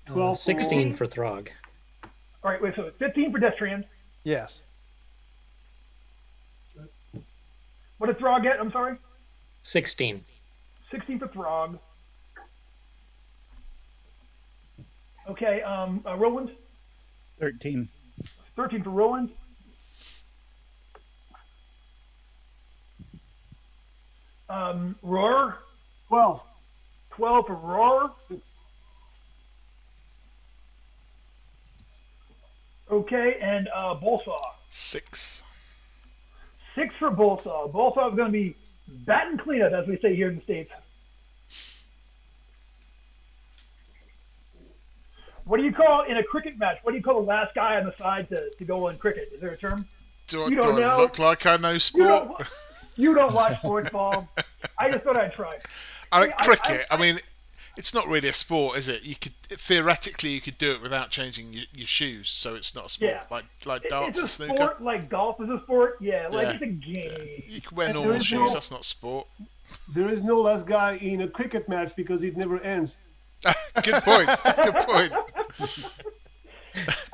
C: 12.
B: 16 for Throg.
A: All right, wait, so 15 for Destrand.
E: Yes.
A: What did Throg get? I'm sorry?
B: 16.
A: 16 for Throg. Okay, Roland?
D: 13.
A: 13 for Roland. Roar?
C: 12.
A: 12 for Roar. Okay, and Bullsaw.
F: 6.
A: 6 for Bullsaw. Bullsaw is going to be batting cleanup, as we say here in the States. What do you call in a cricket match? What do you call the last guy on the side to go on cricket? Is there a term?
F: Do
A: You don't
F: I
A: know?
F: look like I know sport?
A: You don't watch sports ball. I just thought I'd try.
F: Cricket. I mean, it's not really a sport, is it? You could theoretically you could do it without changing your shoes, so it's not a sport.
A: Yeah.
F: Like darts
A: It's
F: and
A: a
F: snooker.
A: sport like golf is a sport. Yeah, like
F: Yeah.
A: it's a game.
F: You can wear
C: And
F: normal
C: there is
F: shoes.
C: no-
F: That's not sport.
C: There is no last guy in a cricket match because it never ends.
F: Good point. Good point.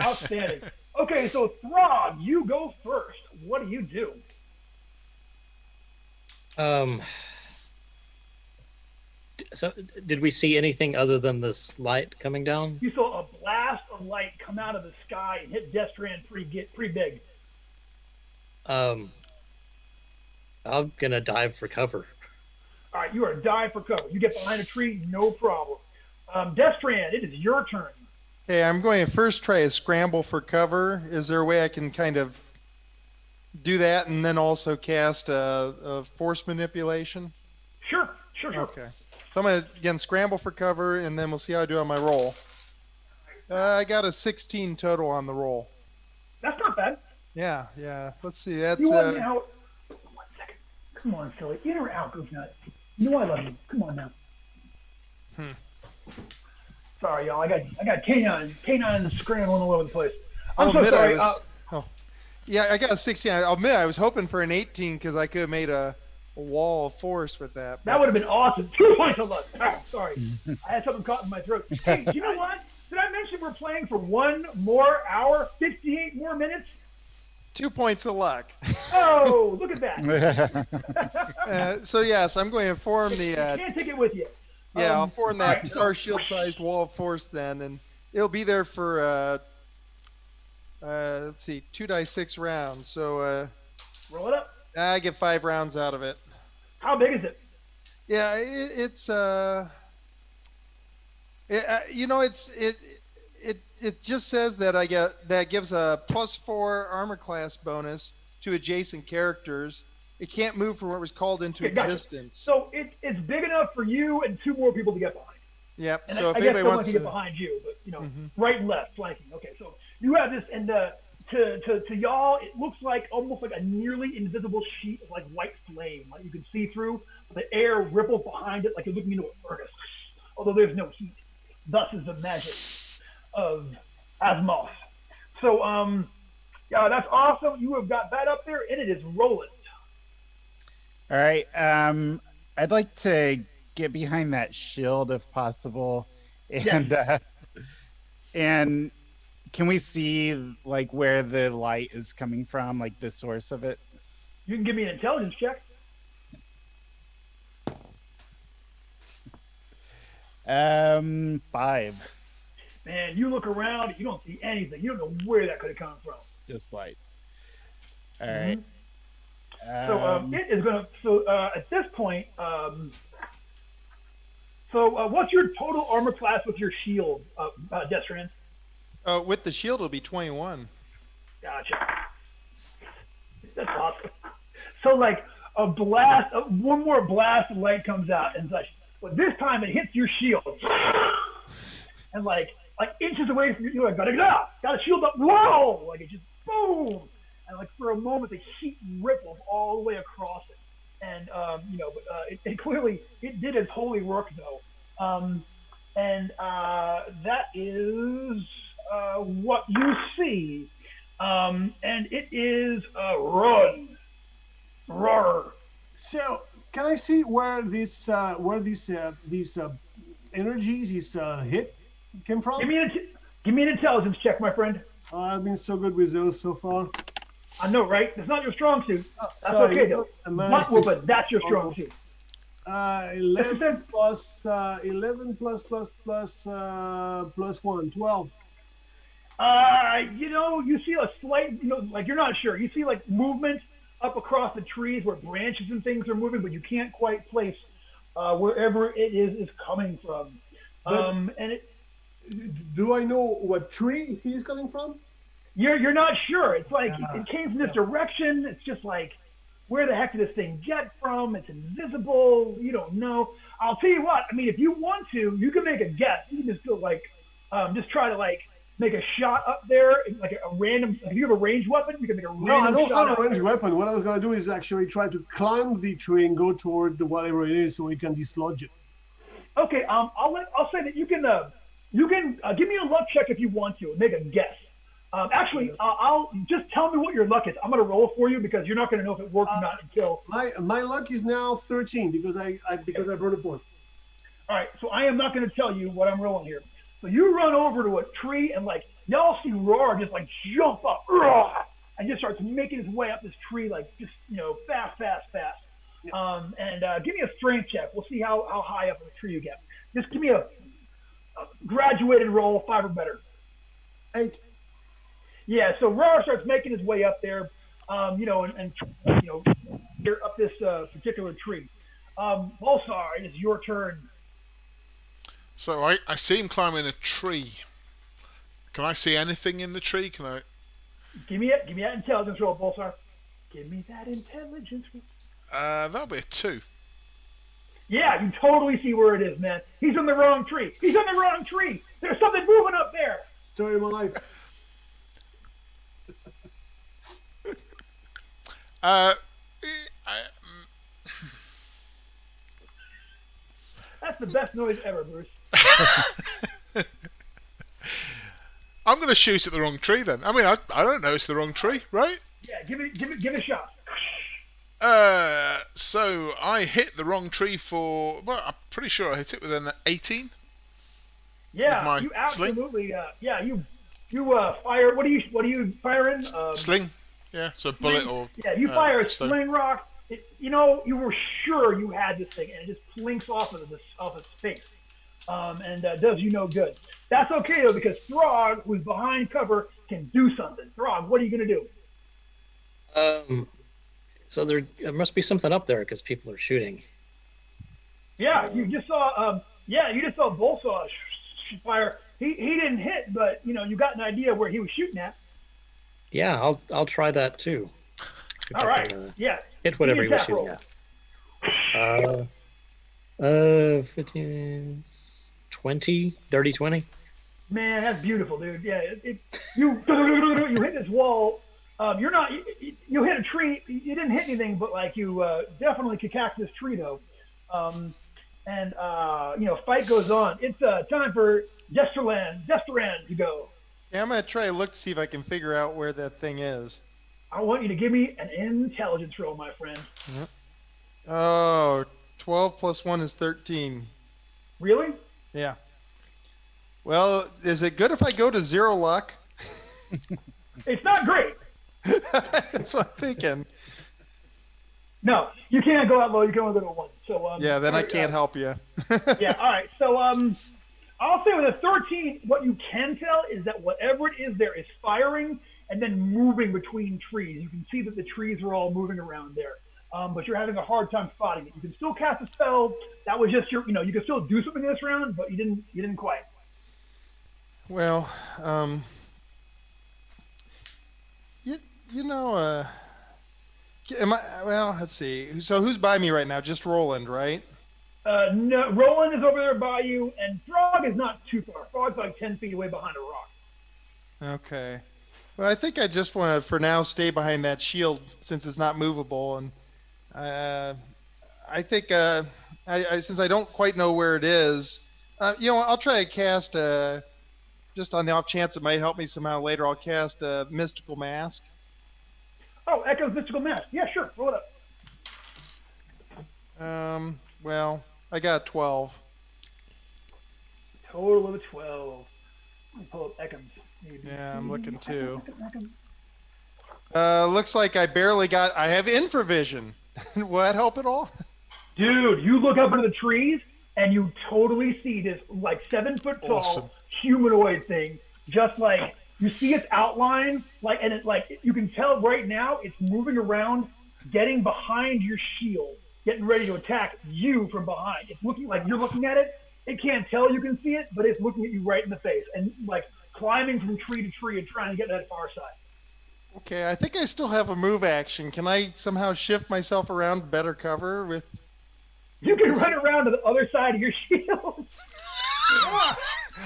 A: Outstanding. Okay, so Throg, you go first. What do you do?
B: So did we see anything other than this light coming down?
A: You saw a blast of light come out of the sky and hit Destran pretty big.
B: I'm gonna dive for cover.
A: All right, you are dive for cover. You get behind a tree, no problem. Destran, it is your turn.
E: Okay, I'm going to first try a scramble for cover. Is there a way I can kind of do that and then also cast a force manipulation?
A: Sure.
E: Okay. So I'm going to, again, scramble for cover, and then we'll see how I do on my roll. I got a 16 total on the roll.
A: That's not bad.
E: Yeah. Let's see. That's
A: You want me out? 1 second. Come on, Philly. In or out, goes nuts. You know I love you. Come on now. Sorry, y'all. I got canine scrambling all over the place. I'm so sorry.
E: Yeah, I got a 16. I'll admit I was hoping for an 18 because I could have made a wall of force with that.
A: That would have been awesome. 2 points of luck. Ah, sorry. I had something caught in my throat. Hey, you know what? Did I mention we're playing for 1 more hour, 58 more minutes?
E: 2 points of luck.
A: Oh, look at that.
E: So yes, I'm going to form the.
A: You can't take it with you.
E: I'll form that
A: alright,
E: Tar Shield-sized wall of force then, and it'll be there for let's see, 2d6 rounds. So
A: Roll it up.
E: I get 5 rounds out of it.
A: How big is it?
E: Yeah, you know, it just says that that gives a +4 armor class bonus to adjacent characters. It can't move from what was called into
A: Okay, gotcha.
E: existence.
A: So it's big enough for you and two more people to get behind.
E: Yep.
A: And
E: So
A: I
E: if
A: guess
E: anybody
A: someone
E: wants
A: can
E: to
A: get behind you, but you know,
E: Mhm.
A: right and left flanking. Okay, so you have this, and to y'all, it looks like almost like a nearly invisible sheet of like white flame, like you can see through. The air ripples behind it, like you're looking into a furnace. Although there's no heat, thus is the magic of Asimov. So yeah, that's awesome. You have got that up there, and it is rolling.
D: All right. I'd like to get behind that shield if possible, and and can we see like where the light is coming from, like the source of it?
A: You can give me an intelligence check.
D: 5.
A: Man, you look around, you don't see anything. You don't know where that could have come from.
D: Just light. All right.
A: So it is going to. So at this point, so what's your total armor class with your shield, Destran?
E: with the shield, it'll be 21.
A: Gotcha. That's awesome. So like a blast, one more blast of light comes out and such. But this time it hits your shield, and like inches away from you, you're like, got a shield up, whoa! Like it just boom, and like for a moment the heat ripples all the way across it, and you know, but it clearly it did its holy work though, and that is what you see, and it is run, roar.
C: So, can I see where these energies, this hit came from?
A: Give me an intelligence check, my friend.
C: I've been so good with those so far.
A: I know, right? It's not your strong suit. That's
C: Sorry,
A: okay, though. Butt whooping, that's your strong suit.
C: 11 plus 11 plus 1, 12.
A: You know, you see a slight, you know, like you're not sure. You see like movement up across the trees where branches and things are moving, but you can't quite place wherever it is coming from. And it,
C: do I know what tree he's coming from?
A: You're not sure. It's like it came from this direction. It's just like, where the heck did this thing get from? It's invisible. You don't know. I'll tell you what. I mean, if you want to, you can make a guess. You can just go like, just try to like make a shot up there, like a random. If you have a ranged weapon, you can make a random shot.
C: No, I don't have a ranged weapon. What I was gonna do is actually try to climb the tree and go toward whatever it is, so we can dislodge it.
A: Okay. I'll say that you can give me a luck check if you want to and make a guess. Actually, I'll just tell me what your luck is. I'm gonna roll for you because you're not gonna know if it worked or not until.
C: My luck is now 13 because I burned a point.
A: All right, so I am not gonna tell you what I'm rolling here. So you run over to a tree and like y'all see Roar just like jump up, and just starts making his way up this tree like just fast. Yeah. And give me a strength check. We'll see how high up in the tree you get. Just give me a graduated roll, 5 or better.
C: 8.
A: Yeah, so Roar starts making his way up there, and up this particular tree. Bolsar, it is your turn.
F: So I see him climbing a tree. Can I see anything in the tree? Can I?
A: Give me that intelligence roll, Bolsar. Give me that intelligence roll.
F: That'll be a 2.
A: Yeah, you totally see where it is, man. He's in the wrong tree. He's in the wrong tree. There's something moving up there.
C: Story of my life.
A: That's the best noise ever, Bruce.
F: I'm going to shoot at the wrong tree then. I mean, I don't know it's the wrong tree, right?
A: Yeah, give it a shot.
F: So I hit the wrong tree for. Well, I'm pretty sure I hit it with an 18.
A: Yeah, you absolutely. Yeah, you fire. What are you firing?
F: Sling. Yeah, so a bullet or.
A: Yeah, you fire a sling rock. You were sure you had this thing, and it just plinks off of its face, and does you no good. That's okay though, because Throg, who's behind cover, can do something. Throg, what are you gonna do?
B: So there must be something up there because people are shooting.
A: Yeah, you just saw. You just saw Bullsaw fire. He didn't hit, but you got an idea where he was shooting at.
B: Yeah, I'll try that too.
A: All right. Yeah.
B: Hit whatever he was
A: Attack roll.
B: shooting at. 15, 20, dirty 20.
A: Man, that's beautiful, dude. Yeah, you hit this wall. You're not. You hit a tree. You didn't hit anything, but like you definitely kicked this tree though. Fight goes on. It's time for Desterland to go.
E: Yeah, I'm gonna try to look to see if I can figure out where that thing is.
A: I want you to give me an intelligence roll, my friend.
E: Yep. Oh, 12 plus 1 is 13.
A: Really?
E: Yeah. Well, is it good if I go to 0 luck?
A: It's not great.
E: That's what I'm thinking.
A: No, you can't go out low. You can only go to 1. So
E: yeah, then I can't help you.
A: Yeah. All right. So I'll say with a 13, what you can tell is that whatever it is there is firing and then moving between trees. You can see that the trees are all moving around there. But you're having a hard time spotting it. You can still cast a spell. That was just you can still do something in this round, but you didn't quite.
E: Well, let's see. So who's by me right now? Just Roland, right?
A: No, Roland is over there by you, and Frog is not too far. Frog's like 10 feet away behind a rock.
E: Okay. Well, I think I just want to, for now, stay behind that shield since it's not movable, and I think since I don't quite know where it is, I'll try to cast just on the off chance it might help me somehow later. I'll cast a Mystical Mask.
A: Oh, Echo's Mystical Mask. Yeah, sure. Roll it up.
E: Well, I got 12.
A: Total of 12. Let me pull up Ekham's.
E: Yeah, I'm looking too. Looks like I have infravision. Will that help at all?
A: Dude, you look up into the trees and you totally see this like 7 foot tall
F: Awesome.
A: humanoid thing. Just like you see its outline, and it you can tell right now it's moving around, getting behind your shield, getting ready to attack you from behind. It's looking like you're looking at it. It can't tell you can see it, but it's looking at you right in the face and climbing from tree to tree and trying to get to that far side.
E: Okay, I think I still have a move action. Can I somehow shift myself around to better cover with?
A: You can run around to the other side of your shield.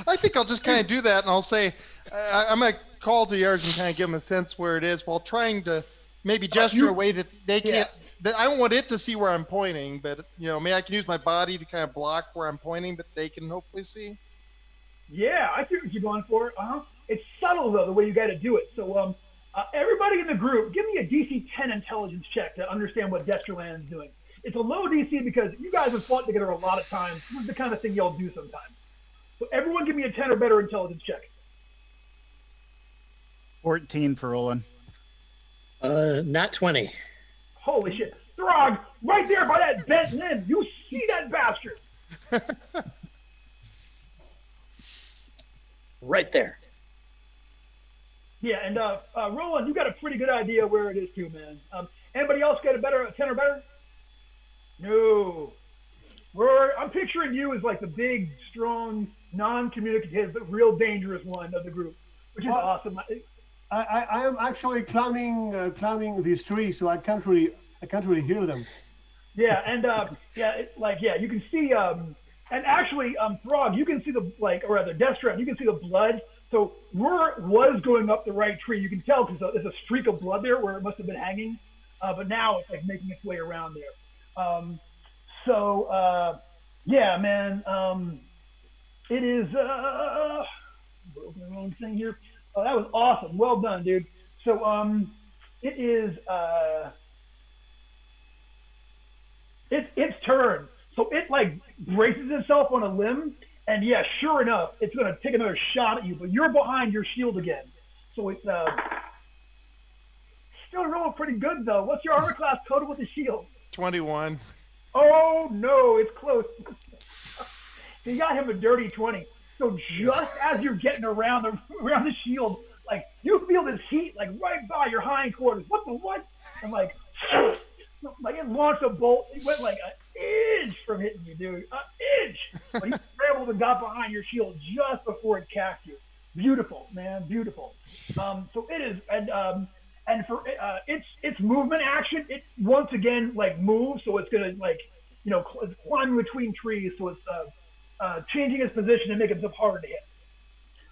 E: I think I'll just kind of do that, and I'll say, I'm going to call to yours and kind of give them a sense where it is while trying to maybe gesture a way that they can't. That I don't want it to see where I'm pointing, but maybe I can use my body to kind of block where I'm pointing, but they can hopefully see.
A: Yeah, I see what you're going for. It's subtle though, the way you got to do it. So, everybody in the group, give me a DC 10 intelligence check to understand what Desterland is doing. It's a low DC because you guys have fought together a lot of times. This is the kind of thing y'all do sometimes. So everyone give me a 10 or better intelligence check.
D: 14 for Roland.
B: Not 20.
A: Holy shit. Throg, right there by that bent limb. You see that bastard.
B: Right there.
A: Yeah, and Roland, you got a pretty good idea where it is too, man. Anybody else get a 10 or better? No. I'm picturing you as like the big, strong, non-communicative, but real dangerous one of the group, which is awesome.
C: I am actually climbing these trees, so I can't really hear them.
A: Yeah, and you can see and actually Frog, you can see Destron, you can see the blood. So Roar was going up the right tree. You can tell because there's a streak of blood there where it must have been hanging, but now it's like making its way around there. Yeah, man. It is broken the wrong thing here. Oh, that was awesome. Well done, dude. So it is its turn. So it braces itself on a limb, and yeah, sure enough, it's gonna take another shot at you, but you're behind your shield again. So it's still rolling pretty good though. What's your armor class total with the shield?
E: 21.
A: Oh no, it's close. You got him a dirty 20. So just as you're getting around the shield, you feel this heat right by your hindquarters. What? And it launched a bolt. It went like an inch from hitting you, dude. An inch. But he scrambled and got behind your shield just before it cast you. Beautiful, man, beautiful. So it is, and for its movement action, it once again like moves, so it's gonna like it's climbing between trees, so it's changing its position and making itself harder to hit.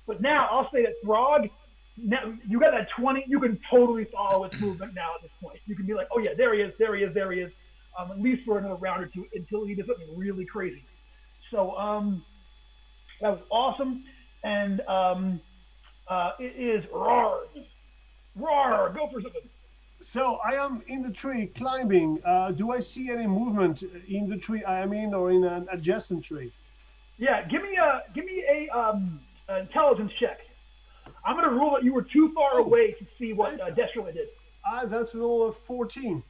A: But now I'll say that Throg, now you got that 20, you can totally follow its movement now at this point. You can be like, oh yeah, there he is, there he is, there he is. At least for another round or two until he does something really crazy. So that was awesome. And it is Roar. Roar, go for something.
C: So I am in the tree climbing. Do I see any movement in the tree I am in or in an adjacent tree?
A: Yeah, give me a intelligence check. I'm gonna rule that you were too far away to see what Destrela did.
C: That's a roll of 14.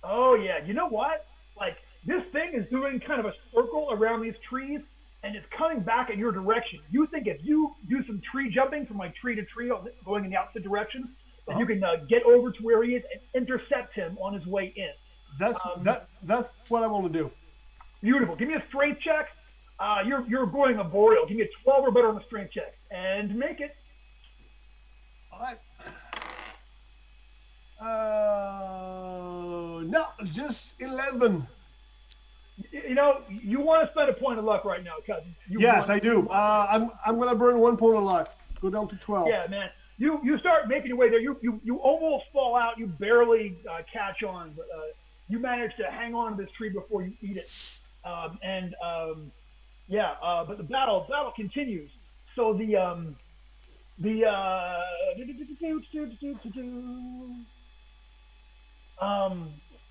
A: Oh yeah, you know what? Like this thing is doing kind of a circle around these trees, and it's coming back in your direction. You think if you do some tree jumping from like tree to tree, going in the opposite direction, that you can get over to where he is and intercept him on his way in.
C: That's what I want to do.
A: Beautiful. Give me a strength check. You're going arboreal. Give me a 12 or better on the strength check and make it.
C: All right. No, just 11.
A: You want to spend a point of luck right now, cousin.
C: Yes, I do. I'm gonna burn 1 point of luck. Go down to 12.
A: Yeah, man. You start making your way there. You almost fall out. You barely catch on, but you manage to hang on to this tree before you eat it. But the battle continues. So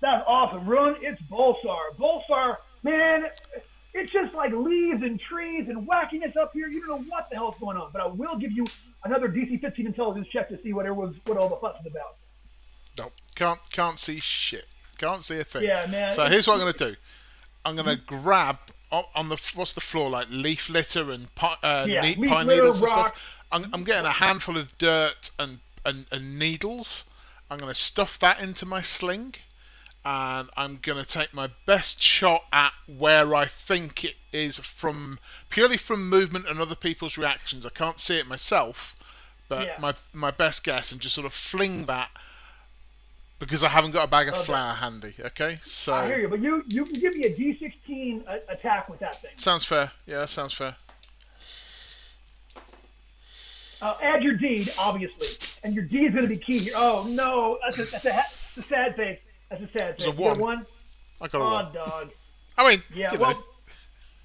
A: that's awesome. Run, it's Bolsar. Bolsar, man, it's just like leaves and trees and wackiness up here. You don't know what the hell's going on. But I will give you another DC 15 intelligence check to see what all the fuss is about.
F: Nope, can't see shit. Can't see a thing.
A: Yeah, man.
F: So here's what I'm gonna do. I'm gonna grab on the what's the floor like leaf litter and pine needles and stuff. I'm getting a handful of dirt and needles. I'm gonna stuff that into my sling, and I'm gonna take my best shot at where I think it is purely from movement and other people's reactions. I can't see it myself, but my best guess, and just sort of fling that. Because I haven't got a bag of flour handy, okay? So
A: I hear you, but you can give me a D16 attack with that thing.
F: Sounds fair. Yeah, that sounds fair.
A: Add your deed, obviously, and your deed's going to be key here. Oh no, that's a sad face. That's a sad face.
F: It's a 1.
A: One?
F: I got a 1.
A: Oh, dog.
F: I mean,
A: yeah,
F: you
A: well,
F: know.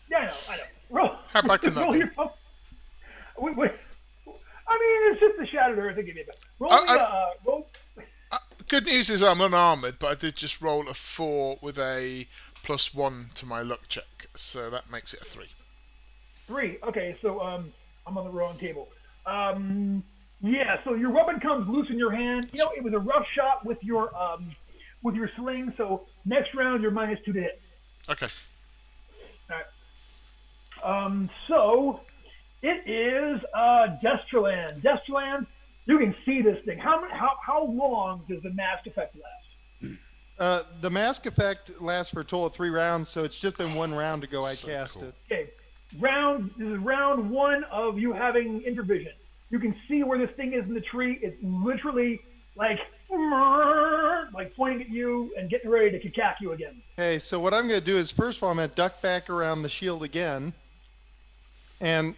A: yeah, I know. Roll.
F: How bad can that be?
A: Wait. I mean, it's just the Shattered Earth. Give me a roll.
F: Good news is I'm unarmoured, but I did just roll a 4 with a +1 to my luck check, so that makes it a 3.
A: 3. Okay, so I'm on the wrong table. So your weapon comes loose in your hand. It was a rough shot with your sling. So next round you're -2 to hit.
F: Okay.
A: All right. So it is Destraland. Destraland. You can see this thing. How long does the mask effect last?
E: The mask effect lasts for a total of 3 rounds, so it's just been 1 round ago I cast it.
A: Okay. This is round 1 of you having intervision. You can see where this thing is in the tree. It's literally like pointing at you and getting ready to kick you again.
E: Okay, so what I'm going to do is, first of all, I'm going to duck back around the shield again. And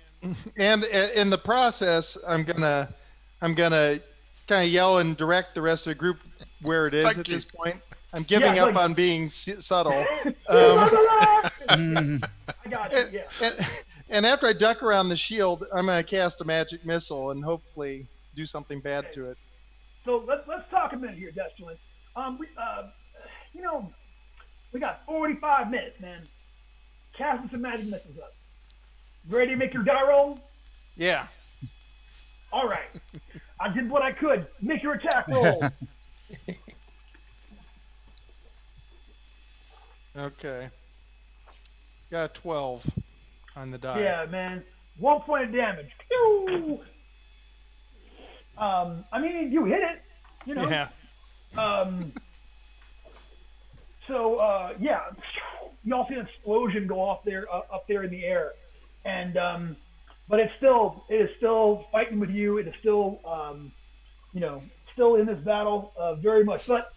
E: in the process, I'm gonna kind of yell and direct the rest of the group where it is at this point. I'm giving up on being subtle.
A: I got you. Yeah.
E: And after I duck around the shield, I'm going to cast a magic missile and hopefully do something bad to it.
A: So let's talk a minute here, Destrelin. We got 45 minutes, man. Casting some magic missiles up. Ready to make your die roll?
E: Yeah.
A: All right. I did what I could. Make your attack roll.
E: Okay. Got a 12 on the die.
A: Yeah, man. 1 point of damage. Pew! I mean, you hit it.
E: Yeah.
A: you all see an explosion go off there, up there in the air, and but it is still fighting with you. It is still, still in this battle very much. But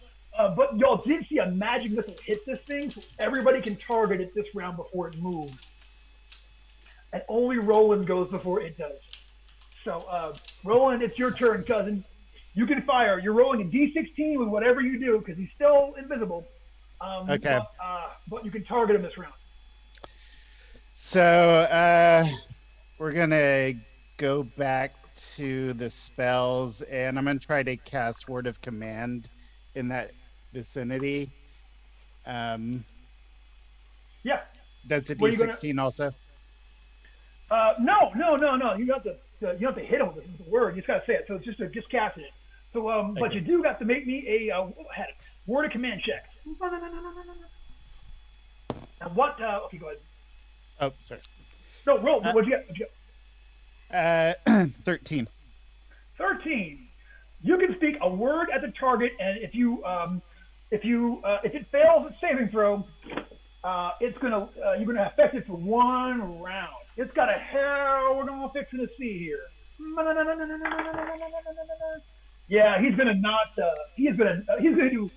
A: y'all did see a magic missile hit this thing, so everybody can target it this round before it moves, and only Roland goes before it does. So Roland, it's your turn, cousin. You can fire. You're rolling a D16 with whatever you do because he's still invisible.
D: Okay.
A: But you can target him this round.
D: So we're gonna go back to the spells, and I'm gonna try to cast Word of Command in that vicinity.
A: Yeah.
D: That's a
A: What are you
D: D16 also.
A: No. You have to hit him with the word. You just gotta say it. So it's just casting it. So but you do have to make me a Word of Command check. Now what? Okay, go ahead.
D: Oh, sorry.
A: No, roll. What'd you get?
D: 13.
A: 13. You can speak a word at the target, and if it fails its saving throw, you're gonna affect it for 1 round. It's got a hell we're gonna fix it to see here. Yeah, he's gonna do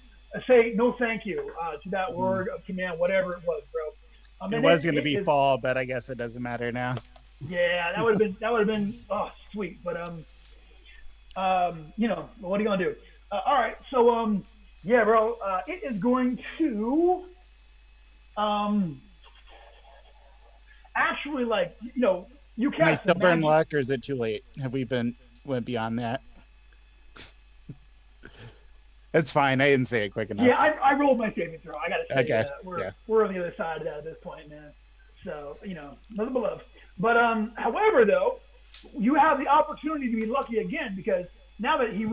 A: say no thank you to that word of command, whatever it was, bro.
D: It was gonna be fall, but I guess it doesn't matter now.
A: Yeah, that would have been sweet, but what are you gonna do? All right, so yeah, bro, it is going to actually, like, you
D: Can I
A: cast
D: still burn
A: magic.
D: luck, or is it too late? Have we went beyond that? It's fine. I didn't say it quick enough.
A: Yeah, I rolled my saving throw. I gotta say,
D: Okay,
A: we're on the other side of that at this point, man. So nothing but love. But however, though, you have the opportunity to be lucky again, because now that he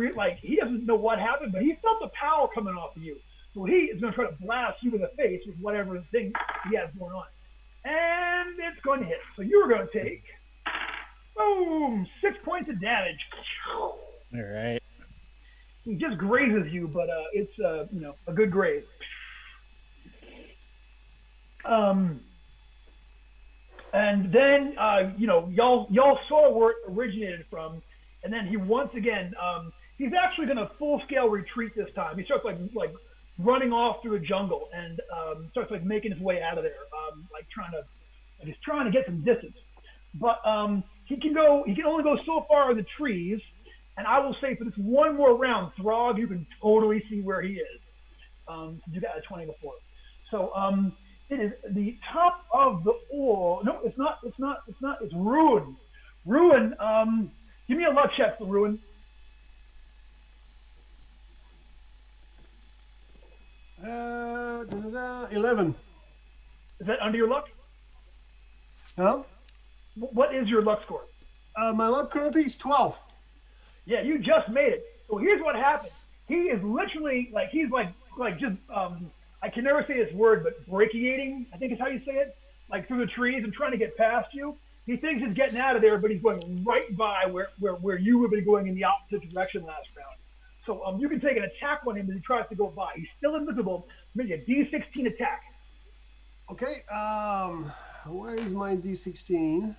A: doesn't know what happened, but he felt the power coming off of you, so he is going to try to blast you in the face with whatever thing he has going on, and it's going to hit. So you're going to take, boom, 6 points of damage.
D: All right.
A: He just grazes you, but it's a good graze. And then y'all saw where it originated from, and then he once again he's actually going to full scale retreat this time. He starts like running off through the jungle and starts like making his way out of there, he's trying to get some distance. But he can only go so far in the trees. And I will say for this one more round, Throg, you can totally see where he is. You got a 20 before. So it is the top of the ore. No, it's not. It's Ruin. Ruin. Give me a luck check for Ruin.
C: 11.
A: Is that under your luck?
C: Huh?
A: What is your luck score?
C: My luck currently is 12.
A: Yeah, you just made it. So here's what happened. He is literally he's just I can never say this word, but brachiating, I think is how you say it, like through the trees and trying to get past you. He thinks he's getting out of there, but he's going right by where you would be going in the opposite direction last round. So you can take an attack on him as he tries to go by. He's still invisible. Maybe a D16 attack.
C: Okay. Where is my D16?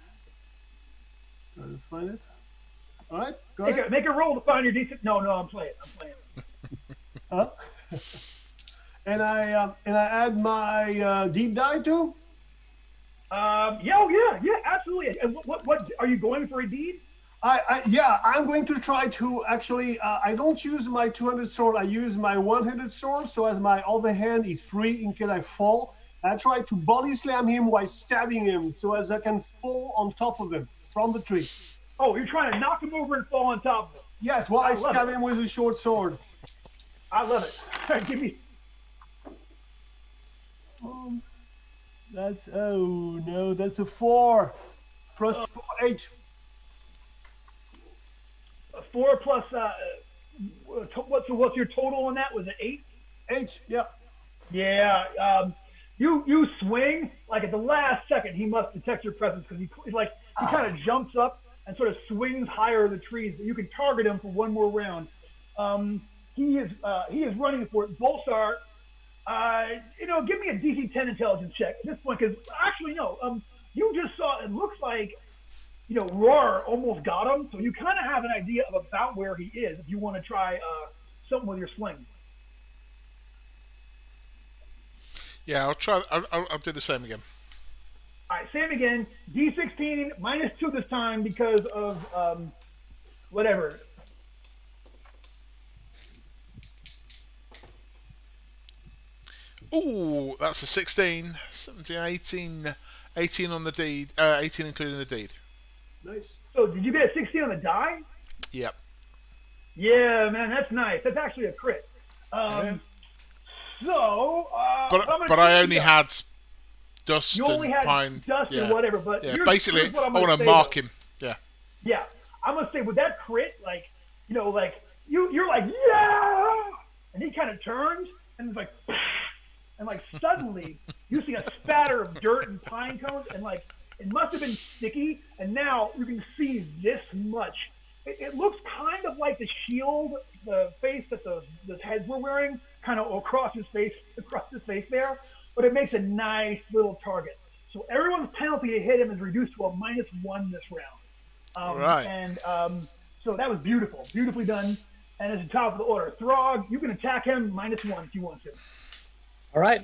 C: Trying to find it. All right, go ahead.
A: Make a roll to find your D16. No, I'm playing.
C: Huh? And I add my deep dive too.
A: Yeah, absolutely. And what are you going for a deed?
C: I'm going to try to actually. I don't use my two-handed sword. I use my one-handed sword. So as my other hand is free in case I fall, I try to body slam him while stabbing him, so as I can fall on top of him from the tree.
A: Oh, you're trying to knock him over and fall on top of him.
C: Yes, while I stab him with a short sword.
A: I love it. All right, give me.
C: That's a 4 plus 4, 8.
A: 4 plus what's your total on that? Was it 8?
C: 8, yeah.
A: Yeah. You swing like at the last second. He must detect your presence because he kind of jumps up and sort of swings higher in the trees. But you can target him for one more round. He is running for it. Bolsar, Give me a DC 10 intelligence check at this point, because actually, no. You just saw. It looks like, Roar almost got him, so you kind of have an idea of about where he is. If you want to try something with your sling.
F: Yeah, I'll try. I'll do the same again.
A: All right, same again. D16 -2 this time because of whatever.
F: Ooh, that's a 16, 17, 18 on the deed. 18 including the deed.
C: Nice.
A: So did you get a 16 on the die?
F: Yep.
A: Yeah, man, that's nice. That's actually a crit.
F: Yeah.
A: So,
F: but I only had dust
A: you only
F: and
A: had
F: pine.
A: dust
F: Yeah.
A: or whatever. But
F: Yeah, basically,
A: here's what
F: I
A: I'm gonna
F: want to
A: say,
F: mark
A: though.
F: him. Yeah.
A: Yeah, I'm gonna say with that crit, you're like, yeah, and he kind of turns and it's like, and suddenly you see a spatter of dirt and pine cones, and it must have been sticky, and now you can see this much. It looks kind of like the shield, the face that the heads were wearing, kind of across his face there, but it makes a nice little target. So everyone's penalty to hit him is reduced to a -1 this round.
F: Right.
A: And so that was beautifully done. And as the top of the order, Throg, you can attack him -1 if you want to.
B: All right,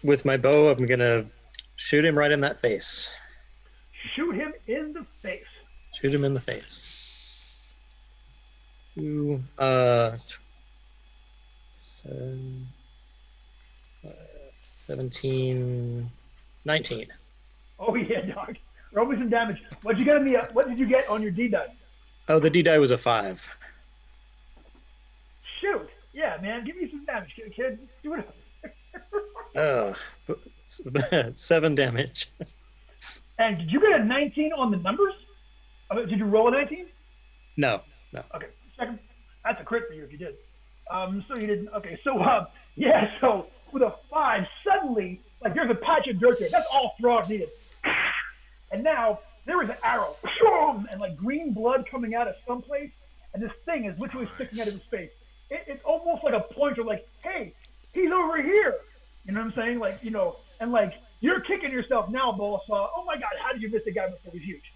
B: with my bow, I'm gonna shoot him right in that face.
A: Shoot him in the face.
B: Shoot him in the face. 17, 19.
A: Oh yeah, dog. Roll me some damage. What did you get on your D die?
B: Oh, the D die was a 5.
A: Shoot. Yeah, man. Give me some damage, kid. Do it.
B: Oh, 7 damage.
A: And did you get a 19 on the numbers? Did you roll a 19?
B: No.
A: Okay, second. That's a crit for you if you did. So you didn't. Okay, so so with a 5, suddenly, there's a patch of dirt there. That's all Throg needed. And now there is an arrow, and green blood coming out of someplace, and this thing is literally sticking out of his face. It's almost like a pointer, hey, he's over here. You know what I'm saying? And you're kicking yourself now, Bolassaw. Oh my God, how did you miss the guy before he was huge?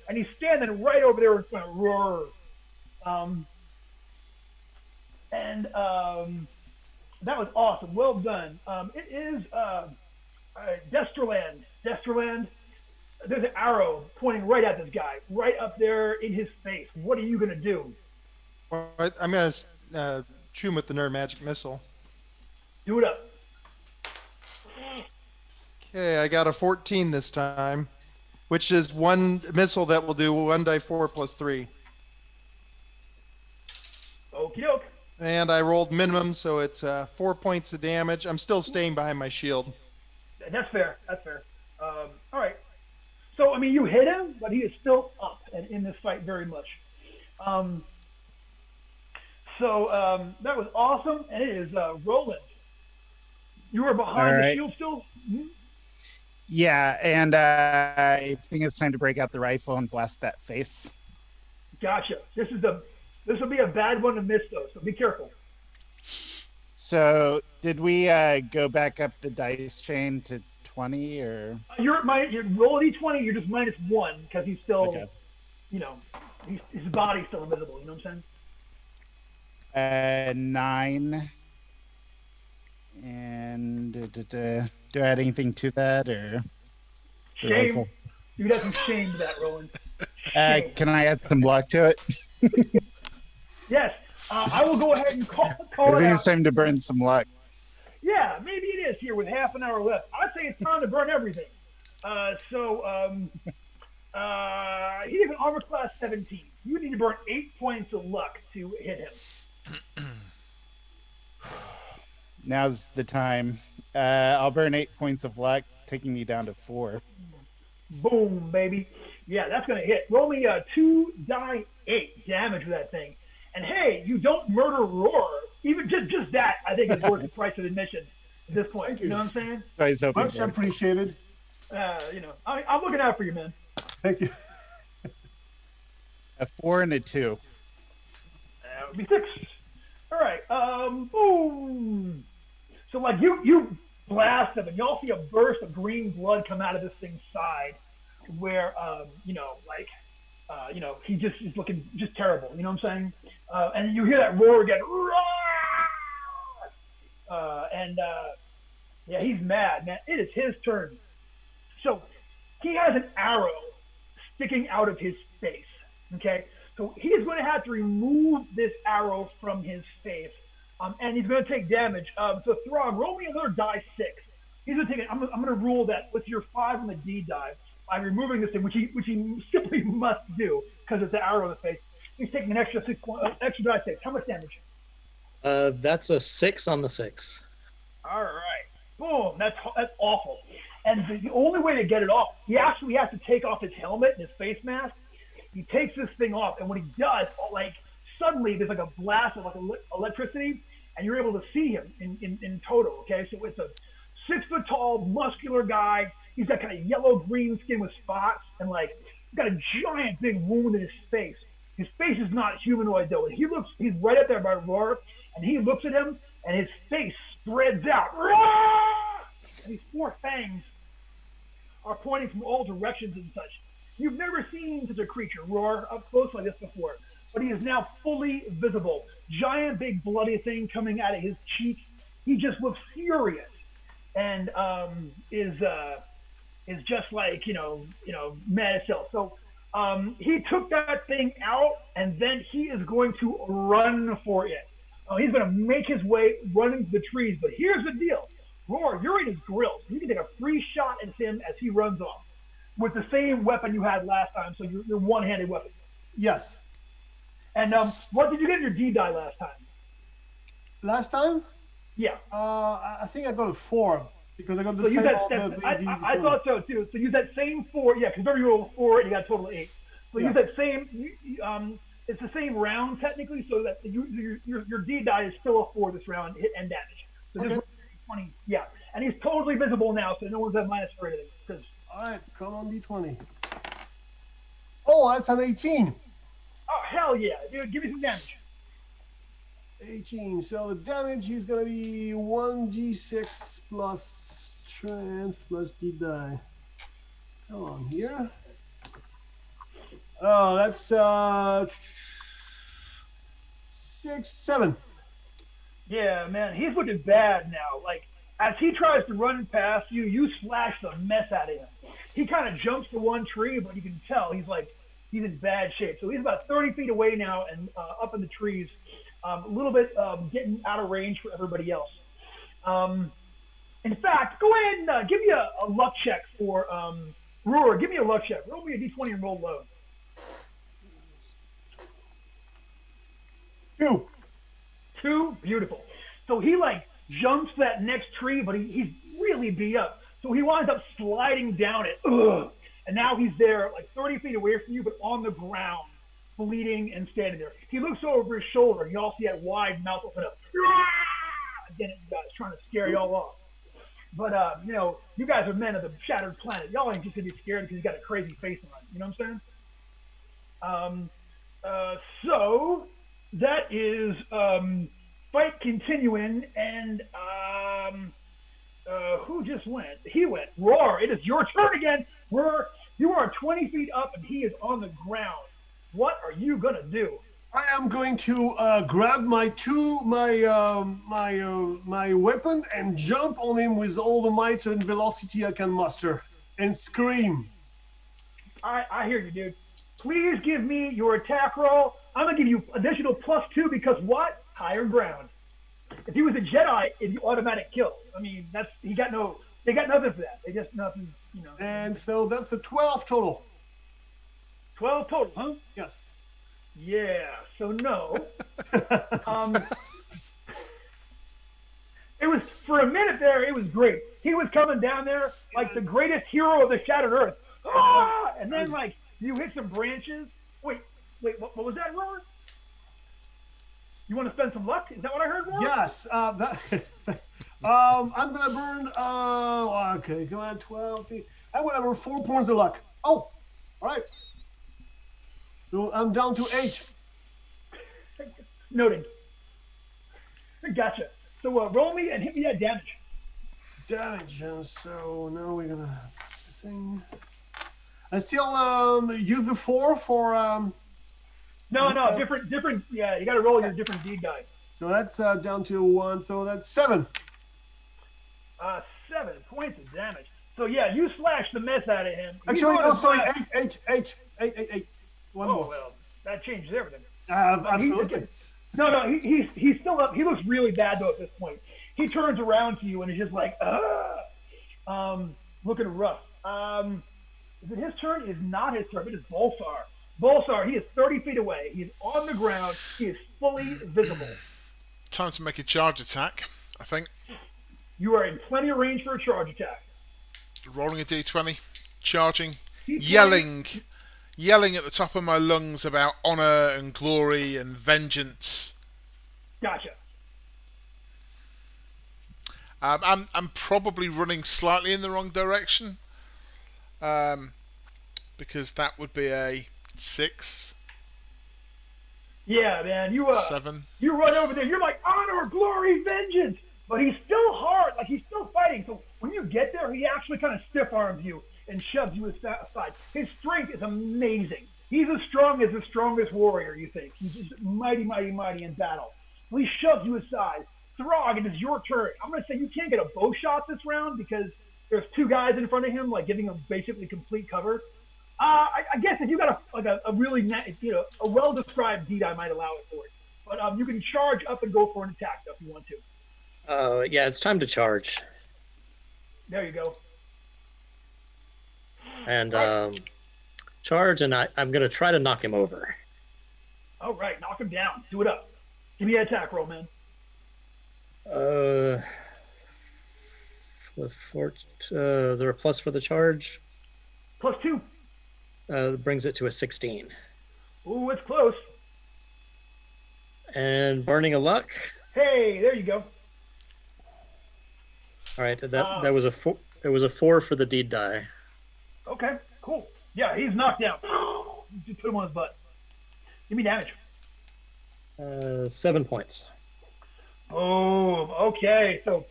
A: And he's standing right over there in front of Roar. That was awesome. Well done. It is Desterland. Desterland, there's an arrow pointing right at this guy, right up there in his face. What are you going to do?
E: Well, I'm going to shoot him with the Nerd Magic Missile.
A: Do it up.
E: Okay, I got a 14 this time, which is one missile that will do 1d4 plus 3.
A: Okie doke.
E: And I rolled minimum, so it's 4 points of damage. I'm still staying behind my shield.
A: That's fair. All right. So, you hit him, but he is still up and in this fight very much. That was awesome, and it is Roland. You were behind the shield still? Mm-hmm.
D: Yeah, and I think it's time to break out the rifle and blast that face.
A: Gotcha. This will be a bad one to miss, though, so be careful.
D: So, did we go back up the dice chain to 20, or?
A: You're roll a d20. You're just -1 because he's still,
D: Okay.
A: his body's still invisible. You know what I'm saying?
D: 9. And do I add anything to that, or? the
A: Shame.
D: rifle?
A: You'd have some shame to that, Roland. Shame.
D: Can I add some luck to it?
A: Yes. I will go ahead and call
D: I
A: it
D: think
A: out.
D: it's time to burn some luck.
A: Yeah, maybe it is here with half an hour left. I'd say it's time to burn everything. He has an armor class 17. You need to burn 8 points of luck to hit him.
D: Now's the time. I'll burn 8 points of luck, taking me down to 4.
A: Boom, baby. Yeah, that's going to hit. Roll me 2d8 damage with that thing. And hey, you don't murder Roar. Even just that, I think, is worth the price of admission at this point. You know what I'm saying?
D: Guys,
C: Much appreciated.
A: I'm looking out for you, man.
C: Thank you.
D: A 4 and a 2.
A: That would be 6. All right. Boom. So like you blast him, and y'all see a burst of green blood come out of this thing's side, where he just is looking just terrible. You know what I'm saying? And you hear that roar again. Yeah, he's mad, man. It is his turn. So he has an arrow sticking out of his face. Okay, so he is going to have to remove this arrow from his face, and he's going to take damage. So Throg, roll me another die 6. He's going to take it. I'm going to rule that with your 5 on the D die by removing this thing, which he simply must do because it's the arrow in the face. He's taking an extra die 6. How much damage?
B: That's a 6 on the 6.
A: All right. Boom. That's awful. And the only way to get it off, he actually has to take off his helmet and his face mask. He takes this thing off, and when he does, like suddenly there's like a blast of like electricity, and you're able to see him in total. Okay, so it's a 6 foot tall, muscular guy. He's got kind of yellow green skin with spots, and like he's got a giant big wound in his face. His face is not humanoid though, and he's right up there by Roar, and he looks at him, and his face spreads out, and these 4 fangs are pointing from all directions and such. You've never seen such a creature roar up close like this before, but he is now fully visible. Giant, big, bloody thing coming out of his cheek. He just looks furious, and is just like mad as hell. So he took that thing out, and then he is going to run for it. He's going to make his way running to the trees. But here's the deal. Roar, you're in his grill. You can take a free shot at him as he runs off with the same weapon you had last time, so your one-handed weapon.
C: Yes.
A: And what did you get in your D die last time?
C: Last time?
A: Yeah.
C: I think I got a 4 because I got the
A: so
C: same.
A: I thought so too. So use that same 4. Yeah, because remember you rolled a 4 and you got a total of 8. So use that same. It's the same round technically, so that your D die is still a 4 this round, hit and damage. So
C: okay.
A: Just 20. Yeah, and he's totally visible now, so no one's at minus for anything.
C: All right, come on D20. Oh, that's an 18.
A: Oh hell yeah, dude! Give me some damage.
C: 18. So the damage is gonna be 1d6 plus strength plus D die. Come on here. Oh, that's 6, 7.
A: Yeah, man, he's looking bad now. Like, as he tries to run past you, you slash the mess out of him. He kind of jumps to one tree, but you can tell he's in bad shape. So he's about 30 feet away now and up in the trees, a little bit getting out of range for everybody else. In fact, go ahead and give me a luck check for Roar. Give me a luck check. Roll me a d20 and roll low.
C: 2.
A: 2, beautiful. So he jumps that next tree, but he's really beat up. So he winds up sliding down it. Ugh. And now he's there 30 feet away from you, but on the ground, bleeding and standing there. He looks over his shoulder, and you all see that wide mouth open up. Again, you guys trying to scare y'all off. But, you guys are men of the shattered planet. Y'all ain't just going to be scared because he's got a crazy face on. You know what I'm saying? So that is fight continuing, and who just went? He went. Roar, it is your turn again. Roar, you are 20 feet up, and he is on the ground. What are you going to do?
C: I am going to grab my weapon and jump on him with all the might and velocity I can muster and scream.
A: I hear you, dude. Please give me your attack roll. I'm gonna give you additional +2 because what? Higher ground. If he was a Jedi, it'd be automatic kill. I mean, they got nothing for that. They just nothing,
C: And so that's a 12 total.
A: 12 total, huh?
C: Yes.
A: Yeah. So no. It was for a minute there. It was great. He was coming down there like the greatest hero of the Shattered Earth. Ah! And then you hit some branches. Wait, what was that, Ron? You want to spend some luck? Is that what I heard, Ron?
C: Yes. I'm gonna burn. Okay, come on, 12. I'm gonna burn 4 points of luck. Oh, all right. So I'm down to 8.
A: Noted. Gotcha. So roll me and hit me that damage.
C: Damage. So now we're gonna thing. I still use the 4 for.
A: No, different. Yeah, you got to roll your different deed die.
C: So that's down to 1. So that's 7.
A: 7 points of damage. So yeah, you slash the mess out of him.
C: Actually, no, sorry, 8. One
A: Oh
C: more.
A: well, that changes everything.
C: Absolutely.
A: No, he's still up. He looks really bad though at this point. He turns around to you and is just like, looking rough. Is it his turn? It is not his turn. It is Bolsar. Bolsar, he is 30 feet away. He is on the ground. He is fully visible.
F: Time to make a charge attack, I think.
A: You are in plenty of range for a charge attack.
F: Rolling a d20, charging,
A: He's
F: yelling at the top of my lungs about honor and glory and vengeance.
A: Gotcha.
F: I'm probably running slightly in the wrong direction, because that would be a 6.
A: Yeah, man. You
F: 7.
A: You run over there. You're like honor, glory, vengeance. But he's still hard. Like he's still fighting. So when you get there, he actually kind of stiff arms you and shoves you aside. His strength is amazing. He's as strong as the strongest warrior. You think he's just mighty, mighty, mighty in battle. So he shoves you aside. Throg, it is your turn. I'm going to say you can't get a bow shot this round because there's 2 guys in front of him, like giving him basically complete cover. I guess if you got a really a well-described deed, I might allow it for it. But you can charge up and go for an attack though, if you want to.
B: Yeah, it's time to charge.
A: There you go.
B: And charge, and I'm going to try to knock him over.
A: All right, knock him down. Do it up. Give me an attack roll, man.
B: Is there a plus for the charge?
A: +2.
B: Brings it to a 16.
A: Ooh, it's close.
B: And burning a luck.
A: Hey, there you go.
B: All right, that was a 4. It was a 4 for the deed die.
A: Okay, cool. Yeah, he's knocked down. Just put him on his butt. Give me damage.
B: 7 points.
A: Oh, okay. So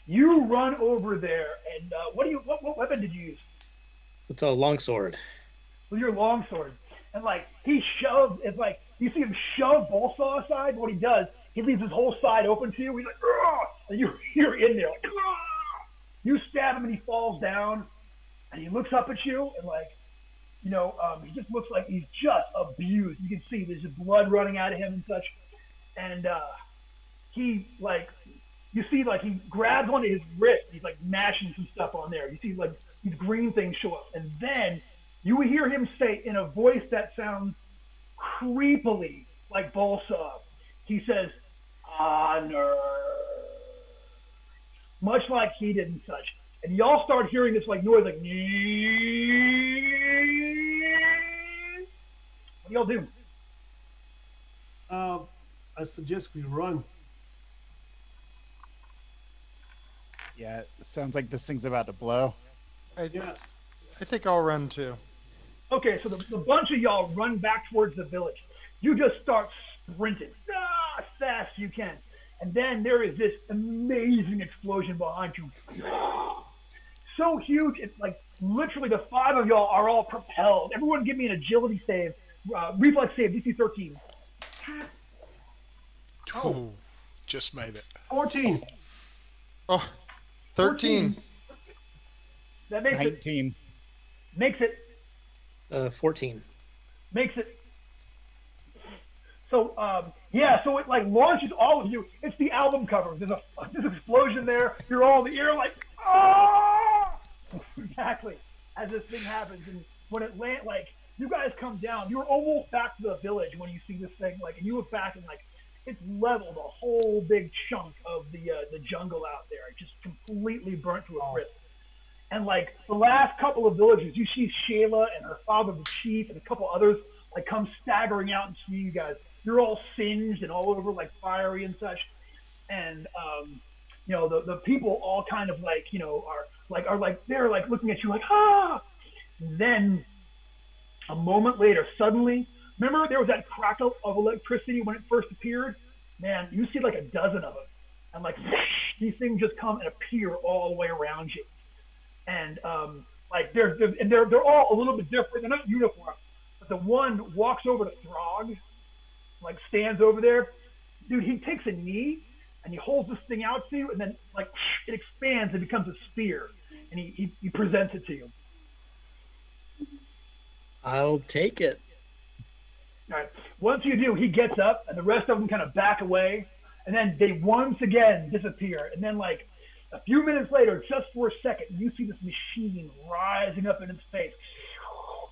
A: you run over there, and what weapon did you use?
B: It's a longsword.
A: With your longsword, and like he shoves. It's like you see him shove Bolsaw aside. What he does, he leaves his whole side open to you. He's like, "Ugh!" And you're in there like, "Ugh!" You stab him, and he falls down, and he looks up at you, and like, he just looks like he's just abused. You can see there's just blood running out of him and such, and he like, you see like he grabs onto his wrist. He's like mashing some stuff on there. You see like these green things show up, and then you hear him say in a voice that sounds creepily like Bolsaw. He says, "Honor," much like he did and such. And y'all start hearing this like noise, like. What do y'all do?
C: I suggest we run.
D: Yeah, it sounds like this thing's about to blow.
E: I
C: Yes.
E: think I'll run too.
A: Okay, so the bunch of y'all run back towards the village. You just start sprinting as fast as you can. And then there is this amazing explosion behind you. So huge, it's like literally the 5 of y'all are all propelled. Everyone give me an agility save. Reflex save, DC 13.
F: Oh, just made it.
C: 14.
E: Oh, 13.
A: That makes
D: 19.
A: it. Makes it.
B: 14.
A: Makes it. So, so it like launches all of you. It's the album cover. There's this explosion there. You're all in the air like, ah! Exactly. As this thing happens. And when it lands, like, you guys come down. You're almost back to the village when you see this thing. Like, and you look back and, like, it's leveled a whole big chunk of the jungle out there. It just completely burnt to a crisp. And like the last couple of villages, you see Shayla and her father, the chief, and a couple others like come staggering out and see you guys. You're all singed and all over like fiery and such. And the people all kind of like are they're like looking at you like ah. And then a moment later, suddenly, remember there was that crackle of electricity when it first appeared? Man, you see like a dozen of them. and like these things just come and appear all the way around you, and like they're all a little bit different. They're not uniform, but the one walks over to Throg, like stands over there, dude. He takes a knee and he holds this thing out to you, and then like it expands and becomes a spear, and he presents it to you.
B: I'll take it.
A: All right. Once you do, he gets up, and the rest of them kind of back away, and then they once again disappear. And then, like a few minutes later, just for a second, you see this machine rising up into space,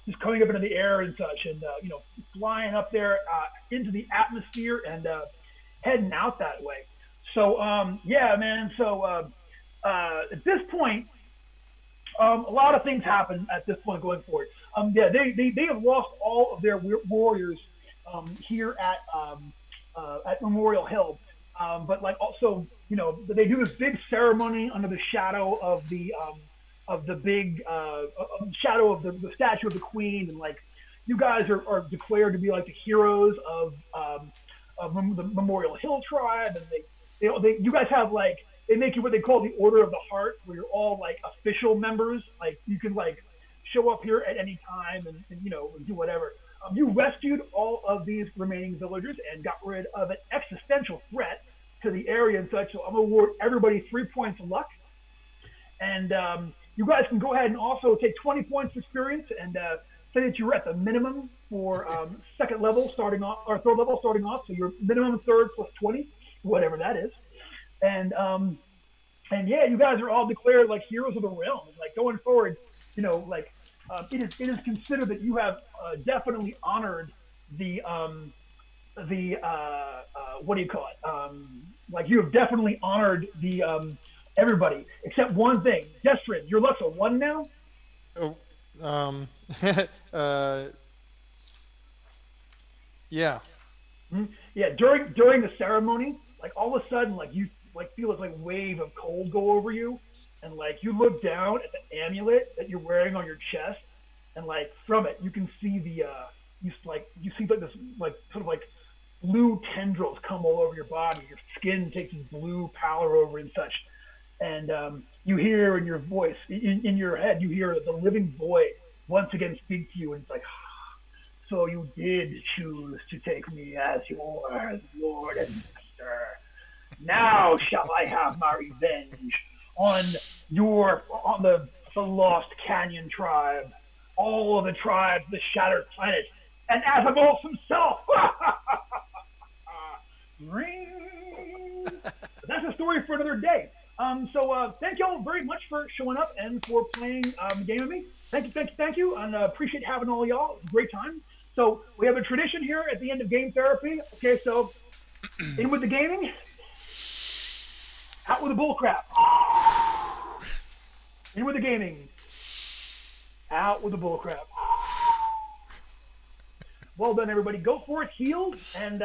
A: just coming up into the air and such, and flying up there into the atmosphere and heading out that way. So yeah, man. So at this point, a lot of things happen at this point going forward. Yeah, they have lost all of their warriors here at Memorial Hill, but like also they do this big ceremony under the shadow of the big shadow of the statue of the Queen, and like you guys are declared to be like the heroes of the Memorial Hill tribe, and you guys have like they make you what they call the Order of the Heart, where you're all like official members. Like you can like show up here at any time and do whatever. You rescued all of these remaining villagers and got rid of an existential threat to the area and such. So I'm gonna award everybody 3 points of luck, and you guys can go ahead and also take 20 points of experience and say that you're at the minimum for second level starting off or third level starting off. So you're minimum third plus 20, whatever that is, and yeah, you guys are all declared like heroes of the realm. Like going forward, it is considered that you have definitely honored the what do you call it? Like you have definitely honored the everybody except one thing. Destrin, your luck's a 1 now.
E: Yeah.
A: Yeah. During the ceremony, like all of a sudden, like you like feel this like wave of cold go over you. And like you look down at the amulet that you're wearing on your chest, and like from it you can see you see like this like sort of like blue tendrils come all over your body. Your skin takes this blue pallor over and such, and you hear in your voice, in your head, you hear the living voice once again speak to you, and it's like, so you did choose to take me as your Lord and Master. Now shall I have my revenge on the Lost Canyon tribe, all of the tribes, the Shattered Planet, and Asimov himself. That's a story for another day. So thank y'all very much for showing up and for playing the game with me. Thank you, and appreciate having all y'all. Great time. So we have a tradition here at the end of game therapy. Okay, so in with the gaming, out with the bullcrap. In with the gaming, out with the bullcrap. Well done, everybody. Go for it, healed, and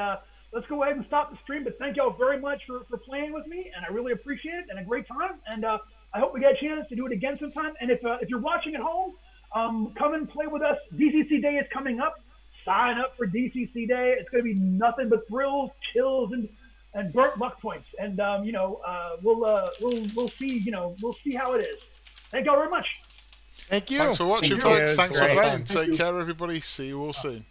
A: let's go ahead and stop the stream. But thank y'all very much for playing with me, and I really appreciate it, and a great time. And I hope we get a chance to do it again sometime. And if you're watching at home, come and play with us. DCC Day is coming up. Sign up for DCC Day. It's going to be nothing but thrills, chills, and burnt luck points. And we'll see. We'll see how it is. Thank y'all very much.
E: Thank you.
F: Thanks for watching,
D: Thank you.
F: folks. Thanks for
D: Great.
F: playing. Take care, everybody. See you all soon.